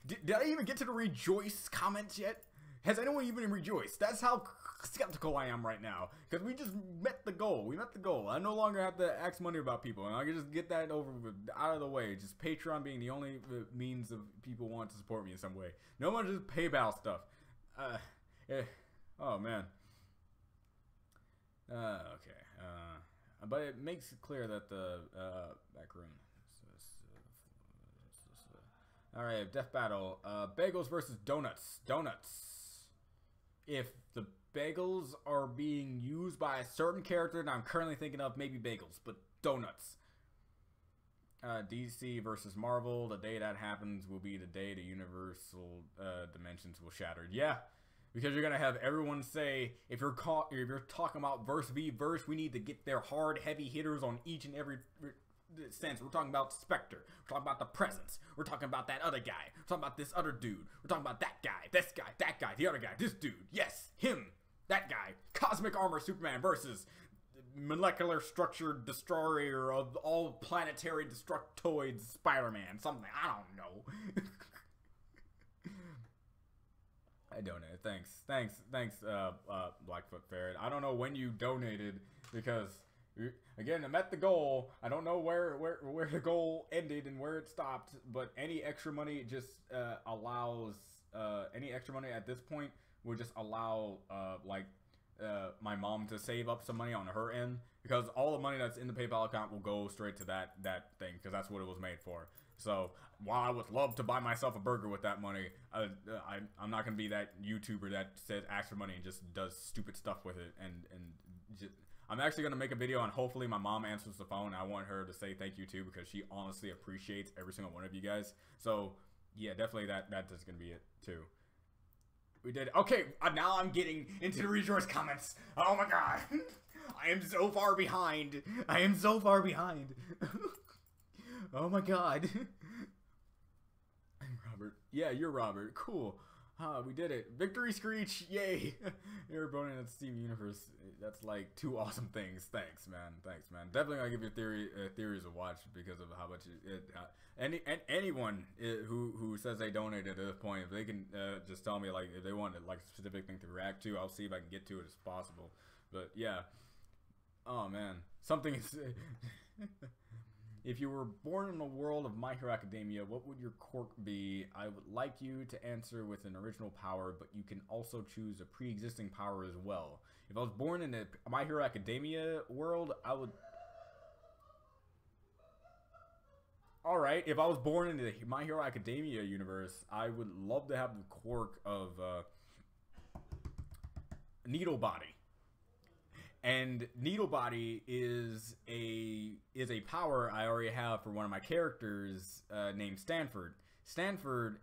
Did I even get to the rejoice comments yet? Has anyone even rejoiced? That's how skeptical I am right now. Because we just met the goal. We met the goal. I no longer have to ask money about people. And I can just get that out of the way. Just Patreon being the only means of people want to support me in some way. No more just PayPal stuff. Oh, man. Okay. But it makes it clear that the back room. Alright, Death Battle. Bagels versus donuts. Donuts. If the bagels are being used by a certain character that I'm currently thinking of, maybe bagels, but donuts. DC versus Marvel. The day that happens will be the day the universal dimensions will shatter. Yeah, because you're gonna have everyone say, if you're talking about verse v verse, we need to get their hard, heavy hitters on each and every sense. We're talking about Spectre. We're talking about the Presence. We're talking about that other guy. We're talking about this other dude. We're talking about that guy, this guy, that guy, the other guy, this dude. Yes, him, that guy. Cosmic Armor Superman versus molecular structure destroyer of all planetary destructoids Spider-Man. Something, I don't know. I donated. Thanks, Blackfoot Ferret. I don't know when you donated because, again, I met the goal. I don't know where the goal ended and where it stopped, but any extra money just allows, any extra money at this point would just allow, my mom to save up some money on her end, because all the money that's in the PayPal account will go straight to that thing, because that's what it was made for. So while I would love to buy myself a burger with that money, I'm not gonna be that YouTuber that says asks for money and just does stupid stuff with it. And just, I'm actually gonna make a video on, hopefully my mom answers the phone. I want her to say thank you too, because she honestly appreciates every single one of you guys. So yeah, definitely that's gonna be it too. We did. Okay, now I'm getting into the resource comments. Oh my god. I am so far behind. I am so far behind. Oh my god. I'm Robert. Yeah, you're Robert. Cool. We did it. Victory Screech! Yay! You're boning that Steam universe. That's like 2 awesome things. Thanks, man. Thanks, man. Definitely gonna give your theories a watch because of how much anyone who says they donated at this point, if they can just tell me like if they want like a specific thing to react to, I'll see if I can get to it as possible. But yeah. Oh man, something is. If you were born in the world of My Hero Academia, what would your quirk be? I would like you to answer with an original power, but you can also choose a pre-existing power as well. If I was born in the My Hero Academia world, I would... Alright, if I was born in the My Hero Academia universe, I would love to have the quirk of Needle Body. And Needle Body is a power I already have for one of my characters named Stanford. Stanford,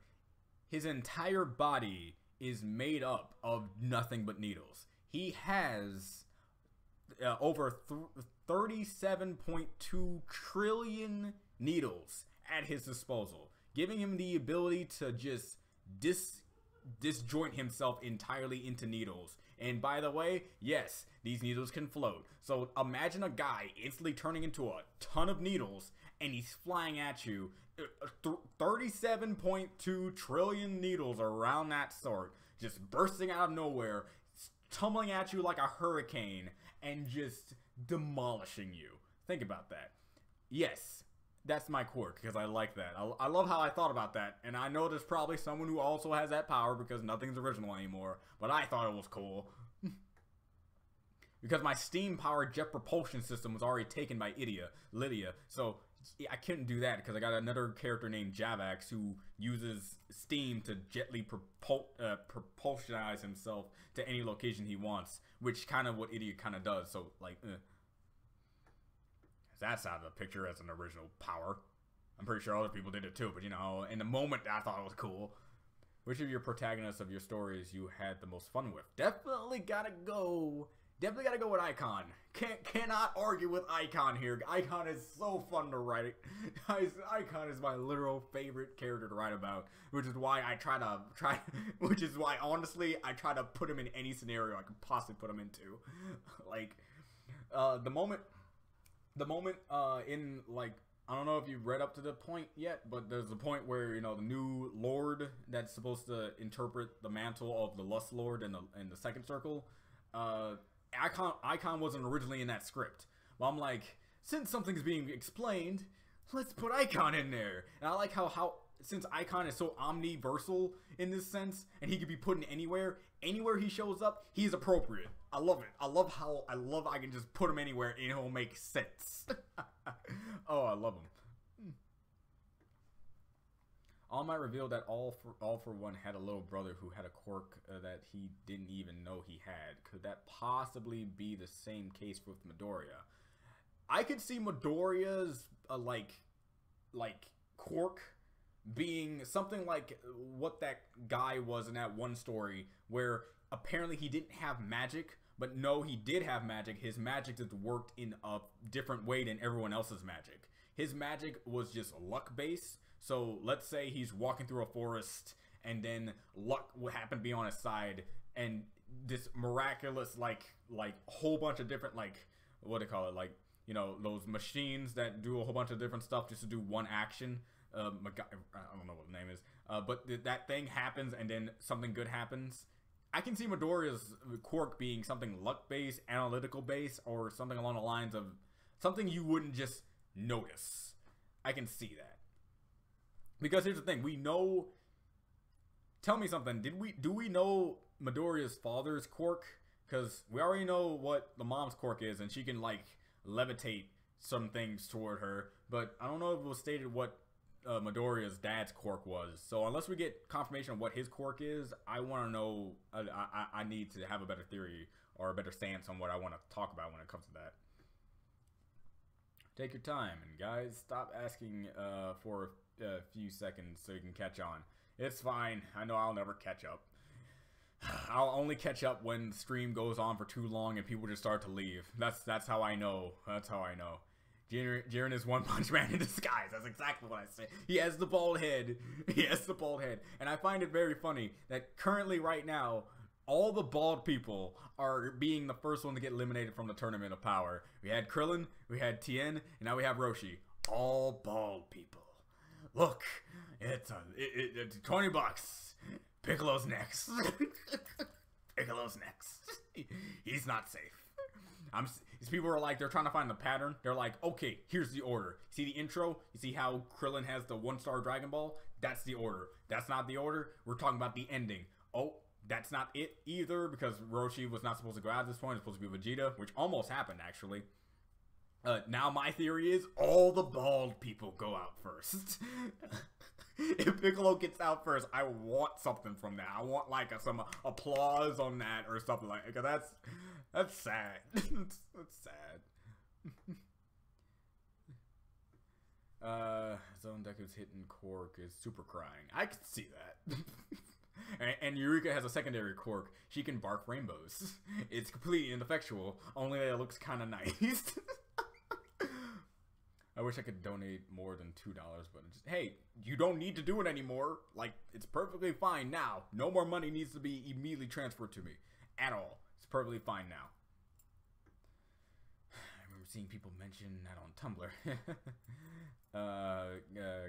his entire body is made up of nothing but needles. He has over 37.2 trillion needles at his disposal, giving him the ability to just disjoint himself entirely into needles. And by the way, yes, these needles can float. So imagine a guy instantly turning into a ton of needles and he's flying at you. 37.2 trillion needles around that sort, just bursting out of nowhere, tumbling at you like a hurricane and just demolishing you. Think about that. Yes, that's my quirk because I like that. I love how I thought about that, and I know there's probably someone who also has that power because nothing's original anymore, but I thought it was cool. Because my steam-powered jet propulsion system was already taken by Lydia, so I couldn't do that because I got another character named Javax who uses steam to gently propulsionize himself to any location he wants, which kind of what Idiot kind of does, so like, That's out of the picture as an original power. I'm pretty sure other people did it too, but you know, in the moment I thought it was cool. Which of your protagonists of your stories you had the most fun with? Definitely gotta go with Icon. Cannot argue with Icon here. Icon is so fun to write. Icon is my literal favorite character to write about, which is why which is why honestly I try to put him in any scenario I could possibly put him into. Like the moment in, like, I don't know if you've read up to the point yet, but there's a point where, you know, the new Lord that's supposed to interpret the mantle of the Lust Lord in the second circle, Icon wasn't originally in that script. Well, I'm like, since something's being explained, let's put Icon in there. And I like how since Icon is so omniversal in this sense, and he could be put in anywhere he shows up, he's appropriate. I love it. I love I can just put him anywhere and it'll make sense. Oh, I love him. All Might revealed that All for One had a little brother who had a quirk that he didn't even know he had. Could that possibly be the same case with Midoriya? I could see Midoriya's like quirk being something like what that guy was in that one story where apparently he didn't have magic, but no, he did have magic. His magic just worked in a different way than everyone else's magic. His magic was just luck based. So let's say he's walking through a forest and then luck would happen to be on his side and this miraculous like whole bunch of different what do you call it, like, you know, those machines that do a whole bunch of different stuff just to do one action. I don't know what the name is, but that thing happens and then something good happens. I can see Midoriya's quirk being something luck-based, analytical-based, or something along the lines of something you wouldn't just notice. I can see that. Because here's the thing, we know... Tell me something, do we know Midoriya's father's quirk? Because we already know what the mom's quirk is, and she can, like, levitate some things toward her. But I don't know if it was stated what Midoriya's dad's quirk was. So unless we get confirmation of what his quirk is, I want to know, I need to have a better theory or a better stance on what I want to talk about when it comes to that. Take your time, and guys, stop asking for a few seconds so you can catch on. It's fine. I know I'll never catch up. I'll only catch up when the stream goes on for too long and people just start to leave. That's how I know. That's how I know. Jiren is One Punch Man in disguise. That's exactly what I said. He has the bald head. He has the bald head. And I find it very funny that currently right now, all the bald people are being the first one to get eliminated from the Tournament of Power. We had Krillin, we had Tien, and now we have Roshi. All bald people. Look, it's 20 bucks. Piccolo's next. Piccolo's next. He's not safe. These people are like, they're trying to find the pattern. They're like, okay, here's the order. See the intro? You see how Krillin has the 1-star Dragon Ball? That's the order. That's not the order. We're talking about the ending. Oh, that's not it either, because Roshi was not supposed to go out at this point. It's supposed to be Vegeta, which almost happened, actually. Now my theory is all the bald people go out first. If Piccolo gets out first, I want something from that. I want like some applause on that or something like that. Because that's sad. That's sad. Zone Deku's hitting Quirk is super crying. I can see that. and Eureka has a secondary quirk. She can bark rainbows. It's completely ineffectual. Only that it looks kind of nice. I wish I could donate more than $2, but just, hey, you don't need to do it anymore. Like, it's perfectly fine now. No more money needs to be immediately transferred to me. At all. It's perfectly fine now. I remember seeing people mention that on Tumblr.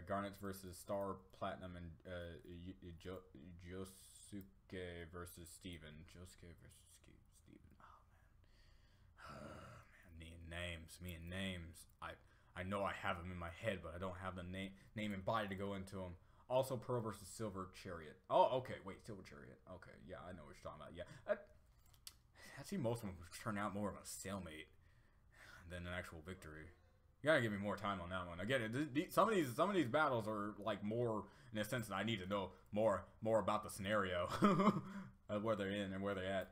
Garnets versus Star Platinum and Josuke versus Steven. Josuke versus Steven. Oh, man. Me and names. I know I have them in my head, but I don't have the name and body to go into them. Also, Pearl versus Silver Chariot. Oh, okay. Wait, Silver Chariot. Okay, yeah, I know what you're talking about. Yeah, I see most of them turn out more of a stalemate than an actual victory. You gotta give me more time on that one. Again, some of these battles are like more in a sense that I need to know more about the scenario, of where they're in and where they're at.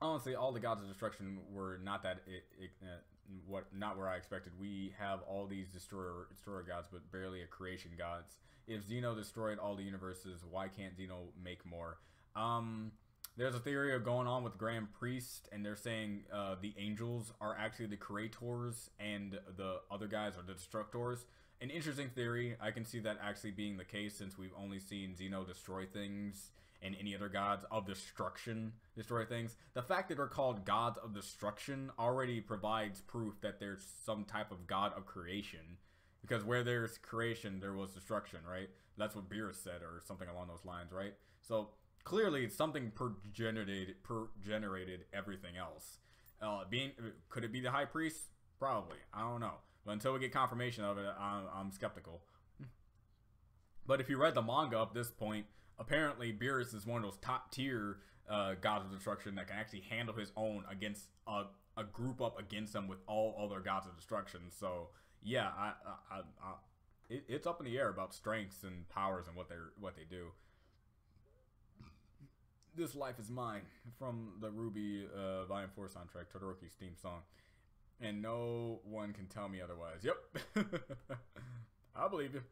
Honestly, all the gods of destruction were not that not where I expected. We have all these destroyer gods, but barely a creation gods. If Xeno destroyed all the universes, why can't Xeno make more? There's a theory going on with Grand Priest, and they're saying the angels are actually the creators, and the other guys are the destructors. An interesting theory. I can see that actually being the case, since we've only seen Xeno destroy things, and any other gods of destruction destroy things. The fact that they're called gods of destruction already provides proof that there's some type of god of creation. Because where there's creation, there was destruction, right? That's what Beerus said, or something along those lines, right? So clearly, something generated everything else. Could it be the High Priest? Probably. I don't know. But until we get confirmation of it, I'm skeptical. But if you read the manga up this point, apparently Beerus is one of those top tier gods of destruction that can actually handle his own against a group up against him with all other gods of destruction. So yeah, it's up in the air about strengths and powers and what they do. This Life Is Mine from the Ruby Volume 4 soundtrack, Todoroki's theme song. And no one can tell me otherwise. Yep. I believe you.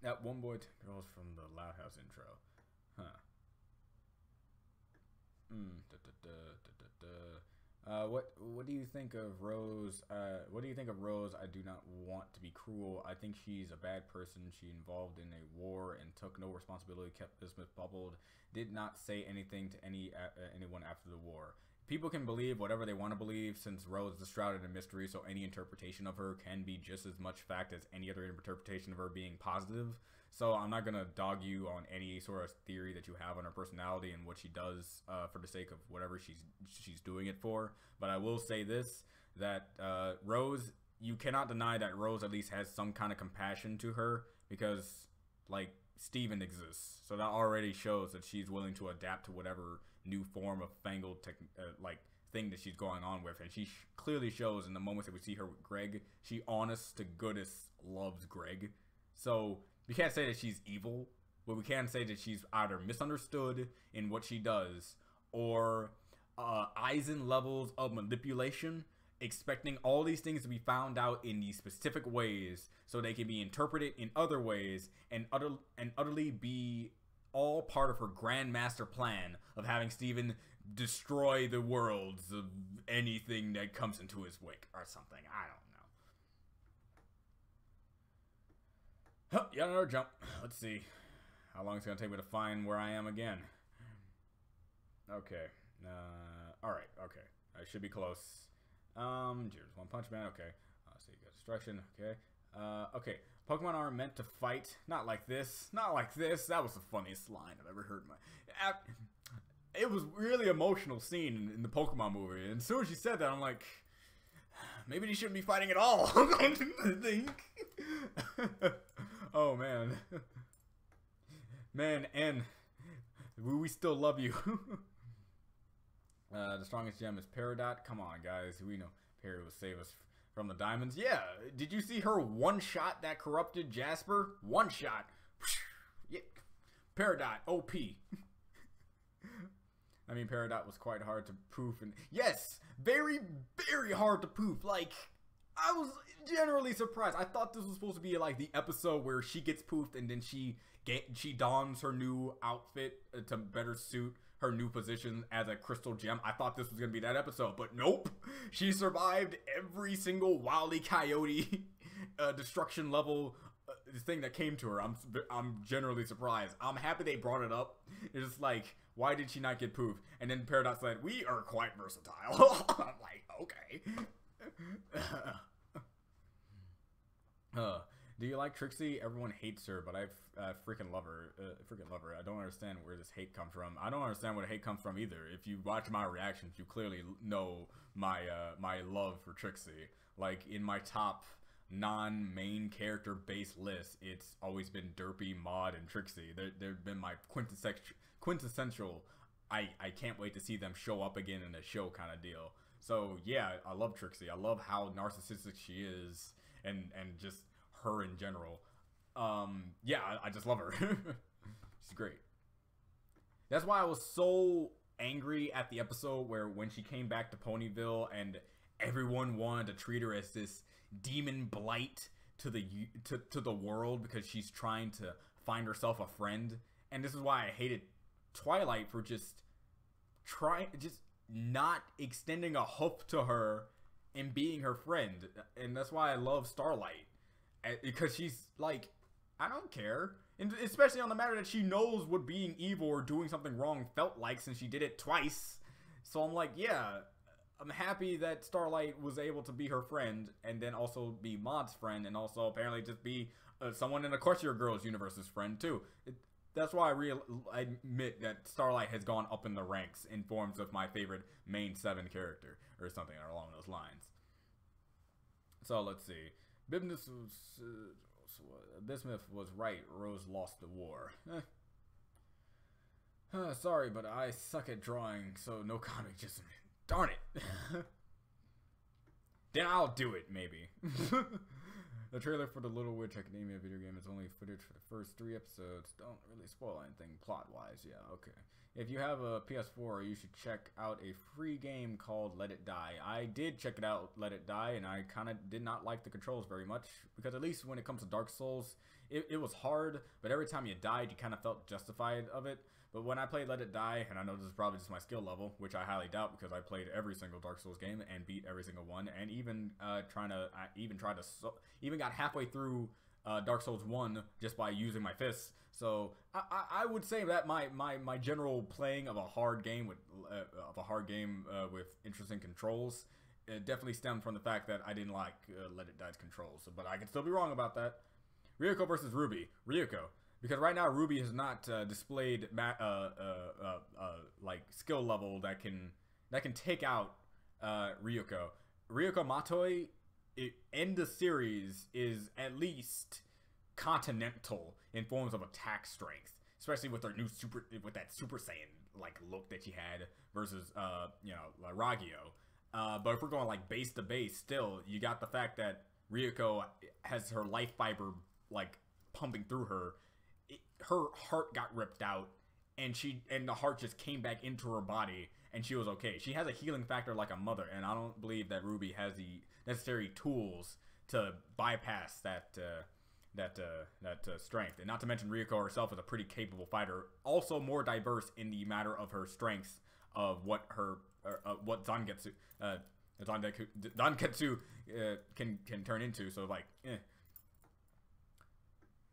That one boy girls from the Loud House intro. Huh. What do you think of Rose? What do you think of Rose? I do not want to be cruel. I think she's a bad person. She involved in a war and took no responsibility, kept Bismuth bubbled, did not say anything to anyone after the war. People can believe whatever they want to believe, since Rose is shrouded in mystery, so any interpretation of her can be just as much fact as any other interpretation of her being positive. So I'm not going to dog you on any sort of theory that you have on her personality and what she does for the sake of whatever she's doing it for. But I will say this, that Rose, you cannot deny that Rose at least has some kind of compassion to her, because, like, Steven exists. So that already shows that she's willing to adapt to whatever new form of fangled thing that she's going on with. And she clearly shows in the moments that we see her with Greg, she honest to goodness loves Greg. So we can't say that she's evil, but we can say that she's either misunderstood in what she does, or Aizen levels of manipulation, expecting all these things to be found out in these specific ways so they can be interpreted in other ways, and utterly be all part of her grand master plan of having Steven destroy the worlds of anything that comes into his wake or something. I don't know. Huh, yeah, another jump. Let's see how long it's gonna take me to find where I am again. Okay. Alright, okay. I should be close. Here's One Punch Man, okay. So you got destruction, okay. Okay. Pokemon aren't meant to fight. Not like this. Not like this. That was the funniest line I've ever heard in my... It was really emotional scene in the Pokemon movie. And as soon as she said that, I'm like... Maybe they shouldn't be fighting at all. I think. Oh, man. Man, and... We still love you. The strongest gem is Peridot. Come on, guys. We know Perry will save us from the diamonds. Yeah. Did you see her one shot that corrupted Jasper? One shot. Yeah. Peridot. OP. I mean, Peridot was quite hard to poof. And yes, very, very hard to poof. Like, I was generally surprised. I thought this was supposed to be like the episode where she gets poofed and then she dons her new outfit to better suit her new position as a crystal gem. I thought this was gonna be that episode, but nope. She survived every single Wile E. Coyote destruction level thing that came to her. I'm generally surprised. I'm happy they brought it up. It's just like, why did she not get poofed? And then Peridot said, "We are quite versatile." I'm like, okay. Do you like Trixie? Everyone hates her, but I freaking love her. I don't understand where this hate comes from. I don't understand where the hate comes from either. If you watch my reactions, you clearly know my my love for Trixie. Like, in my top non-main character based list, it's always been Derpy, Maud, and Trixie. They've been my quintessential. I can't wait to see them show up again in a show kind of deal. So yeah, I love Trixie. I love how narcissistic she is, and just her in general. Yeah, I just love her. She's great. That's why I was so angry at the episode when she came back to Ponyville and everyone wanted to treat her as this demon blight to the world because she's trying to find herself a friend. And this is why I hated Twilight for just not extending a hook to her and being her friend. And that's why I love Starlight, because she's like, I don't care. And especially on the matter that she knows what being evil or doing something wrong felt like, since she did it twice. So I'm like, yeah, I'm happy that Starlight was able to be her friend, and then also be Maud's friend, and also apparently just be someone in Equestria Girls universe's friend too. That's why I admit that Starlight has gone up in the ranks in forms of my favorite main 7 character, or something along those lines. So let's see. Bismuth was right. Rose lost the war. Sorry, but I suck at drawing, so no comic. Just darn it. Then I'll do it, maybe. The trailer for the Little Witch Academia video game is only footage for the first 3 episodes. Don't really spoil anything plot-wise. Yeah, okay. If you have a PS4, you should check out a free game called Let It Die. I did check it out, Let It Die, and I kind of did not like the controls very much, because at least when it comes to Dark Souls, it was hard, but every time you died, you kind of felt justified of it. But when I played Let It Die, and I know this is probably just my skill level, which I highly doubt because I played every single Dark Souls game and beat every single one, and even even got halfway through Dark Souls 1 just by using my fists. So I would say that my general playing of a hard game with interesting controls definitely stemmed from the fact that I didn't like Let It Die's controls. But I can still be wrong about that. Ryuko versus Ruby. Ryuko. Because right now Ruby has not displayed like skill level that can take out Ryuko. Ryuko Matoi in the series is at least continental in forms of attack strength, especially with her new with that Super Saiyan like look that she had versus Ragyo. But if we're going like base to base, still you got the fact that Ryuko has her life fiber like pumping through her. Her heart got ripped out, and the heart just came back into her body, and she was okay. She has a healing factor like a mother, and I don't believe that Ruby has the necessary tools to bypass that strength. And not to mention, Ryuko herself is a pretty capable fighter, also more diverse in the matter of her strengths of what Zangetsu can turn into. So like,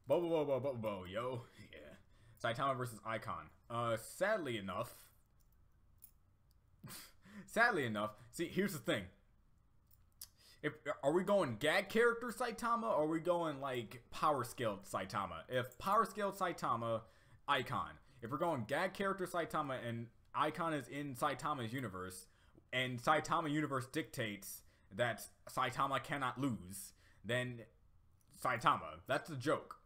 Yo. Yeah. Saitama versus Icon. Sadly enough. See, here's the thing. Are we going gag character Saitama, or are we going, like, power scaled Saitama? If power scaled Saitama, Icon. If we're going gag character Saitama and Icon is in Saitama's universe, and Saitama universe dictates that Saitama cannot lose, then Saitama. That's the joke.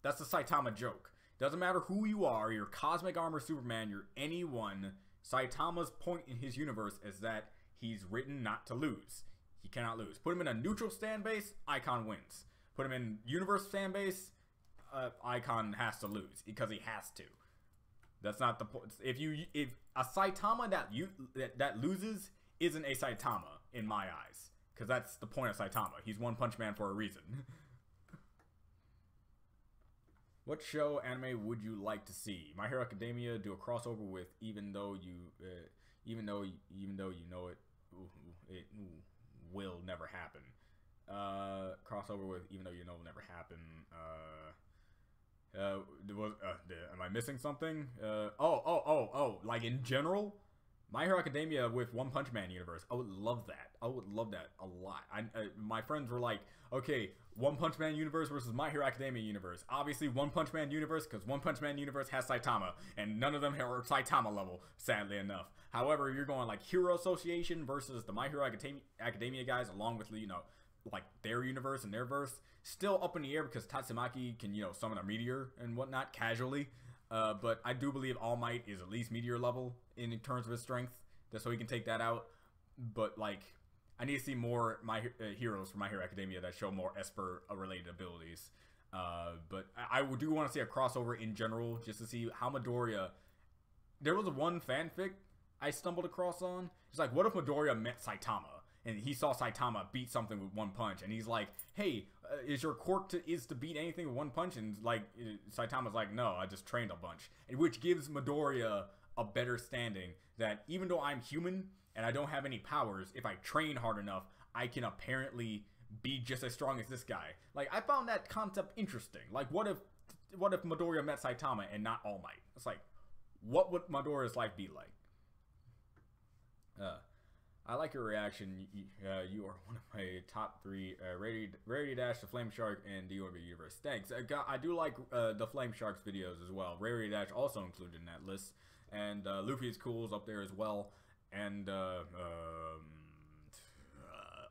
That's the Saitama joke. Doesn't matter who you are, you're Cosmic Armor Superman, you're anyone, Saitama's point in his universe is that he's written not to lose. He cannot lose. Put him in a neutral stand base, Icon wins. Put him in universe stand base, Icon has to lose because he has to. That's not the point. If a Saitama that loses isn't a Saitama in my eyes, because that's the point of Saitama. He's One Punch Man for a reason. What show anime would you like to see? My Hero Academia do a crossover with even though you know it will never happen. Crossover with even though you know it will never happen. Am I missing something? Like in general, My Hero Academia with One Punch Man universe. I would love that. I would love that a lot. My friends were like, okay, One Punch Man universe versus My Hero Academia universe. Obviously, One Punch Man universe, because One Punch Man universe has Saitama, and none of them are Saitama level, sadly enough. However, you're going like Hero Association versus the My Hero Academia guys, along with, you know, like their universe and their verse. Still up in the air because Tatsumaki can, you know, summon a meteor and whatnot casually. But I do believe All Might is at least meteor level in terms of his strength, so he can take that out. But like, I need to see more heroes from My Hero Academia that show more Esper related abilities. But I do want to see a crossover in general, just to see how Midoriya. There was one fanfic I stumbled across on. It's like, what if Midoriya met Saitama and he saw Saitama beat something with one punch, and he's like, hey, is your quirk to beat anything with one punch? And like, Saitama's like, no, I just trained a bunch. Which gives Midoriya a better standing that even though I'm human and I don't have any powers, if I train hard enough, I can apparently be just as strong as this guy. Like, I found that concept interesting. Like, what if Midoriya met Saitama and not All Might? It's like, what would Midoriya's life be like? I like your reaction. You are one of my top 3. Rarity Dash, the Flame Shark, and the Orbit Universe. Thanks. I do like the Flame Sharks videos as well. Rarity Dash also included in that list. And Luffy's cool is up there as well. And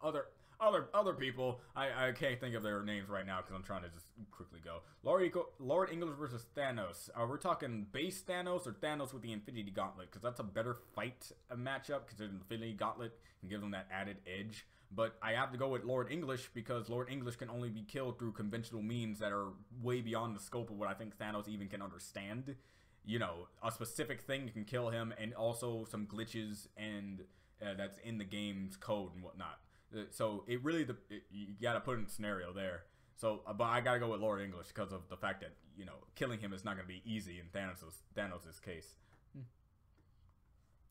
other people. I can't think of their names right now because I'm trying to just quickly go. Lord English versus Thanos. We're talking base Thanos or Thanos with the Infinity Gauntlet, because that's a better fight matchup, because the Infinity Gauntlet can give them that added edge. But I have to go with Lord English because Lord English can only be killed through conventional means that are way beyond the scope of what I think Thanos even can understand. You know, a specific thing can kill him, and also some glitches and that's in the game's code and whatnot. So it really, you gotta put in a scenario there. So, but I gotta go with Lord English because of the fact that, you know, killing him is not gonna be easy in Thanos' case.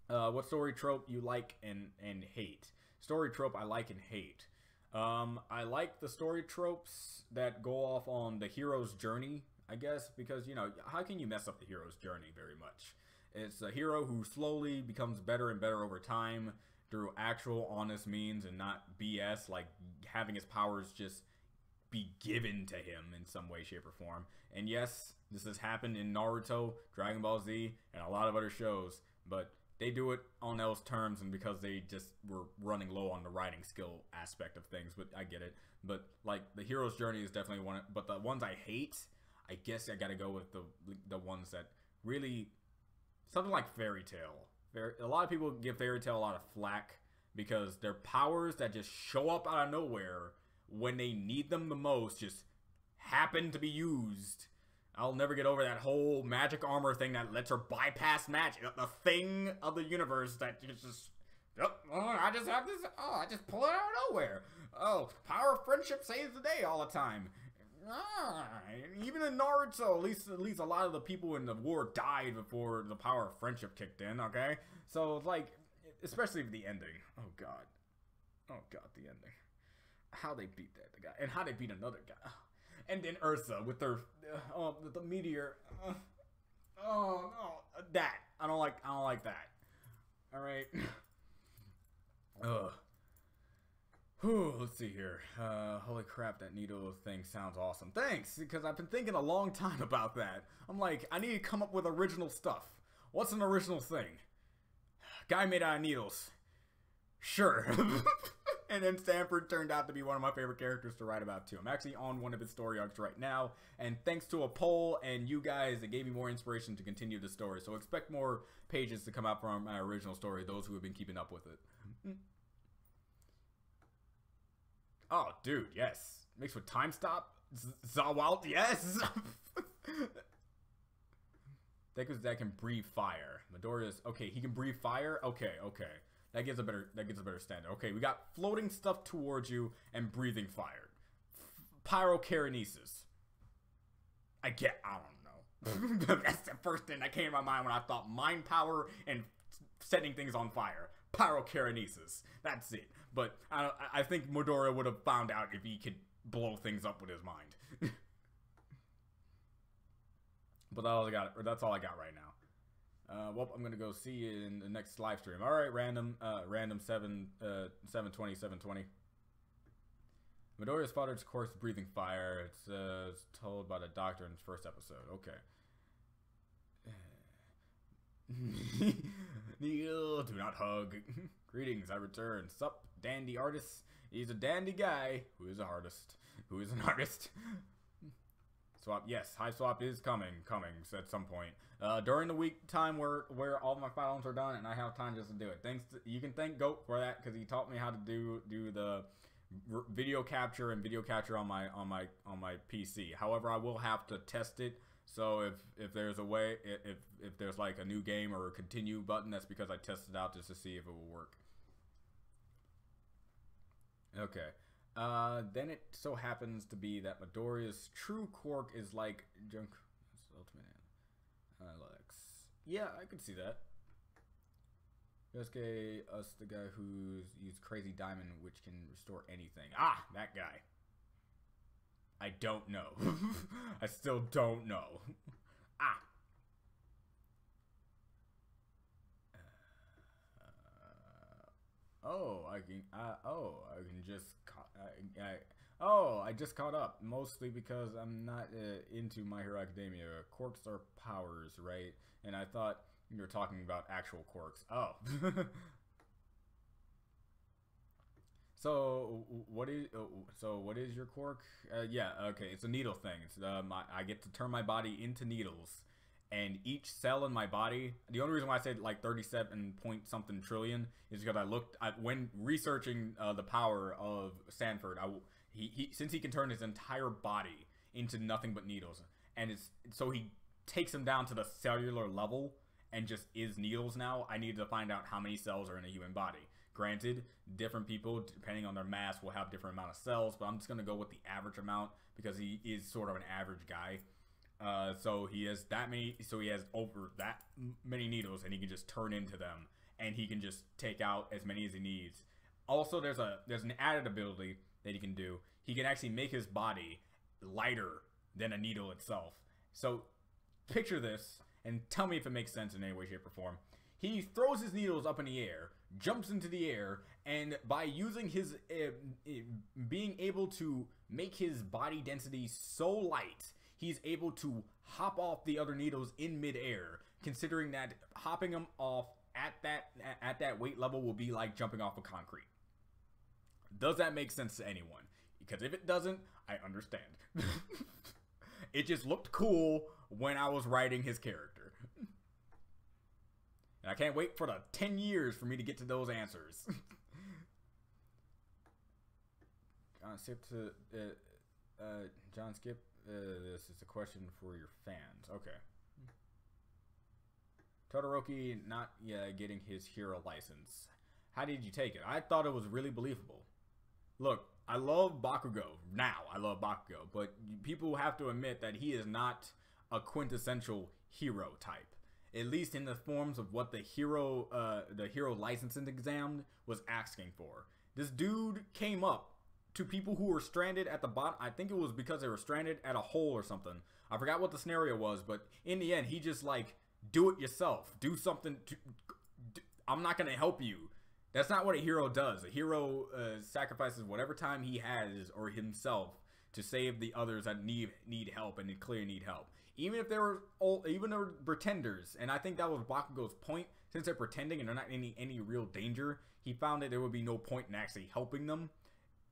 What story trope you like and hate? Story trope I like and hate. I like the story tropes that go off on the hero's journey, I guess, because, you know, how can you mess up the hero's journey very much? It's a hero who slowly becomes better and better over time through actual honest means and not BS, like having his powers just be given to him in some way, shape, or form. And yes, this has happened in Naruto, Dragon Ball Z, and a lot of other shows, but they do it on those terms and because they just were running low on the writing skill aspect of things, but I get it. But like, the hero's journey is definitely one, but the ones I hate, I guess I gotta go with the ones that really, something like Fairy Tail. A lot of people give Fairy Tail a lot of flack because their powers that just show up out of nowhere when they need them the most just happen to be used. I'll never get over that whole magic armor thing that lets her bypass magic. The thing of the universe that just, I just have this, I just pull it out of nowhere. Oh, power of friendship saves the day all the time. Even in Naruto, at least a lot of the people in the war died before the power of friendship kicked in, okay? So, like, especially the ending. Oh, God, the ending. How they beat that guy, and how they beat another guy. And then Ursa with her, the meteor. Oh no, that I don't like that. All right. Whew, let's see here. Holy crap, that needle thing sounds awesome. Thanks, because I've been thinking a long time about that. I'm like, I need to come up with original stuff. What's an original thing? Guy made out of needles. Sure. And then Stanford turned out to be one of my favorite characters to write about too. I'm actually on one of his story arcs right now, and thanks to a poll and you guys, it gave me more inspiration to continue the story. So expect more pages to come out from my original story, those who have been keeping up with it. Oh, dude, yes. Mixed with Time Stop? Zawalt, yes! That can breathe fire. Midoriya's, okay, he can breathe fire? Okay. That gives a better standard. Okay, we got floating stuff towards you and breathing fire. Pyrokinesis. I don't know. That's the first thing that came to my mind when I thought mind power and setting things on fire. Pyrokinesis. That's it. But I think Midoriya would have found out if he could blow things up with his mind. But that's all I got right now. Well, I'm gonna go see you in the next live stream. All right, random 720. Midoriya's father's course breathing fire. It's told by the doctor in his first episode. Okay. Neil, do not hug. Greetings, I return. Sup, dandy artist. He's a dandy guy who is an artist. Swap, yes, HIVESWAP is coming at some point. During the week time where all my files are done and I have time just to do it. You can thank Goat for that because he taught me how to do the video capture on my PC. However, I will have to test it. So if there's a way, if there's like a new game or a continue button, that's because I tested out just to see if it will work. Okay. Then it so happens to be that Midoriya's true quirk is like junk. Ultimate Alex. Yeah, I could see that. Yosuke, us, the guy who's used Crazy Diamond, which can restore anything. Ah, that guy. I don't know. I still don't know. Ah. I just caught up, mostly because I'm not into My Hero Academia. Quirks are powers, right? And I thought you were talking about actual quirks. Oh. So what is your quirk? Yeah, okay, it's a needle thing. It's I get to turn my body into needles, and each cell in my body. The only reason why I said like 37 point something trillion is because when researching the power of Stanford. Since he can turn his entire body into nothing but needles, and so he takes them down to the cellular level and just is needles now. I need to find out how many cells are in a human body. Granted, different people, depending on their mass, will have different amount of cells, but I'm just gonna go with the average amount because he is sort of an average guy. So he has that many. So he has over that many needles, and he can just turn into them, and he can just take out as many as he needs. Also, there's an added ability that he can do. He can actually make his body lighter than a needle itself. So picture this and tell me if it makes sense in any way, shape, or form. He throws his needles up in the air, jumps into the air, and by using his being able to make his body density so light, he's able to hop off the other needles in midair. Considering that hopping them off at that weight level will be like jumping off of concrete. Does that make sense to anyone? Because if it doesn't, I understand. It just looked cool when I was writing his character. And I can't wait for the 10 years for me to get to those answers. John Skip, this is a question for your fans. Okay. Todoroki not getting his hero license. How did you take it? I thought it was really believable. Look, I love Bakugo. Now, I love Bakugo. But people have to admit that he is not a quintessential hero type. At least in the forms of what the hero licensing exam was asking for. This dude came up to people who were stranded at the bottom. I think it was because they were stranded at a hole or something. I forgot what the scenario was, but in the end, he just like, do it yourself. Do something. I'm not going to help you. That's not what a hero does. A hero sacrifices whatever time he has or himself to save the others that need help and clearly need help. Even if they were pretenders. And I think that was Bakugo's point. Since they're pretending and they're not in any real danger, he found that there would be no point in actually helping them.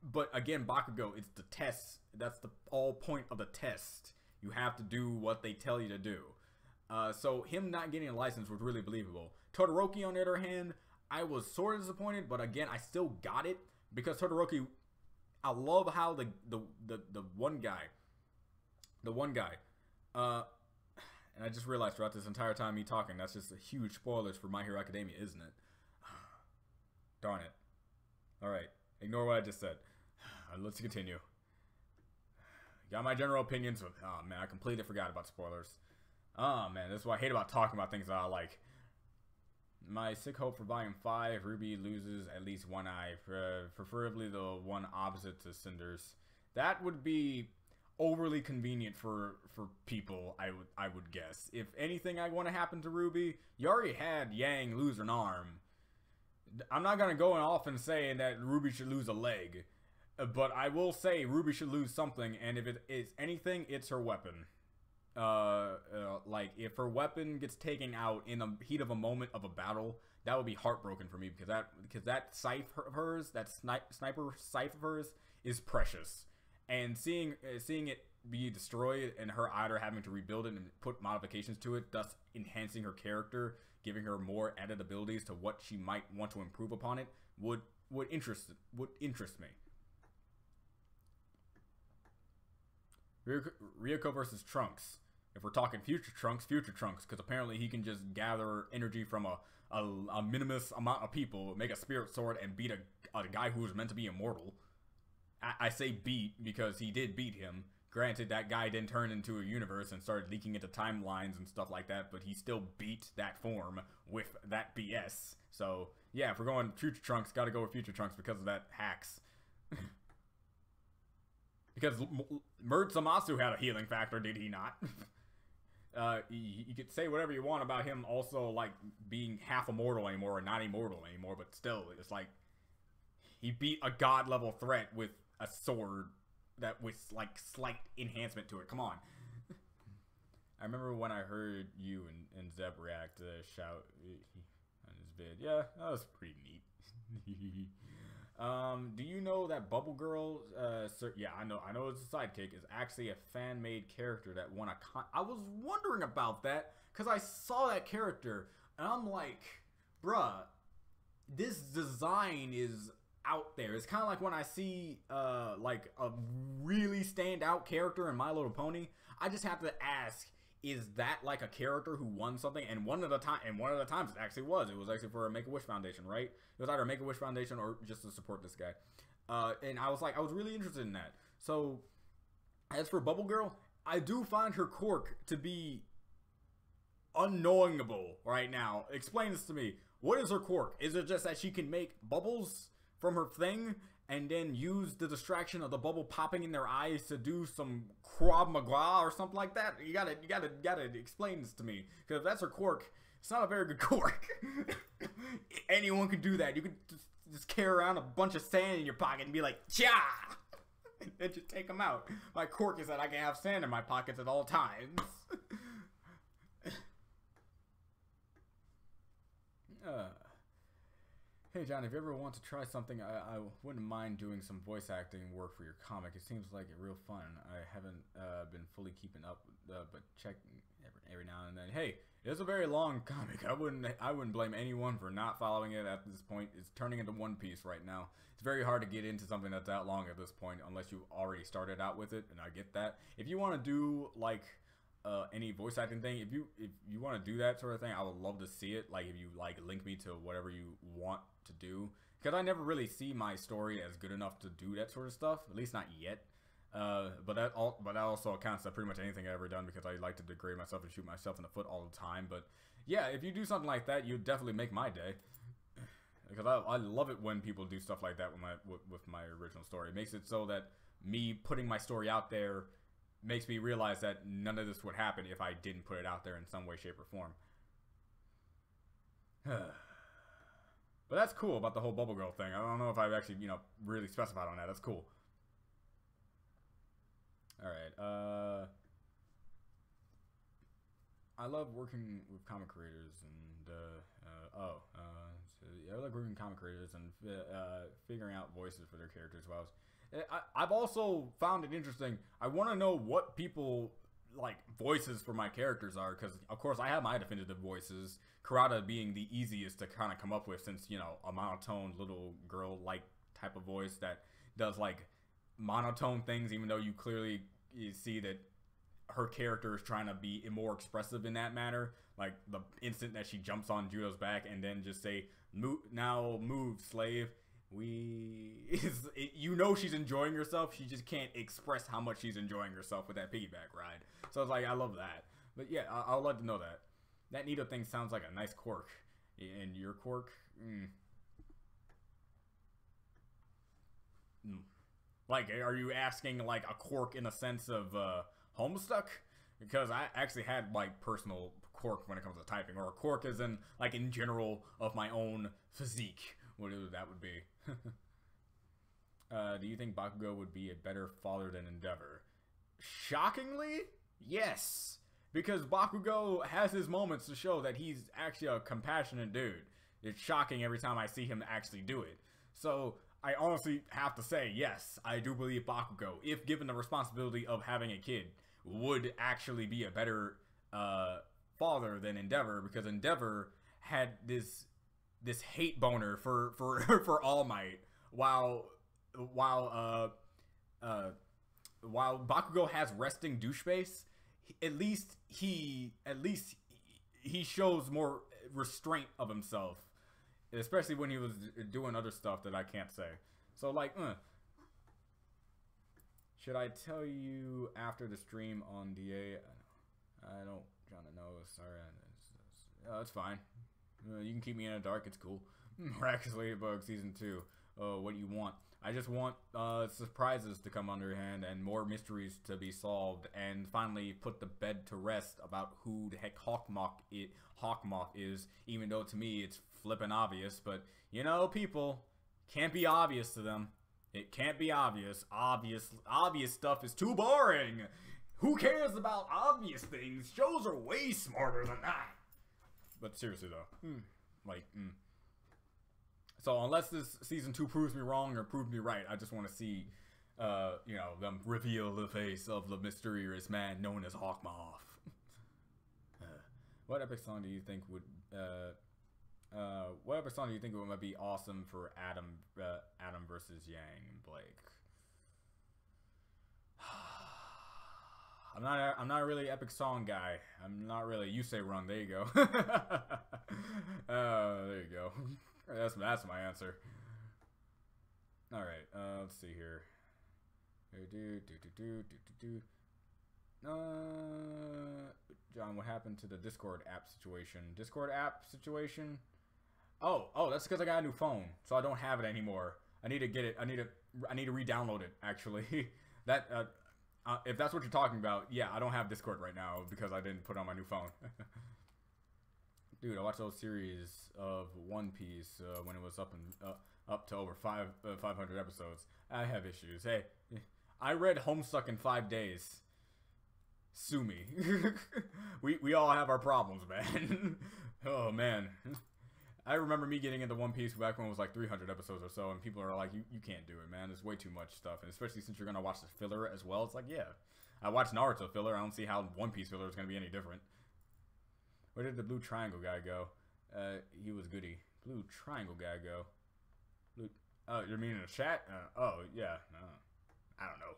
But again, Bakugo, it's the test. That's the all point of the test. You have to do what they tell you to do. So him not getting a license was really believable. Todoroki, on the other hand, I was sort of disappointed, but again, I still got it because Todoroki. I love how the one guy, and I just realized throughout this entire time me talking, that's just a huge spoilers for My Hero Academia, isn't it? Darn it. All right, ignore what I just said. Let's continue. Got my general opinions. Oh man, I completely forgot about spoilers. Oh man, this is what I hate about talking about things that I like. My sick hope for Volume 5, Ruby loses at least one eye, preferably the one opposite to Cinder's. That would be overly convenient for people, I would guess. If anything I want to happen to Ruby, you already had Yang lose an arm. I'm not going to go off and say that Ruby should lose a leg, but I will say Ruby should lose something, and if it is anything, it's her weapon. Like if her weapon gets taken out in the heat of a moment of a battle, that would be heartbroken for me because that scythe of hers, that sniper scythe of hers, is precious, and seeing it be destroyed and her either having to rebuild it and put modifications to it, thus enhancing her character, giving her more added abilities to what she might want to improve upon it, would interest me. Ryuko versus Trunks. If we're talking future Trunks, because apparently he can just gather energy from a minimus amount of people, make a spirit sword, and beat a guy who was meant to be immortal. I say beat because he did beat him. Granted, that guy didn't turn into a universe and started leaking into timelines and stuff like that, but he still beat that form with that BS. So, yeah, if we're going future Trunks, gotta go with future Trunks because of that hacks. Because Murd Zamasu had a healing factor, did he not? You could say whatever you want about him also, like, being half immortal anymore or not immortal anymore, but still, it's like, he beat a god-level threat with a sword that was, like, slight enhancement to it. Come on. I remember when I heard you and Zeb react to shout on his vid. Yeah, that was pretty neat. Do you know that Bubble Girl, yeah, I know it's a sidekick, is actually a fan-made character that won a I was wondering about that, because I saw that character, and I'm like, bruh, this design is out there. It's kind of like when I see, like, a really stand-out character in My Little Pony, I just have to ask, is that like a character who won something? And one of the times it actually was. It was actually for a Make-A-Wish Foundation, right? It was either a Make-A-Wish Foundation or just to support this guy. And I was really interested in that. So, as for Bubble Girl, I do find her quirk to be unknowingable right now. Explain this to me. What is her quirk? Is it just that she can make bubbles from her thing and then use the distraction of the bubble popping in their eyes to do some Krav Maga or something like that? You gotta explain this to me. Because if that's her quirk, it's not a very good quirk. Anyone can do that. You could just carry around a bunch of sand in your pocket and be like, "Cha!" and just take them out. My quirk is that I can have sand in my pockets at all times. Hey John, if you ever want to try something, I wouldn't mind doing some voice acting work for your comic. It seems like real fun. I haven't been fully keeping up, but check every now and then. Hey, it's a very long comic. I wouldn't blame anyone for not following it at this point. It's turning into One Piece right now. It's very hard to get into something that's that long at this point unless you already started out with it, and I get that. If you want to do like any voice acting thing, if you want to do that sort of thing, I would love to see it. Like if you like link me to whatever you want to do, because I never really see my story as good enough to do that sort of stuff, at least not yet. But that also accounts to pretty much anything I've ever done, because I like to degrade myself and shoot myself in the foot all the time. But yeah, if you do something like that, you definitely make my day. because I love it when people do stuff like that with my original story. It makes it so that me putting my story out there makes me realize that none of this would happen if I didn't put it out there in some way, shape, or form. But that's cool about the whole Bubble Girl thing. I don't know if I've actually, you know, really specified on that. That's cool. Alright, I love working with comic creators and, I like working with comic creators and figuring out voices for their characters. I've also found it interesting. I want to know what people like voices for my characters are, because of course I have my definitive voices, Karada being the easiest to kind of come up with, since, you know, a monotone little girl like type of voice that does like monotone things, even though you clearly see that her character is trying to be more expressive in that manner. Like the instant that she jumps on Judo's back and then just say, now move, slave. You know she's enjoying herself. She just can't express how much she's enjoying herself with that piggyback ride. So it's like, I love that. But yeah, I would like to know that. That Nito thing sounds like a nice quirk. And your quirk? Like, are you asking like a quirk in a sense of Homestuck? Because I actually had like personal quirk when it comes to typing, or a quirk as in like in general of my own physique, whatever that would be. Do you think Bakugo would be a better father than Endeavor? Shockingly, yes, because Bakugo has his moments to show that he's actually a compassionate dude. It's shocking every time I see him actually do it. So I honestly have to say, yes, I do believe Bakugo, if given the responsibility of having a kid, would actually be a better father than Endeavor, because Endeavor had this hate boner for All Might, while Bakugo has resting douche face. At least he shows more restraint of himself, especially when he was doing other stuff that I can't say. So like, should I tell you after the stream on DA? I don't want to know. Sorry, it's fine. You can keep me in the dark. It's cool. Miraculous Ladybug Season 2. What do you want? I just want surprises to come underhand and more mysteries to be solved, and finally put the bed to rest about who the heck Hawkmoth is, even though to me it's flippin' obvious. But, you know, people, can't be obvious to them. It can't be obvious. Obvious stuff is too boring. Who cares about obvious things? Shows are way smarter than that. But seriously though, so unless this season 2 proves me wrong or proves me right, I just want to see, you know, them reveal the face of the mysterious man known as Hawkmoth. What epic song do you think would, might be awesome for Adam versus Yang and Blake? I'm not a really epic song guy. I'm not really. You say run. There you go. There you go. That's my answer. All right. Let's see here. John, what happened to the Discord app situation? Discord app situation? Oh, that's because I got a new phone, so I don't have it anymore. I need to get it. I need to re-download it. Actually, that. If that's what you're talking about, yeah, I don't have Discord right now because I didn't put it on my new phone. Dude, I watched those series of One Piece when it was up to over 500 episodes. I have issues. Hey, I read Homestuck in 5 days. Sue me. we all have our problems, man. Oh man. I remember me getting into One Piece back when it was like 300 episodes or so, and people are like, you can't do it, man. There's way too much stuff, and especially since you're going to watch the filler as well. It's like, yeah. I watched Naruto filler. I don't see how One Piece filler is going to be any different. Where did the Blue Triangle guy go? He was goody. Blue Triangle guy go? Oh, you're meaning the chat? Oh, yeah. I don't know.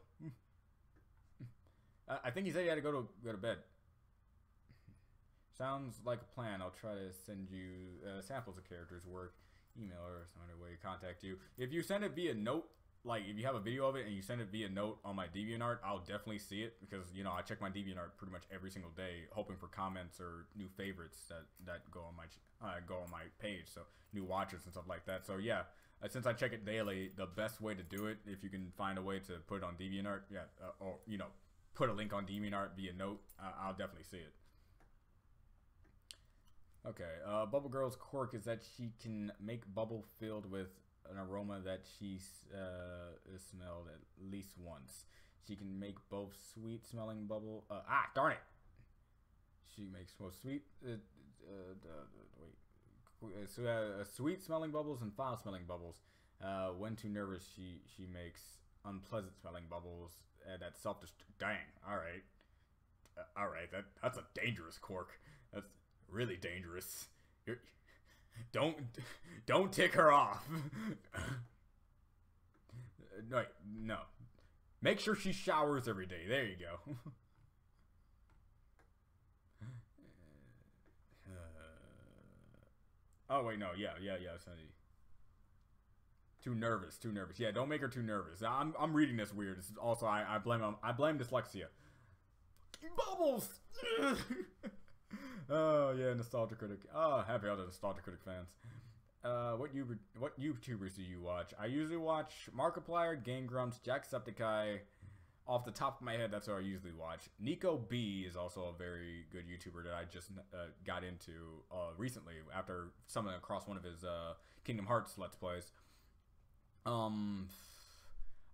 I think he said he had to go to bed. Sounds like a plan. I'll try to send you samples of characters' work, email, or some other way to contact you. If you send it via note, like if you have a video of it and you send it via note on my DeviantArt, I'll definitely see it because you know I check my DeviantArt pretty much every single day, hoping for comments or new favorites that go on my page, so new watchers and stuff like that. So yeah, since I check it daily, the best way to do it, if you can find a way to put it on DeviantArt, yeah, or you know, put a link on DeviantArt via note, I'll definitely see it. Okay, Bubble Girl's quirk is that she can make bubble filled with an aroma that she smelled at least once. She can make both sweet smelling bubble. Darn it! She makes both sweet. Sweet smelling bubbles and foul smelling bubbles. When too nervous, she makes unpleasant smelling bubbles. That's self destruct. Dang. All right. All right. That's a dangerous quirk. That's really dangerous. Don't tick her off. No. Make sure she showers every day. There you go. Oh wait, no, yeah. Too nervous. Yeah, don't make her too nervous. I'm reading this weird. This is also I blame dyslexia. Bubbles. Oh yeah, Nostalgia Critic. Oh, happy all the Nostalgia Critic fans. What YouTubers do you watch? I usually watch Markiplier, Game Grumps, Jacksepticeye. Off the top of my head, that's what I usually watch. Nico B is also a very good YouTuber that I just got into recently after stumbling across one of his Kingdom Hearts Let's Plays. I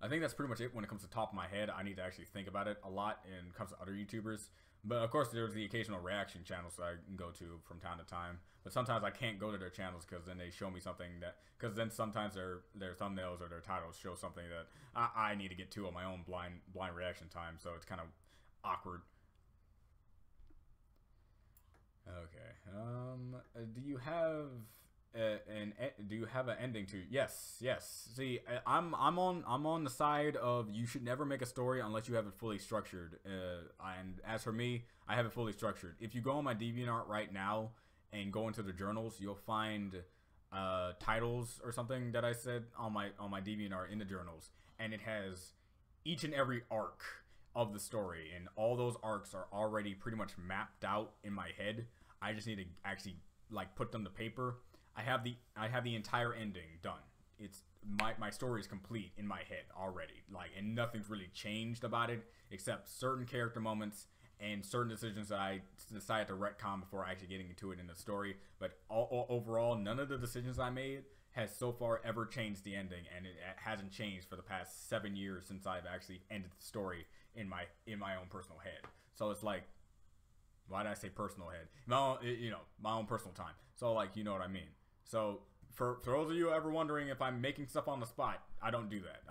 think that's pretty much it when it comes to top of my head. I need to actually think about it a lot when it comes to other YouTubers. But of course, there's the occasional reaction channels that I can go to from time to time. But sometimes I can't go to their channels because then they show me something that, because then sometimes their thumbnails or their titles show something that I need to get to on my own blind reaction time. So it's kind of awkward. Okay. Do you have an ending to? Yes. See, I'm on the side of you should never make a story unless you have it fully structured. And as for me, I have it fully structured. If you go on my DeviantArt right now and go into the journals, you'll find titles or something that I said on my DeviantArt in the journals, and it has each and every arc of the story, and all those arcs are already pretty much mapped out in my head. I just need to actually like put them to paper. I have the entire ending done. It's my story is complete in my head already. Like, and nothing's really changed about it except certain character moments and certain decisions that I decided to retcon before actually getting into it in the story. But overall, none of the decisions I made has so far ever changed the ending, and it hasn't changed for the past 7 years since I've actually ended the story in my own personal head. So it's like, why did I say personal head? My own personal time. So like, you know what I mean. So for those of you ever wondering if I'm making stuff on the spot, I don't do that.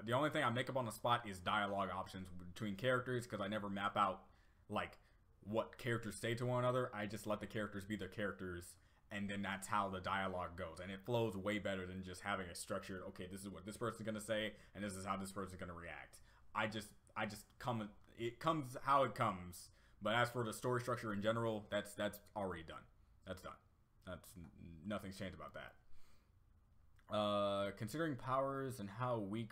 The only thing I make up on the spot is dialogue options between characters, because I never map out like what characters say to one another. I just let the characters be their characters, and then that's how the dialogue goes, and it flows way better than just having a structured, okay, this is what this person's gonna say, and this is how this person's gonna react. It comes how it comes. But as for the story structure in general, that's already done. That's done. That's nothing's changed about that. Considering powers and how weak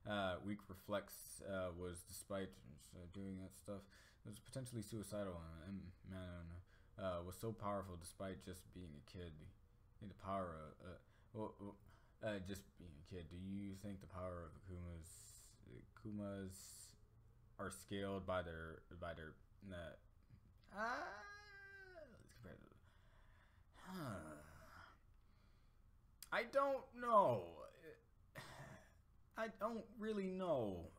reflex was, despite doing that stuff, it was potentially suicidal. And man, was so powerful despite just being a kid. The power of just being a kid. Do you think the power of Kumas are scaled by their let's compare it. I don't know. I don't really know.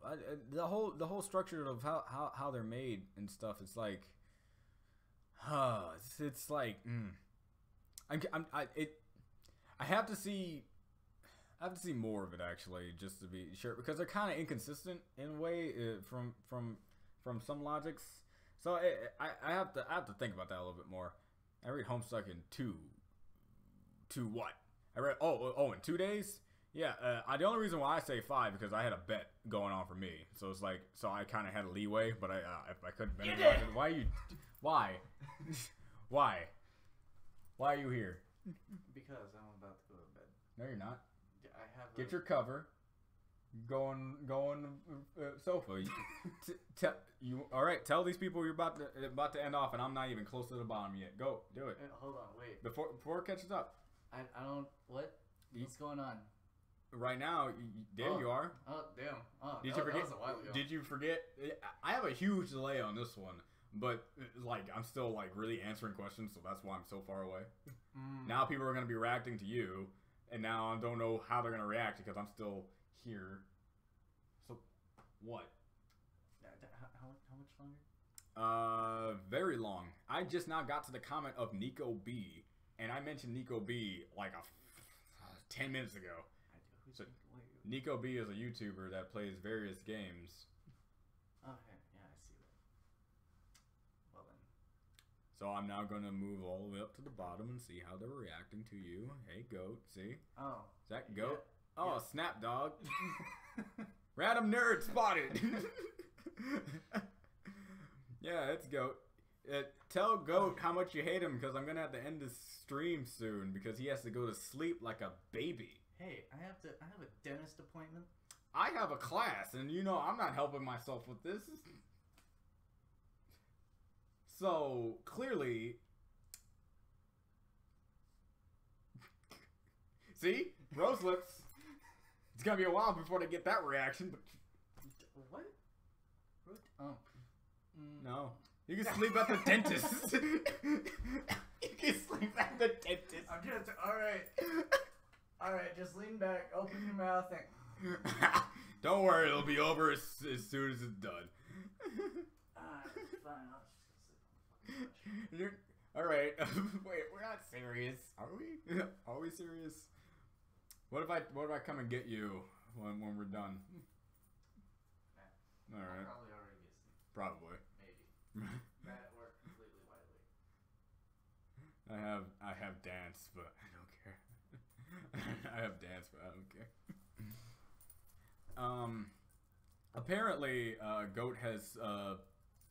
The whole structure of how they're made and stuff. It's like, it's like, I have to see more of it actually, just to be sure, because they're kind of inconsistent in a way from some logics. So I have to think about that a little bit more. I read Homestuck in two what? I read in 2 days. Yeah. The only reason why I say 5 because I had a bet going on for me. So it's like, so I kind of had a leeway, but if I couldn't bet it, why are you here? Because I'm about to go to bed. No, you're not. I have. Get your cover. sofa. You all right? Tell these people you're about to end off, and I'm not even close to the bottom yet. Go, do it. Hold on, wait. Before it catches up. I don't. What's going on? Right now, there you are. Oh damn! Oh, did you forget? That was a while ago. Did you forget? I have a huge delay on this one, but like I'm still like really answering questions, so that's why I'm so far away. Now people are gonna be reacting to you, and now I don't know how they're gonna react because I'm still here. So, what? How much longer? Very long. I just now got to the comment of Nico B, and I mentioned Nico B like 10 minutes ago. So, Nico B is a YouTuber that plays various games. Okay, yeah, I see that. Well then. So I'm now gonna move all the way up to the bottom and see how they're reacting to you. Hey, goat, see? Oh. Is that goat? Yeah. Oh, snap, dog. Random nerd spotted. Yeah, it's goat. Tell goat how much you hate him because I'm gonna have to end this stream soon because he has to go to sleep like a baby. Hey, I have a dentist appointment. I have a class, and you know I'm not helping myself with this. So, clearly... See? Rose lips. It's gonna be a while before they get that reaction, but... What? Oh. No. You can sleep at the dentist. You can sleep at the dentist. I'm just... Alright, just lean back, open your mouth, and... Don't worry, it'll be over as soon as it's done. Fine, I'll just go sleep. Alright, wait, we're not serious. Are we? Are we serious? What if I come and get you when we're done? Nah, alright. I'll probably already get sleep. Probably. Maybe. That or completely wide awake. I have dance, but I don't care. I have dance, but I don't care. Apparently, Goat has,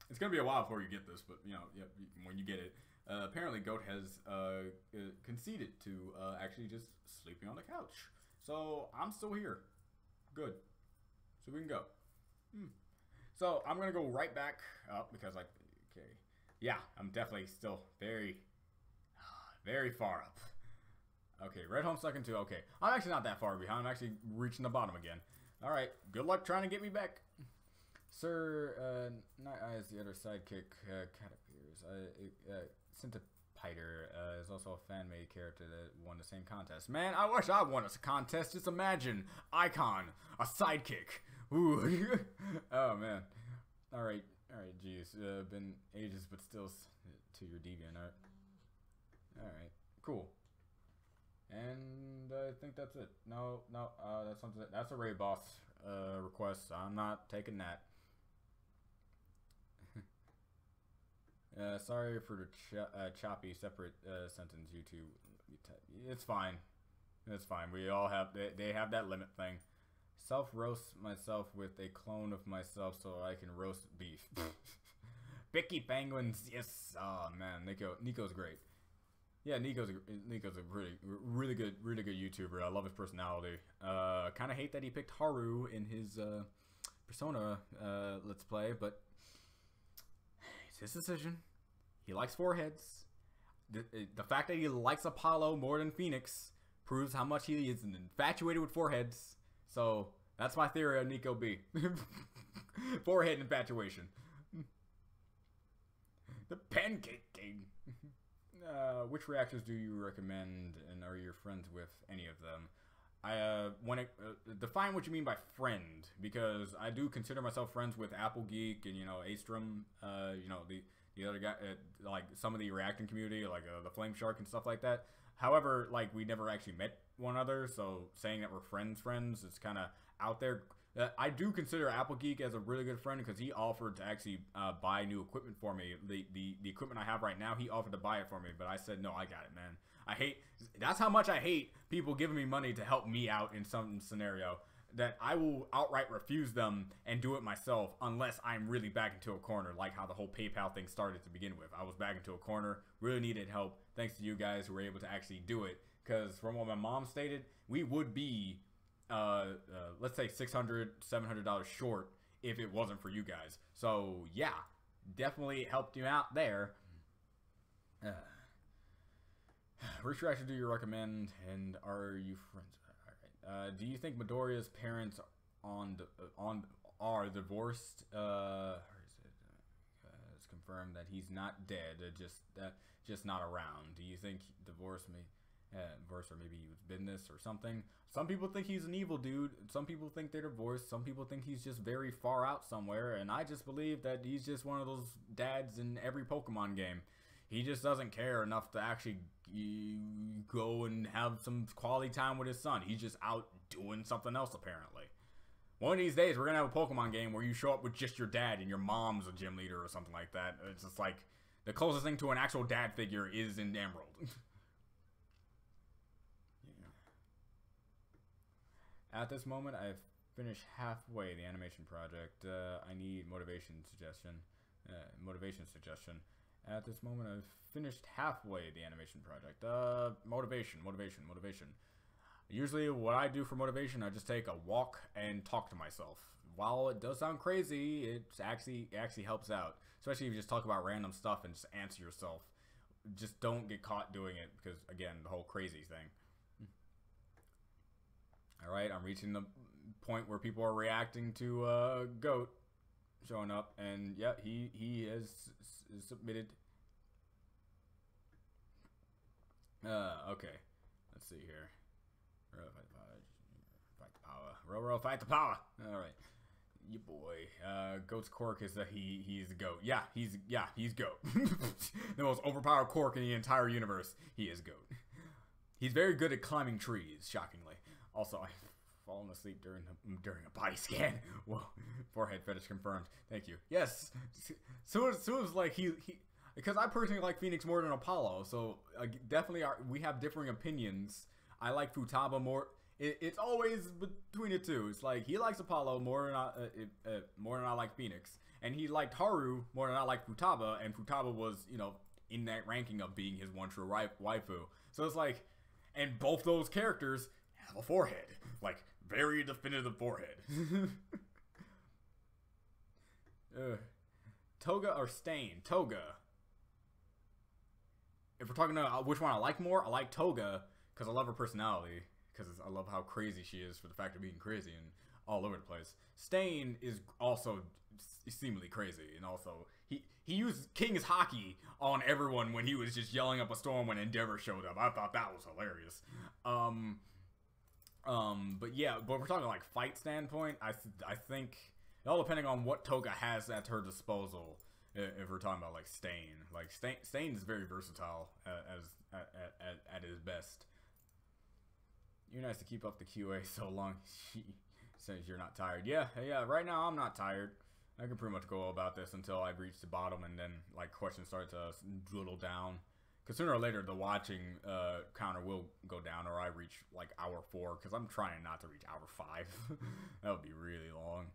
it's gonna be a while before you get this, but, you know, yep, when you get it, apparently Goat has, conceded to, actually just sleeping on the couch. So, I'm still here. Good. So we can go. So, I'm gonna go right back up, because, like, okay. Yeah, I'm definitely still very, very far up. Okay, Red Home second too. Okay, I'm actually not that far behind. I'm actually reaching the bottom again. All right, good luck trying to get me back, sir. Night Eyes, the other sidekick, cat appears. Centipiter is also a fan-made character that won the same contest. Man, I wish I won a contest. Just imagine, Icon, a sidekick. Ooh. Oh man. All right, geez, been ages, but still to your DeviantArt. All right, cool. And I think that's it. No, that's something. That's a raid boss request. I'm not taking that. Sorry for the choppy separate sentence. YouTube, it's fine. It's fine. We all have. They have that limit thing. Self roast myself with a clone of myself so I can roast beef. Bicky Penguins. Yes. Oh man, Nico's great. Yeah, Nico's a really good YouTuber. I love his personality. Kind of hate that he picked Haru in his Persona Let's Play, but it's his decision. He likes foreheads. The fact that he likes Apollo more than Phoenix proves how much he is infatuated with foreheads. So that's my theory on Nico B. Forehead infatuation. The Pancake King. Which reactors do you recommend, and are you friends with any of them? I want to define what you mean by friend, because I do consider myself friends with Apple Geek and, you know, Astrum, you know, the other guy, like some of the reacting community, like the Flame Shark and stuff like that. However, like, we never actually met one another, so saying that we're friends is kind of out there. I do consider Apple Geek as a really good friend because he offered to actually buy new equipment for me. The equipment I have right now, he offered to buy it for me, but I said, no, I got it, man. That's how much I hate people giving me money to help me out in some scenario, that I will outright refuse them and do it myself unless I'm really back into a corner, like how the whole PayPal thing started to begin with. I was back into a corner, really needed help, thanks to you guys who were able to actually do it, because from what my mom stated, we would be let's say $600, $700 short if it wasn't for you guys. So yeah, definitely helped you out there. Which reaction do you recommend, and are you friends? All right. Do you think Midoriya's parents are divorced? Or is it? It's confirmed that he's not dead, just not around. Do you think divorce or maybe he was business or something? Some people think he's an evil dude. Some people think they're divorced. Some people think he's just very far out somewhere. And I just believe that he's just one of those dads in every Pokemon game. He just doesn't care enough to actually go and have some quality time with his son. He's just out doing something else, apparently. One of these days, we're going to have a Pokemon game where you show up with just your dad and your mom's a gym leader or something like that. It's just like the closest thing to an actual dad figure is in Emerald. At this moment, I've finished halfway the animation project. I need motivation suggestion. At this moment, I've finished halfway the animation project. Motivation. Usually, what I do for motivation, I just take a walk and talk to myself. While it does sound crazy, it actually helps out. Especially if you just talk about random stuff and just answer yourself. Just don't get caught doing it because, again, the whole crazy thing. Alright, I'm reaching the point where people are reacting to Goat showing up, and yeah, he has submitted. Okay, let's see here. Fight the power. Row, fight the power. Alright, you boy. Goat's Quirk is that he's the Goat. Yeah, he's Goat. The most overpowered Quirk in the entire universe. He is Goat. He's very good at climbing trees, shockingly. Also, I've fallen asleep during a body scan. Whoa, forehead fetish confirmed. Thank you. Yes, so it was like he because I personally like Phoenix more than Apollo, so definitely we have differing opinions. I like Futaba more. It's always between the two. It's like he likes Apollo more than I like Phoenix, and he liked Haru more than I like Futaba, and Futaba was, you know, in that ranking of being his one true waifu. So it's like, and both those characters have a forehead, like very definitive forehead. Toga or Stain? Toga. If we're talking about which one I like more, I like Toga because I love her personality, because I love how crazy she is for the fact of being crazy and all over the place. Stain is also seemingly crazy, and also he used King's Hockey on everyone when he was just yelling up a storm when Endeavor showed up. I thought that was hilarious. But yeah, but we're talking like fight standpoint. I think it all depending on what Toga has at her disposal. If we're talking about like Stain is very versatile at his best. You're nice to keep up the QA so long. She says you're not tired. Yeah. Right now I'm not tired. I can pretty much go about this until I reach the bottom, and then like questions start to dwindle down. Because sooner or later the watching counter will go down, or I reach like hour 4. Because I'm trying not to reach hour 5. That would be really long.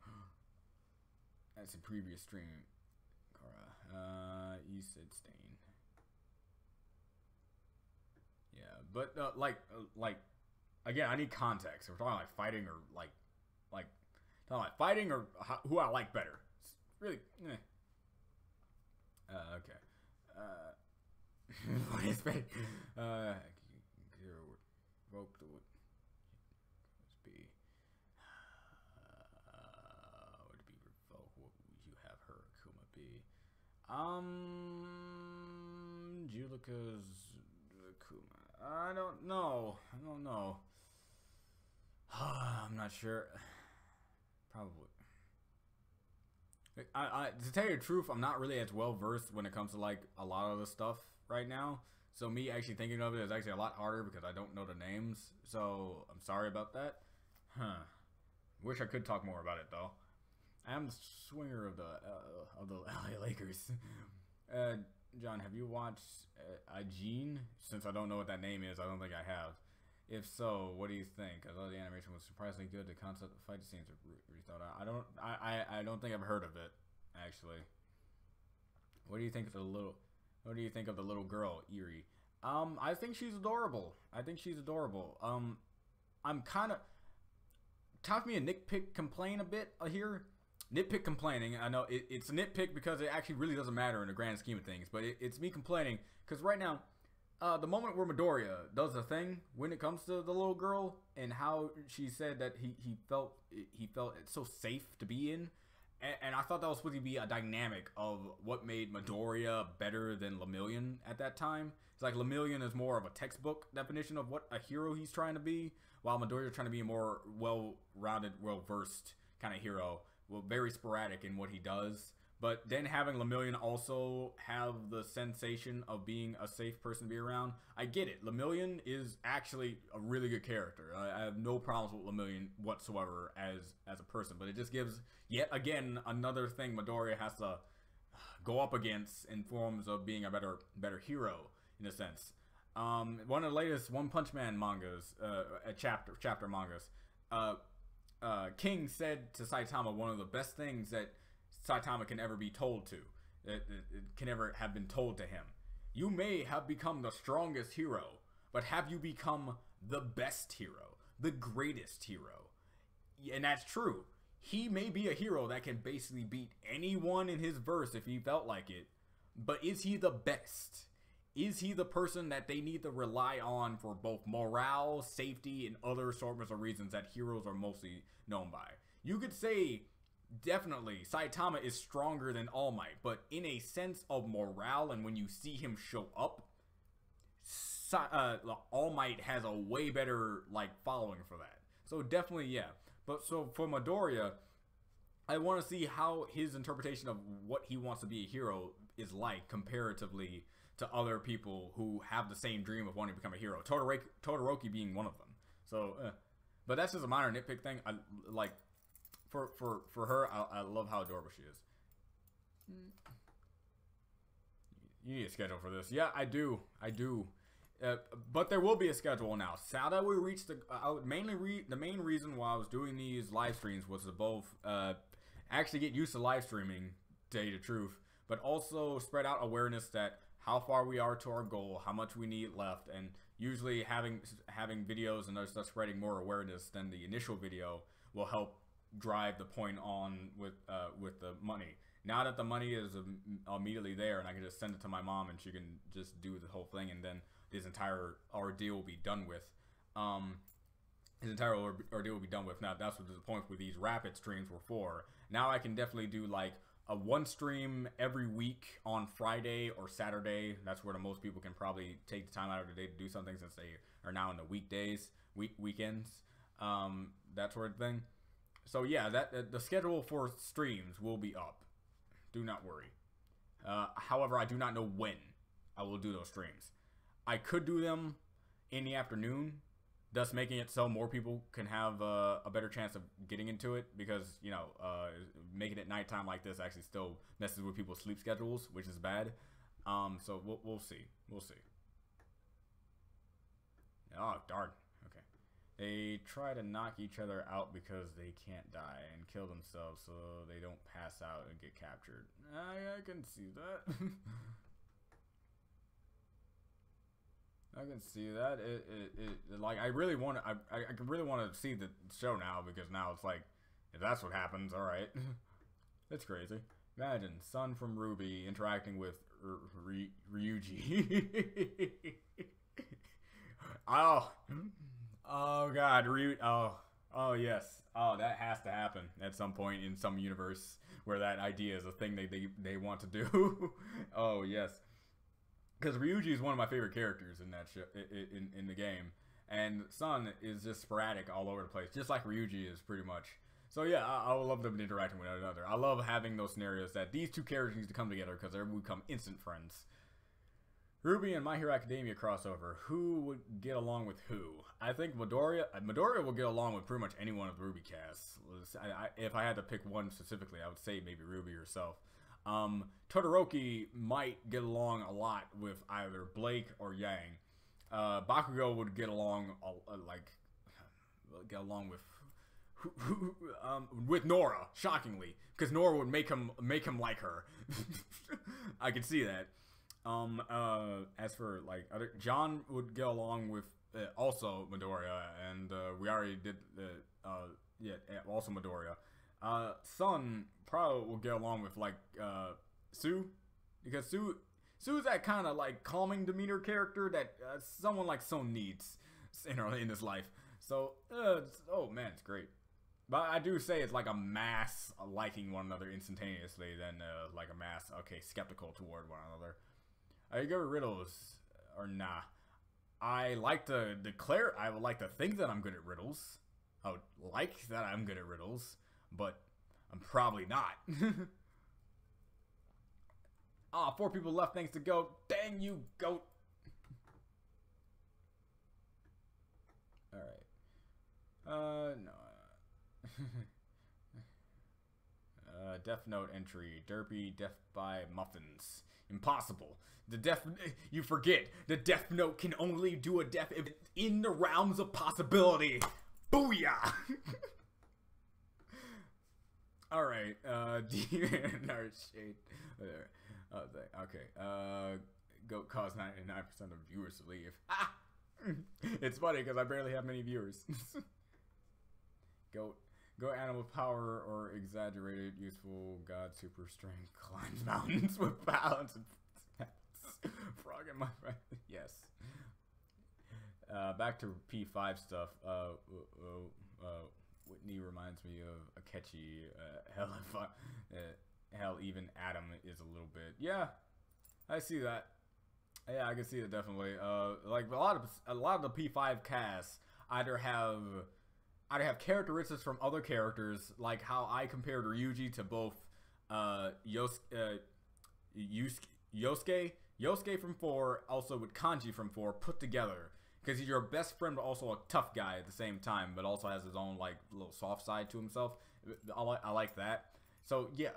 That's a previous stream. You said Stain. Yeah, but like again, I need context. If we're talking like fighting or like talking like fighting or who I like better. It's really, okay. What is fake? Rope the wood. Be. Would be revoked? What would you have her Akuma be? Julica's Akuma. I don't know. I'm not sure. Probably. To tell you the truth, I'm not really as well versed when it comes to like a lot of the stuff right now. So me actually thinking of it is actually a lot harder because I don't know the names. So I'm sorry about that. Wish I could talk more about it though. I'm the swinger of the LA Lakers. John, have you watched Ajin? Since I don't know what that name is, I don't think I have. If so, what do you think? I thought the animation was surprisingly good. The concept of fight scenes are rethought out. I don't think I've heard of it actually. What do you think of the little girl, Eerie? I think she's adorable. I'm kind of Talk me a nitpick complain a bit here. Nitpick complaining. I know it's a nitpick because it actually really doesn't matter in the grand scheme of things. But it's me complaining because right now, the moment where Midoriya does a thing when it comes to the little girl and how she said that he felt it's so safe to be in, and I thought that was supposed to be a dynamic of what made Midoriya better than Lemillion at that time. It's like Lemillion is more of a textbook definition of what a hero he's trying to be, while Midoriya is trying to be a more well-rounded, well-versed kind of hero. Well, very sporadic in what he does. But then having Lemillion also have the sensation of being a safe person to be around, I get it. Lemillion is actually a really good character. I have no problems with Lemillion whatsoever as a person, but it just gives yet again another thing Midoriya has to go up against in forms of being a better hero in a sense. One of the latest One Punch Man mangas, chapter mangas, King said to Saitama one of the best things that Saitama can ever be told to, that can ever have been told to him. You may have become the strongest hero, but have you become the best hero, the greatest hero? And that's true. He may be a hero that can basically beat anyone in his verse if he felt like it, but is he the best? Is he the person that they need to rely on for both morale, safety, and other assortments of reasons that heroes are mostly known by? You could say definitely Saitama is stronger than All Might, but in a sense of morale and when you see him show up, All Might has a way better following for that. So definitely, yeah. But so for Midoriya, I want to see how his interpretation of what he wants to be a hero is like comparatively to other people who have the same dream of wanting to become a hero. Todoroki being one of them. So, but that's just a minor nitpick thing. I like for her. I love how adorable she is. You need a schedule for this. Yeah, I do. But there will be a schedule now. Now that we reached the the main reason why I was doing these live streams was to both actually get used to live streaming, to tell you the truth, but also spread out awareness that how far we are to our goal, how much we need left, and usually having videos and stuff spreading more awareness than the initial video will help drive the point on with the money. Now that the money is immediately there and I can just send it to my mom and she can just do the whole thing, and then this entire ordeal will be done with. Now that's what the point with these rapid streams were for. Now I can definitely do a one stream every week on Friday or Saturday. That's where the most people can probably take the time out of the day to do something, since they are now in the weekends, that sort of thing. So yeah, the schedule for streams will be up. Do not worry. However, I do not know when I will do those streams. I could do them in the afternoon, thus making it so more people can have a better chance of getting into it, because, making it nighttime like this actually still messes with people's sleep schedules, which is bad. So we'll see. We'll see. Oh, darn. Okay. They try to knock each other out because they can't die and kill themselves so they don't pass out and get captured. I can see that. I can see that. I really want to. I really want to see the show now, because now it's like, if that's what happens, all right. That's crazy. Imagine Sun from Ruby interacting with Ryuji. Oh God, oh yes. Oh, that has to happen at some point in some universe where that idea is a thing they want to do. Oh yes. Because Ryuji is one of my favorite characters in that show, in the game, and Sun is just sporadic all over the place, just like Ryuji is pretty much. So yeah, I would love them interacting with one another. I love having those scenarios that these two characters need to come together because they would become instant friends. Ruby and My Hero Academia crossover. Who would get along with who? I think Midoriya will get along with pretty much any one of the Ruby casts. If I had to pick one specifically, I would say maybe Ruby herself. Todoroki might get along a lot with either Blake or Yang. Bakugo would get along with Nora, shockingly, because Nora would make him like her. I could see that. As for John would get along with also Midoriya, and we already did yeah, also Midoriya. Sun probably will get along with like Sue, because Sue's that kind of like calming demeanor character that someone like Sun needs in his life. So oh man, it's great. But I do say it's like a mass liking one another instantaneously, than like a mass skeptical toward one another. Are you good at riddles or nah? I like to declare. I would like to think that I'm good at riddles. I would like that I'm good at riddles, but I'm probably not. Ah, 4 people left thanks to Goat. Dang you, Goat. Alright. No. Death Note entry. Derpy, death by muffins. Impossible. You forget. The Death Note can only do a death if it's in the realms of possibility. Booyah! Alright, no shade. Okay, Goat caused 99% of viewers to leave. Ah! It's funny because I barely have many viewers. Goat animal power or exaggerated useful god super strength climbs mountains with balance and frog in my friend. Yes. Back to P5 stuff. Whitney reminds me of Akechi. Hell, even Adam is a little bit. Yeah, I see that. Yeah, I can see it definitely. Like a lot of the P5 casts either have characteristics from other characters, like how I compared Ryuji to both Yosuke from 4, also with Kanji from 4 put together. Because he's your best friend, but also a tough guy at the same time, but also has his own like little soft side to himself. I like that. So yeah,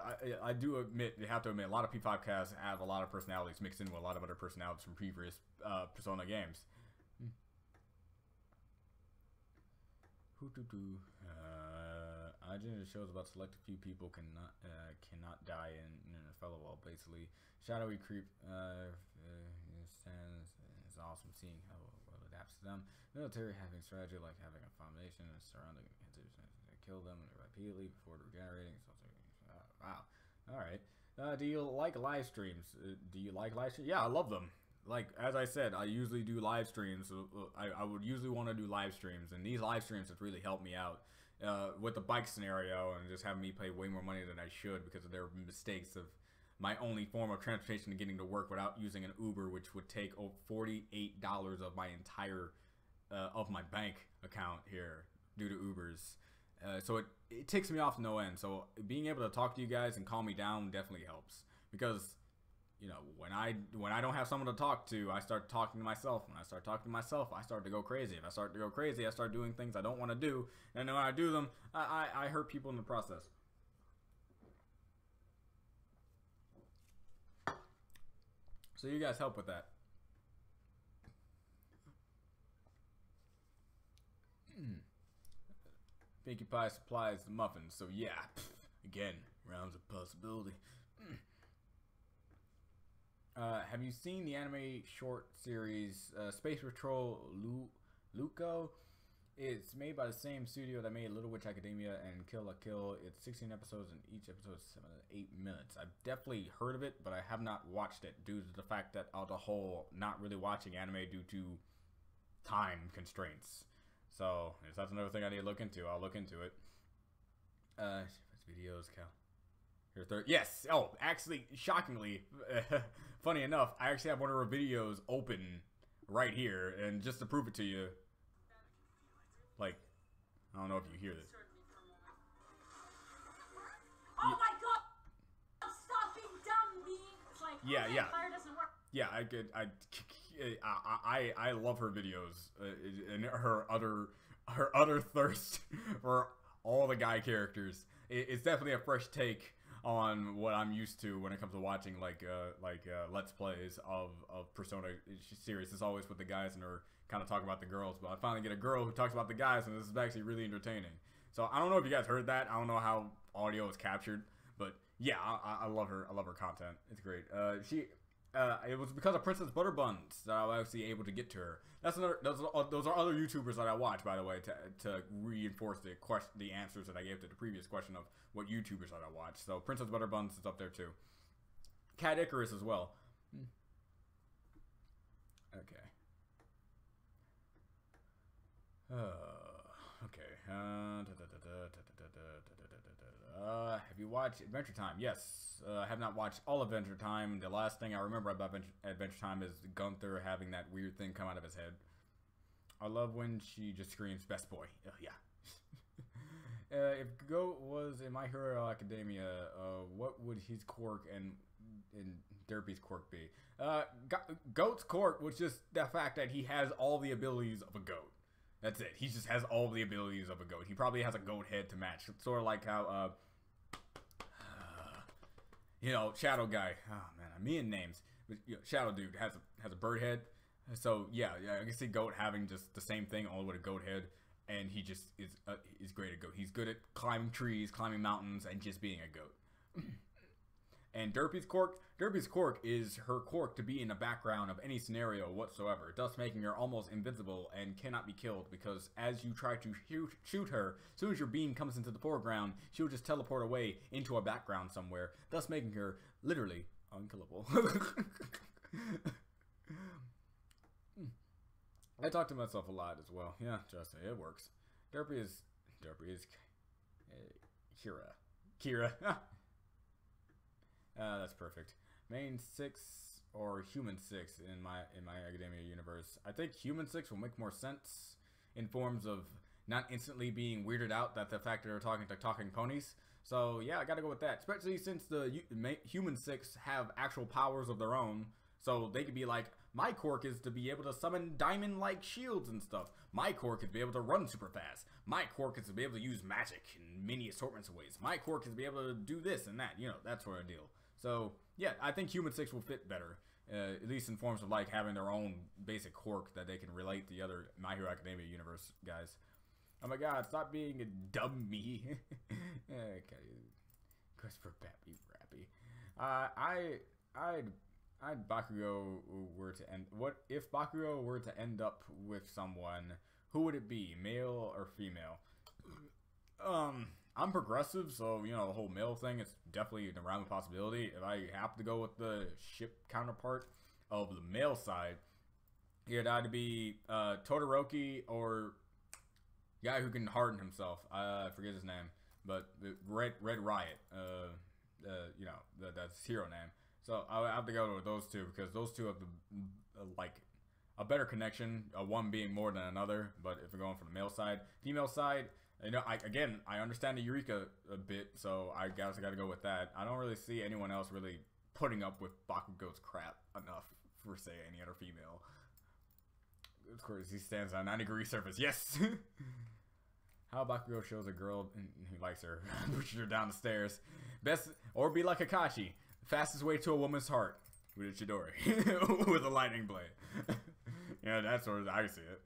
I do admit, you have to admit, a lot of P5 casts have a lot of personalities mixed in with a lot of other personalities from previous Persona games. Agenda shows about select a few people cannot die in a fellow wall. Basically, shadowy creep it's awesome seeing how well it adapts to them. Military having strategy like having a foundation and surrounding kill them repeatedly before regenerating. Wow. All right. Do you like live streams? Yeah, I love them. Like, as I said, I usually do live streams. I would usually want to do live streams, and these live streams have really helped me out with the bike scenario and just having me pay way more money than I should because of their mistakes of my only form of transportation to getting to work without using an Uber, which would take $48 of my entire of my bank account here due to Ubers. So it ticks me off no end. So being able to talk to you guys and calm me down definitely helps, because you know, when I don't have someone to talk to, I start talking to myself. When I start talking to myself, I start to go crazy. If I start to go crazy, I start doing things I don't want to do, and then when I do them, I hurt people in the process. So you guys help with that. Pinkie Pie supplies the muffins, so yeah, again, rounds of possibility. Have you seen the anime short series Space Patrol Luco? It's made by the same studio that made Little Witch Academia and Kill la Kill. It's 16 episodes and each episode is 7 to 8 minutes. I've definitely heard of it, but I have not watched it due to the fact that on the whole, not really watching anime due to time constraints. So if that's another thing I need to look into, I'll look into it. Videos, Cal. Your third, yes. Oh, actually, shockingly, funny enough, I actually have one of her videos open right here, and just to prove it to you, like, I don't know if you hear this. Oh my god! Stop being dumb, me. It's like, yeah, okay, yeah. fire doesn't work. Yeah, I love her videos and her other thirst for all the guy characters. It's definitely a fresh take on what I'm used to when it comes to watching like Let's Plays of Persona series. It's always with the guys and her kind of talking about the girls, but I finally get a girl who talks about the guys, and this is actually really entertaining. So I don't know if you guys heard that. I don't know how audio is captured, but yeah, I love her. I love her content. It's great. it was because of Princess Butterbuns that I was actually able to get to her. That's another. Those are other YouTubers that I watch, by the way, to reinforce the answers that I gave to the previous question of what YouTubers that I watch. So Princess Butterbuns is up there too. Cat Icarus as well. Okay. Okay. Have you watched Adventure Time? Yes. I have not watched all of Adventure Time. The last thing I remember about Adventure Time is Gunther having that weird thing come out of his head. I love when she just screams, "Best boy." Yeah. If Goat was in My Hero Academia, what would his quirk and Derpy's quirk be? Goat's quirk was just the fact that he has all the abilities of a goat. That's it. He just has all the abilities of a goat. He probably has a goat head to match. It's sort of like how, you know, Shadow Guy. Oh man, I'm mean names. But, you know, Shadow Dude has a bird head. So yeah, I can see Goat having just the same thing, only with a goat head, and he just is great at goat. He's good at climbing trees, climbing mountains, and just being a goat. And Derpy's quirk is her quirk to be in the background of any scenario whatsoever, thus making her almost invincible and cannot be killed, because as you try to shoot her, as soon as your beam comes into the foreground, she'll just teleport away into a background somewhere, thus making her literally unkillable. I talk to myself a lot as well. Yeah, trust me, it works. Derpy is Kira. That's perfect. Main 6 or human 6 in my academia universe. I think human 6 will make more sense in forms of not instantly being weirded out that the fact that they're talking to talking ponies. So yeah, I gotta go with that. Especially since the human 6 have actual powers of their own. So they could be like, my quirk is to be able to summon diamond-like shields and stuff. My quirk is to be able to run super fast. My quirk is to be able to use magic in many assortments of ways. My quirk is to be able to do this and that, you know, that sort of deal. So, yeah, I think Human 6 will fit better, at least in forms of, like, having their own basic quirk that they can relate to the other My Hero Academia universe guys. Oh my god, stop being a dummy. Okay. Christopher Pappy Rappy. I'd Bakugo were to end... What if Bakugo were to end up with someone, who would it be, male or female? I'm progressive, so, you know, the whole male thing is definitely an around the possibility. If I have to go with the ship counterpart of the male side, it'd either be Todoroki or guy who can harden himself. I forget his name, but the Red Riot. You know, that's his hero name. So I have to go with those two, because those two have the, like a better connection. One being more than another. But if we're going from the male side, female side. You know, I understand the Eureka a bit, so I guess I gotta go with that. I don't really see anyone else really putting up with Bakugo's crap enough for, say, any other female. Of course, he stands on a 90-degree surface. Yes! How Bakugo shows a girl and he likes her, pushes her down the stairs. Best, or be like Kakashi. Fastest way to a woman's heart with a Chidori. With a lightning blade. Yeah, that's sort of, I see it.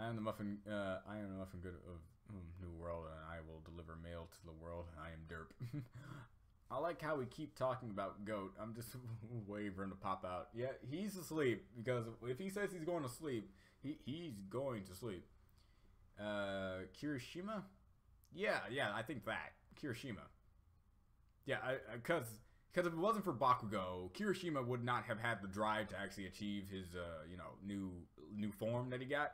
I am the muffin good of New World, and I will deliver mail to the world. I am Derp. I like how we keep talking about Goat. I'm just waiting for him to pop out. Yeah, he's asleep, because if he says he's going to sleep, he's going to sleep. Kirishima? Yeah, I think that. Kirishima. Yeah, because if it wasn't for Bakugo, Kirishima would not have had the drive to actually achieve his, you know, new form that he got.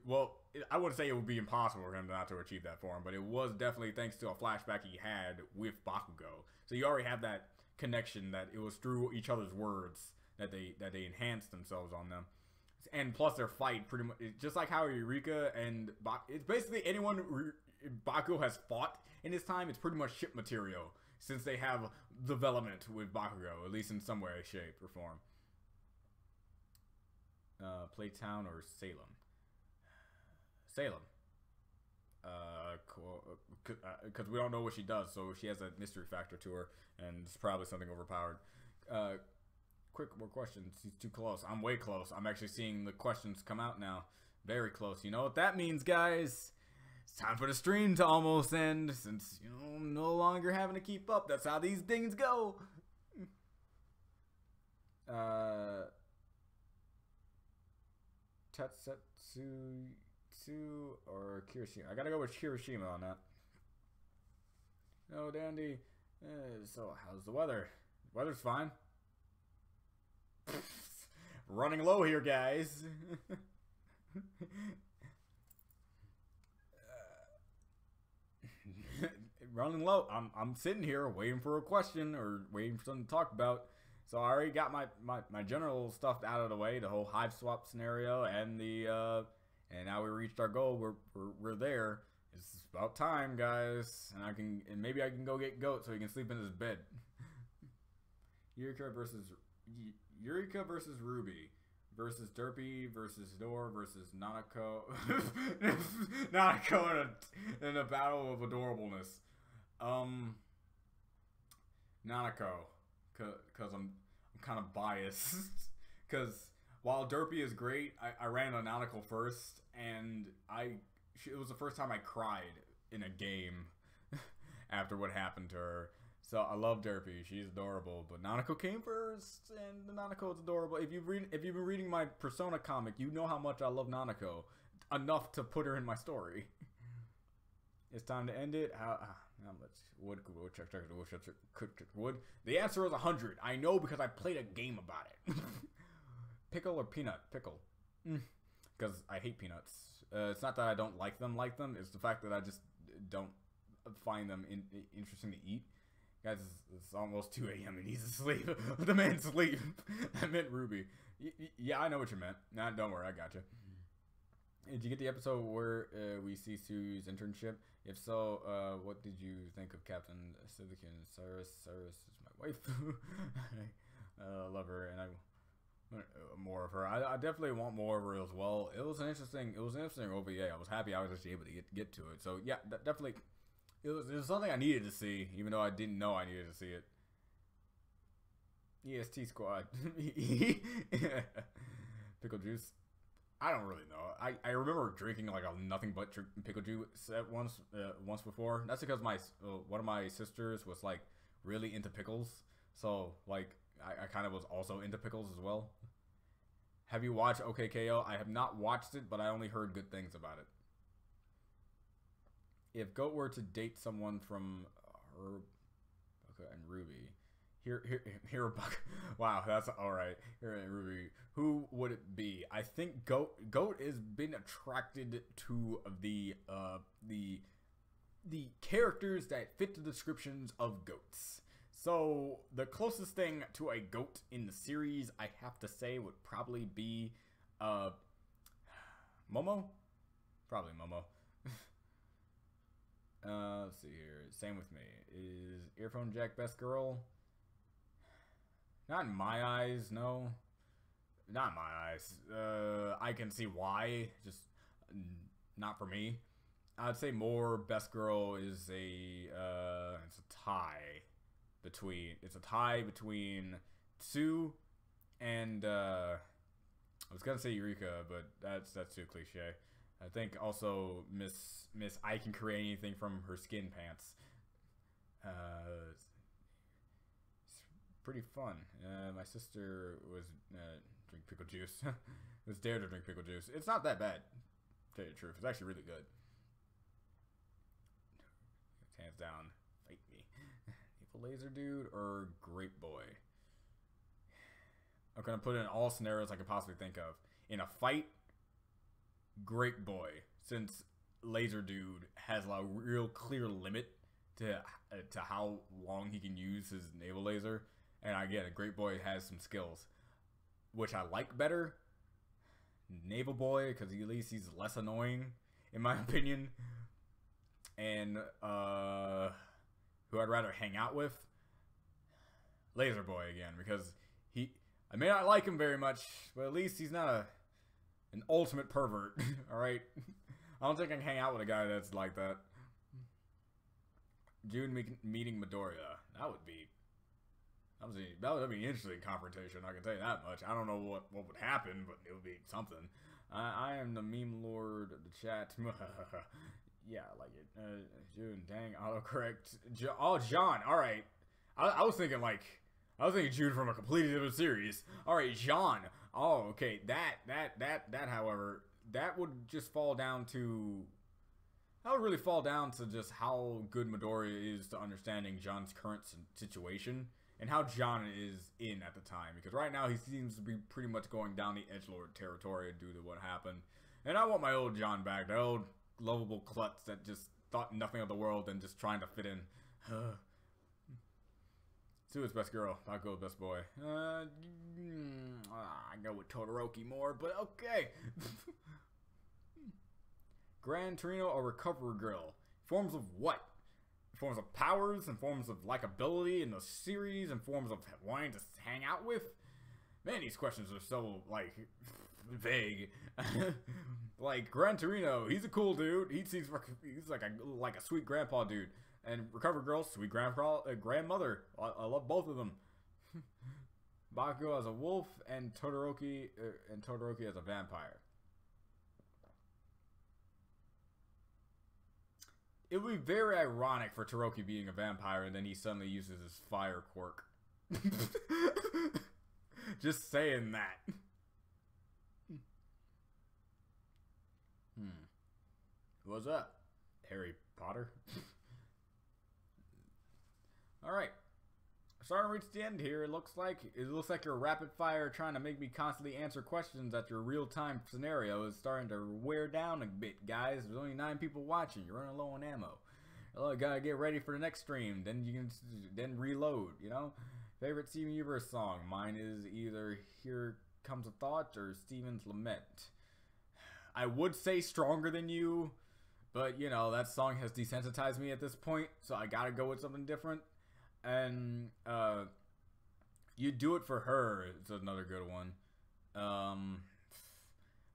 Well, I wouldn't say it would be impossible for him not to achieve that form, but it was definitely thanks to a flashback he had with Bakugo. So you already have that connection that it was through each other's words that they enhanced themselves on them. And plus their fight pretty much, just like how Eureka and it's basically anyone Bakugo has fought in his time, it's pretty much ship material, since they have development with Bakugo, at least in some way, shape, or form. Playtown or Salem? Salem. Because we don't know what she does, so she has a mystery factor to her, and it's probably something overpowered. Quick, more questions. He's too close. I'm way close. I'm actually seeing the questions come out now. Very close. You know what that means, guys? time for the stream to almost end, since, you know, I'm no longer having to keep up. That's how these things go. Tetsuya or Kirishima? I gotta go with Kirishima on that. No, Dandy. So, how's the weather? Weather's fine. Running low here, guys. Running low. I'm sitting here waiting for a question or waiting for something to talk about. So I already got my general stuff out of the way, the whole HIVESWAP scenario, and and now we reached our goal. We're there. It's about time, guys, and maybe I can go get Goat so he can sleep in his bed. Eureka versus Ruby versus Derpy versus Door versus Nanako. Nanako in a battle of adorableness. Nanako, cause I'm kind of biased. Cause while Derpy is great, I ran a Nanako first, and it was the first time I cried in a game after what happened to her. So I love Derpy, she's adorable, but Nanako came first, and the Nanako is adorable. If you've been reading my Persona comic, you know how much I love Nanako, enough to put her in my story. It's time to end it. How much wood wood? The answer is 100. I know because I played a game about it. Pickle or peanut? Pickle. Because I hate peanuts. It's not that I don't like them. It's the fact that I just don't find them interesting to eat. Guys, it's almost 2 a.m. He needs to sleep. The man sleep. I meant Ruby. Yeah, I know what you meant. Nah, don't worry, I got you. Did you get the episode where we see Sue's internship? If so, what did you think of Captain Silicon? Cyrus is my wife. I love her, and I want more of her. I definitely want more of her as well. It was an interesting OVA. I was happy I was actually able to get to it. So yeah, definitely. It was something I needed to see, even though I didn't know I needed to see it. EST Squad. Pickle juice. I don't really know. I remember drinking like a nothing but pickle juice once before. That's because one of my sisters was like really into pickles, so like I kind of was also into pickles as well. Have you watched OKKO? I have not watched it, but I only heard good things about it. If Goat were to date someone from her and Ruby, here, wow, that's all right. Here and Ruby, who would it be? I think Goat has been attracted to the characters that fit the descriptions of goats. So the closest thing to a goat in the series, I have to say, would probably be Momo. Probably Momo. Let's see here. Same with me. Is Earphone Jack best girl? Not in my eyes, no. Not in my eyes. I can see why. Just not for me. I'd say more best girl is it's a tie between Sue and I was gonna say Eureka, but that's too cliche. I think also Miss I can create anything from her skin pants. It's pretty fun. My sister was drink pickle juice. Was dared to drink pickle juice. It's not that bad, to tell you the truth. It's actually really good. Hands down, fight me. Evil Laser Dude or Grape Boy? I'm gonna put it in all scenarios I can possibly think of. In a fight, Grape Boy, since Laser Dude has a real clear limit to how long he can use his naval laser, and again, Grape Boy has some skills, which I like better. Naval Boy, because at least he's less annoying, in my opinion. And who I'd rather hang out with, Laser Boy again, because I may not like him very much, but at least he's not an ultimate pervert. All right, I don't think I can hang out with a guy that's like that. June meeting Midoriya, that would be an interesting confrontation. I can tell you that much. I don't know what would happen, but it would be something. I am the meme lord of the chat. yeah, I like it. June, dang, autocorrect. Oh, John. All right. I was thinking June from a completely different series. All right, John. Oh, okay. That. However, that would just fall down to. That would really fall down to just how good Midoriya is to understanding John's current situation and how John is in at the time. Because right now he seems to be pretty much going down the edgelord territory due to what happened. And I want my old John back, the old lovable klutz that just thought nothing of the world and just trying to fit in. Sue's best girl. I'll go with best boy. I go with Todoroki more, but okay. Gran Torino or Recovery Girl? Forms of what? In forms of powers, in forms of likability in the series, in forms of wanting to hang out with? Man, these questions are so, like, vague. Like, Gran Torino, he's a cool dude. He's like a sweet grandpa dude. And Recovery Girl, sweet grandmother. I love both of them. Bakugo as a wolf and Todoroki as a vampire. It would be very ironic for Todoroki being a vampire and then he suddenly uses his fire quirk. Just saying that. What's up, Harry Potter? Alright. Starting to reach the end here. It looks like you're rapid fire trying to make me constantly answer questions at your real-time scenario is starting to wear down a bit, guys. There's only 9 people watching. You're running low on ammo. Oh, gotta get ready for the next stream. Then you can reload, you know? Favorite Steven Universe song? Mine is either Here Comes a Thought or Steven's Lament. I would say Stronger Than You, but you know, that song has desensitized me at this point, so I gotta go with something different. And You Do It For Her is another good one.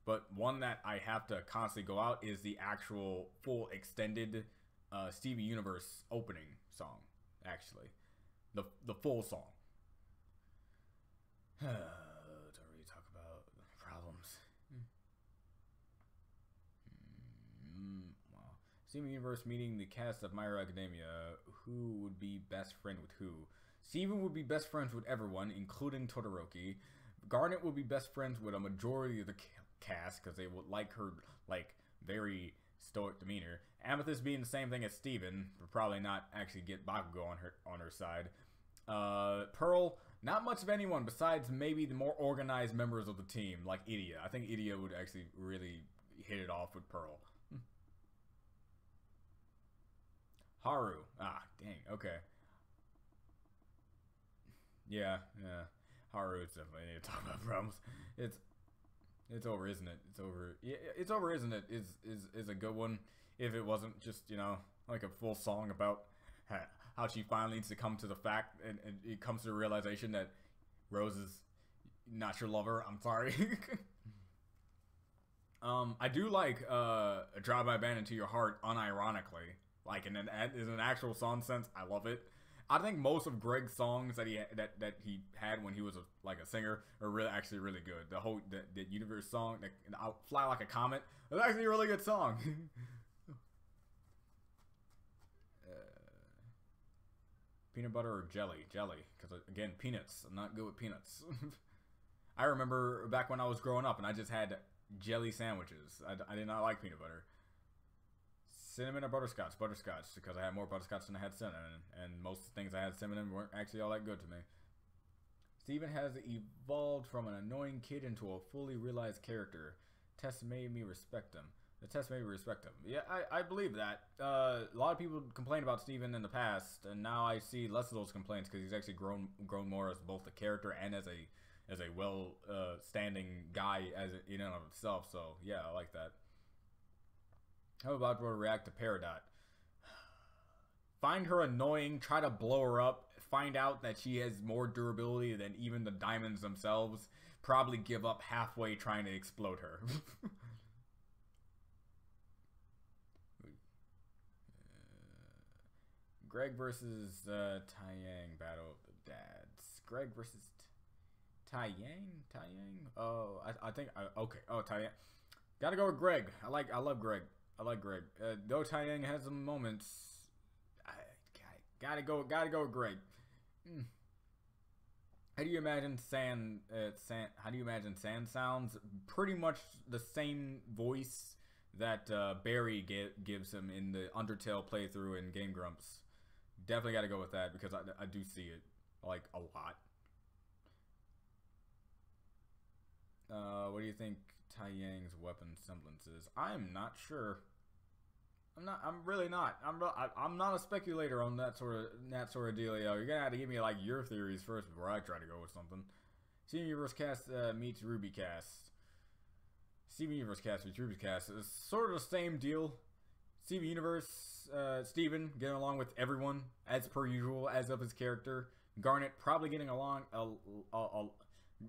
But one that I have to constantly go out is the actual full extended Steven Universe opening song, actually. The full song. To really talk about problems. Wow. Steven Universe meeting the cast of My Hero Academia. Who would be best friend with who? Steven would be best friends with everyone, including Todoroki. Garnet would be best friends with a majority of the cast because they would like her, like, very stoic demeanor. Amethyst being the same thing as Steven, but probably not actually get Bakugo on her side. Pearl, not much of anyone besides maybe the more organized members of the team, like Idia. I think Idia would actually really hit it off with Pearl. Haru. Ah, dang. Okay. Yeah. Haru is definitely need to talk about problems. It's over, isn't it? It's over. Yeah, it's over, isn't it? Is a good one. If it wasn't just, you know, like a full song about how she finally needs to come to the fact and it comes to the realization that Rose is not your lover. I'm sorry. I do like Drive My Band Into Your Heart unironically. Like in an actual song sense, I love it. I think most of Greg's songs that he had when he was a singer are really good. The whole the Universe song, I'll Fly Like a Comet, was actually a really good song. Peanut butter or jelly? Jelly, because again, peanuts. I'm not good with peanuts. I remember back when I was growing up and I just had jelly sandwiches. I did not like peanut butter. Cinnamon or butterscotch? Butterscotch, because I had more butterscotch than I had cinnamon, and most things I had cinnamon weren't actually all that good to me. Steven has evolved from an annoying kid into a fully realized character. Test made me respect him. The test made me respect him. Yeah, I believe that. A lot of people complained about Steven in the past, and now I see less of those complaints because he's actually grown more as both a character and as a well standing guy in and of himself. So yeah, I like that. How about to react to Peridot? Find her annoying, try to blow her up, find out that she has more durability than even the diamonds themselves, probably give up halfway trying to explode her. Greg versus Taiyang, Battle of the Dads. Greg versus Taiyang? Oh, I think, okay. Oh, Taiyang. Gotta go with Greg. I love Greg. I like Greg. Though Taiyang has some moments, I gotta go with Greg. How do you imagine How do you imagine Sand sounds? Pretty much the same voice that Barry gives him in the Undertale playthrough in Game Grumps. Definitely got to go with that because I do see it like a lot. What do you think Taiyang's weapon semblance is? I'm not sure. I'm really not. I'm not a speculator on that sort of dealio. You're gonna have to give me like your theories first before I try to go with something. Steven Universe cast meets Ruby cast. Steven Universe cast meets Ruby cast is sort of the same deal. Steven Universe, Steven getting along with everyone as per usual, as of his character. Garnet probably getting along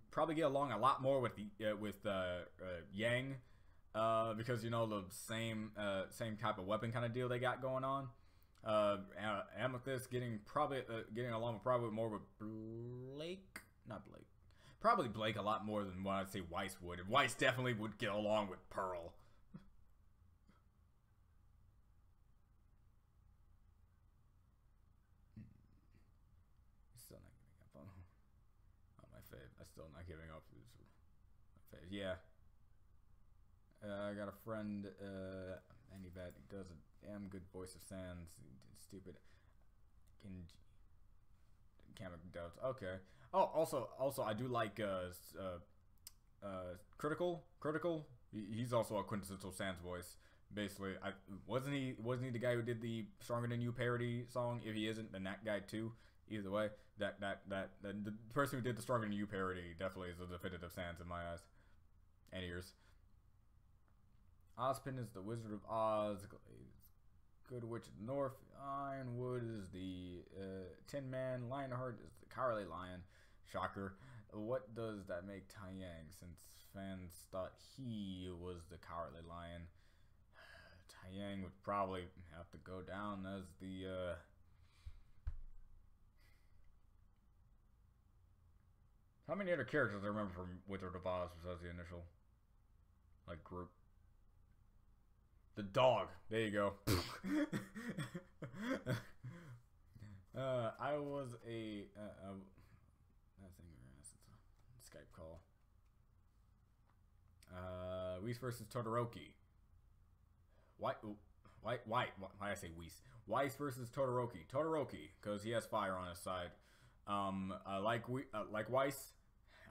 probably get along a lot more with Yang. Because you know the same type of weapon kind of deal they got going on. Amethyst getting along probably more with probably Blake a lot more than what I'd say Weiss would. And Weiss definitely would get along with Pearl. Still not giving up on my fave. I'm still not giving up on my fave. Yeah. I got a friend, Anybet, who does a damn good voice of Sans. Stupid. Camera doves. Okay. Oh, also, I do like Critical. He's also a quintessential Sans voice. Basically, wasn't he the guy who did the Stronger Than You parody song? If he isn't, then that guy too. Either way, the person who did the Stronger Than You parody definitely is a definitive Sans in my eyes and ears. Ozpin is the Wizard of Oz. Good Witch of the North. Ironwood is the Tin Man. Lionheart is the Cowardly Lion. Shocker. What does that make Taiyang, since fans thought he was the Cowardly Lion? Taiyang would probably have to go down as the how many other characters I remember from Wizard of Oz besides the initial like group? The dog. There you go. I was a Skype call. Whis versus Todoroki. Why I say Whis? Weiss versus Todoroki. Todoroki, because he has fire on his side. I like Weiss.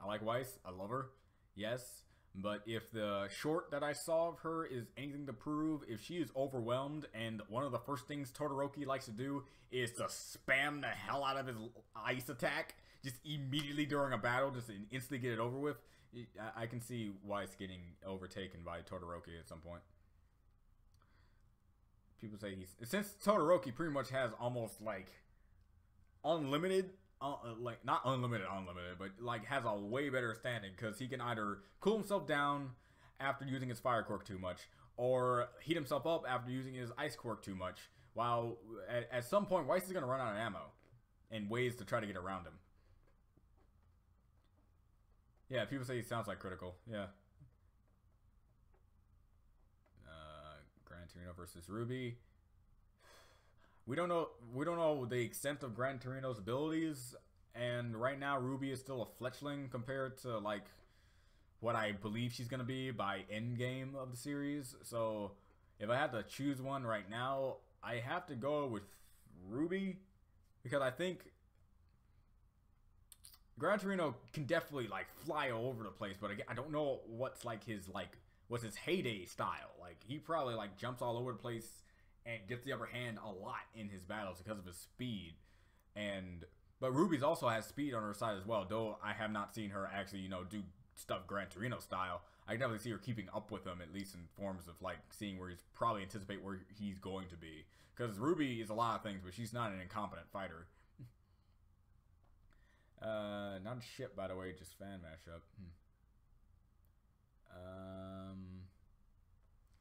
I like Weiss. I love her. Yes. But if the short that I saw of her is anything to prove, if she is overwhelmed and one of the first things Todoroki likes to do is to spam the hell out of his ice attack, just immediately during a battle, just to instantly get it over with, I can see Weiss getting overtaken by Todoroki at some point. People say since Todoroki pretty much has almost like unlimited, like not unlimited, but like has a way better standing because he can either cool himself down after using his fire quirk too much, or heat himself up after using his ice quirk too much. While at some point, Weiss is gonna run out of ammo and ways to try to get around him. Yeah, people say he sounds like Critical. Yeah. Gran Torino versus Ruby. We don't know the extent of Gran Torino's abilities, and right now Ruby is still a fletchling compared to like what I believe she's gonna be by end game of the series. So if I had to choose one right now, I have to go with Ruby because I think Gran Torino can definitely like fly all over the place, but I don't know what's his heyday style. Like he probably like jumps all over the place and gets the upper hand a lot in his battles because of his speed. But Ruby's also has speed on her side as well, though I have not seen her actually, do stuff Gran Torino style. I can definitely see her keeping up with him, at least in forms of like seeing where he's probably anticipate where he's going to be. Because Ruby is a lot of things, but she's not an incompetent fighter. Not a ship, by the way, just fan mashup.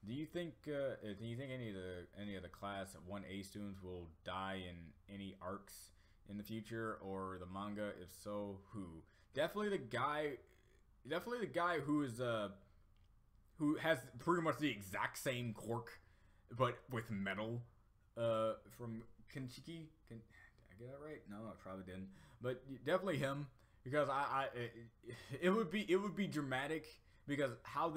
Do you think any of the class 1A students will die in any arcs in the future or the manga? If so, who? Definitely the guy who has pretty much the exact same quirk but with metal, from Kenshiki. Did I get that right? No, I probably didn't. But definitely him, because it would be dramatic, because how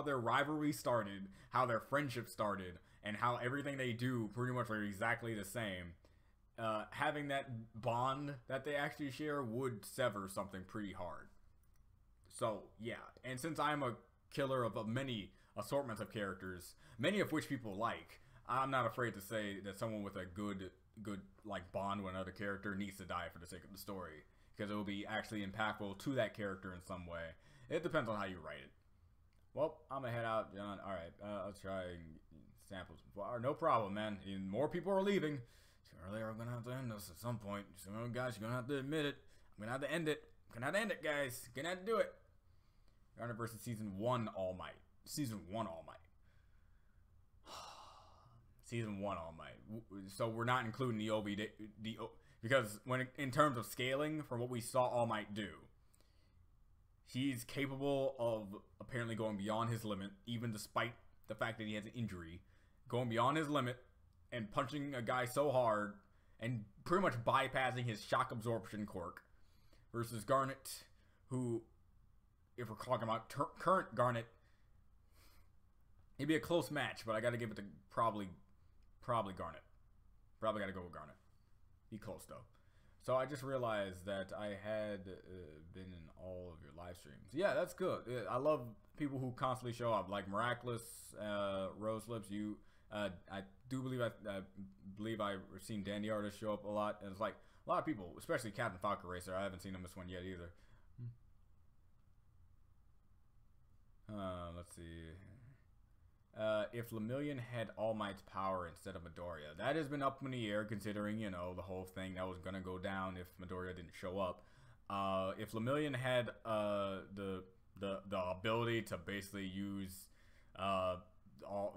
their rivalry started, how their friendship started, and how everything they do pretty much are exactly the same. Having that bond that they actually share would sever something pretty hard. So yeah, and since I'm a killer of many assortments of characters, many of which people like, I'm not afraid to say that someone with a good like bond with another character needs to die for the sake of the story, because it will be actually impactful to that character in some way. It depends on how you write it. Well, I'm gonna head out, John. All right, I'll try samples. No problem, man. More people are leaving. Sooner or later, I'm gonna have to end this at some point. So, guys, you're gonna have to admit it. I'm gonna have to end it. I'm gonna have to end it, guys. Gonna have to do it. Garnet versus Season 1 All Might. Season 1 All Might. Season 1 All Might. So we're not including the OVD, because in terms of scaling, from what we saw All Might do, he's capable of apparently going beyond his limit, even despite the fact that he has an injury, going beyond his limit and punching a guy so hard and pretty much bypassing his shock absorption quirk, versus Garnet, who, if we're talking about current Garnet, it'd be a close match, but I gotta give it to probably Garnet. Probably gotta go with Garnet. Be close though. So I just realized that I had been in all of your live streams. Yeah, that's good. I love people who constantly show up, like Miraculous, Rose Lips. You, I do believe I've seen Dandy Artist show up a lot, and it's like a lot of people, especially Captain Falcon Racer. I haven't seen him this one yet either. Let's see. If Lemillion had All Might's power instead of Midoriya, that has been up in the air, considering, you know, the whole thing that was gonna go down if Midoriya didn't show up. If Lemillion had the ability to basically use all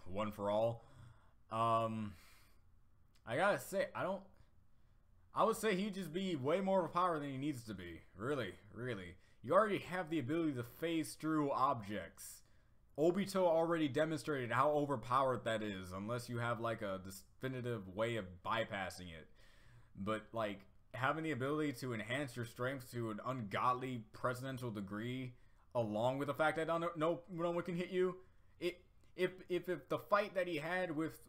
one for all, I gotta say, I would say he'd just be way more of a power than he needs to be. Really. You already have the ability to phase through objects. Obito already demonstrated how overpowered that is, unless you have like a definitive way of bypassing it. But like having the ability to enhance your strength to an ungodly presidential degree, along with the fact that no one can hit you, if the fight that he had with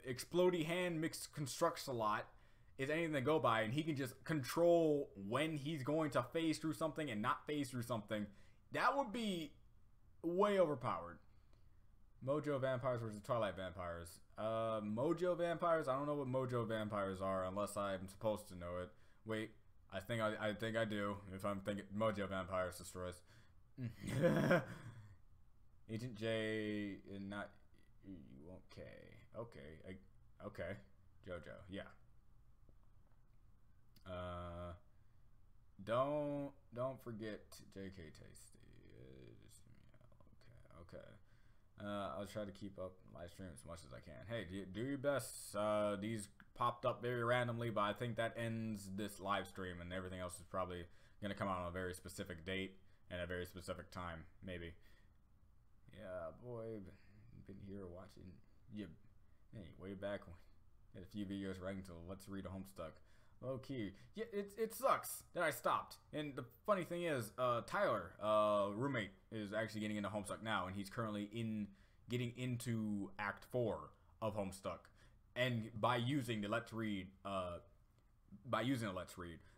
Explodey Hand mixed constructs a lot is anything to go by, and he can just control when he's going to phase through something and not phase through something, that would be way overpowered. Mojo Vampires versus Twilight Vampires. Mojo Vampires, I don't know what Mojo Vampires are unless I'm supposed to know it. Wait, I think I do. If I'm thinking Mojo Vampires destroys. Agent J, not okay. JoJo, yeah. Don't forget JK Tasty. Okay. I'll try to keep up live stream as much as I can. Hey, do your best. These popped up very randomly, but I think that ends this live stream, and everything else is probably gonna come out on a very specific date and a very specific time, maybe. Yeah, boy, been here watching you. Hey, way back when had a few videos right until Let's Read a Homestuck. Low key. Yeah, it sucks that I stopped. And the funny thing is, Tyler, roommate, is actually getting into Homestuck now, and he's currently getting into Act 4 of Homestuck, and by using the Let's Read,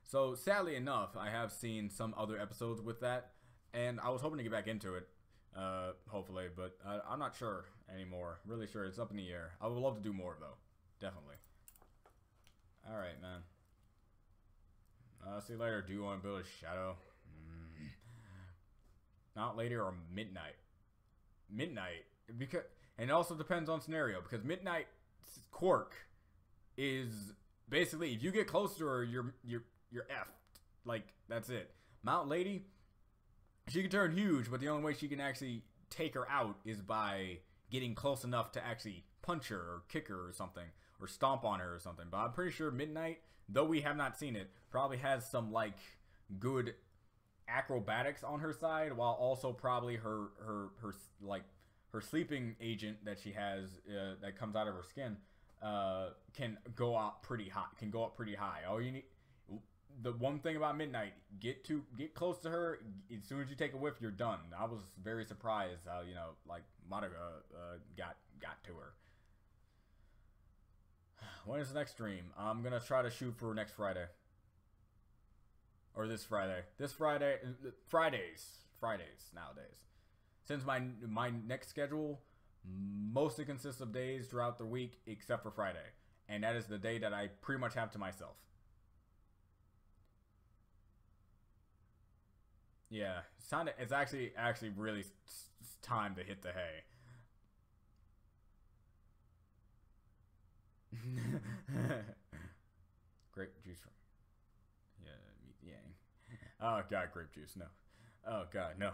So sadly enough, I have seen some other episodes with that, and I was hoping to get back into it, hopefully, but I'm not sure anymore. Really sure, it's up in the air. I would love to do more though, definitely. All right, man. See you later. Do you want to build a shadow? Not later or midnight. Midnight, because, and it also depends on scenario, because Midnight Quirk is basically, if you get close to her, you're effed. Like, that's it. Mount Lady, she can turn huge, but the only way she can actually take her out is by getting close enough to actually punch her or kick her or something, or stomp on her or something. But I'm pretty sure Midnight, though we have not seen it, probably has some like good acrobatics on her side, while also probably her her sleeping agent that she has that comes out of her skin can go up pretty high. All you need, the one thing about Midnight, get close to her. As soon as you take a whiff, you're done. I was very surprised how, you know, like Madoka got to her. When is the next stream? I'm gonna try to shoot for next Friday. Or this Friday. Fridays nowadays. Since my next schedule mostly consists of days throughout the week except for Friday. And that is the day that I pretty much have to myself. Yeah, it's actually really time to hit the hay. Grape juice from oh god, grape juice, no. Oh god, no.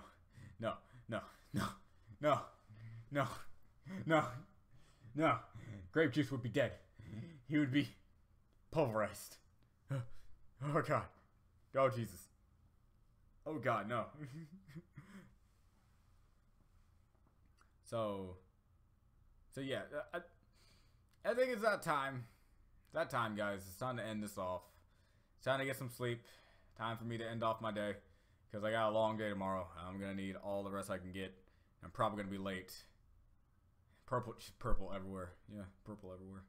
No. Grape juice would be dead. He would be pulverized. Oh god. Oh Jesus. Oh god, no. So yeah, I think it's that time. It's that time, guys. It's time to end this off. It's time to get some sleep. Time for me to end off my day, because I got a long day tomorrow. I'm gonna need all the rest I can get. I'm probably gonna be late. Purple everywhere. Yeah, purple everywhere.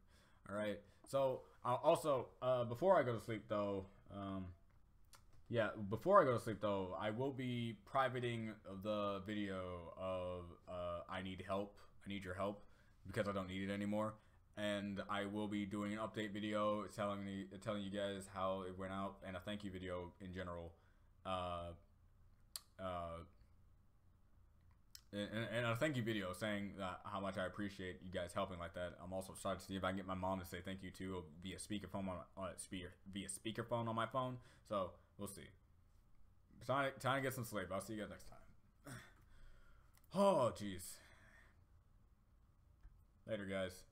All right. So also, before I go to sleep though, I will be privating the video of I need help. I need your help because I don't need it anymore. And I will be doing an update video telling you guys how it went out, and a thank you video in general. And a thank you video saying how much I appreciate you guys helping like that. I'm also starting to see if I can get my mom to say thank you too via speakerphone on my phone. So we'll see. Time to get some sleep. I'll see you guys next time. Oh jeez. Later, guys.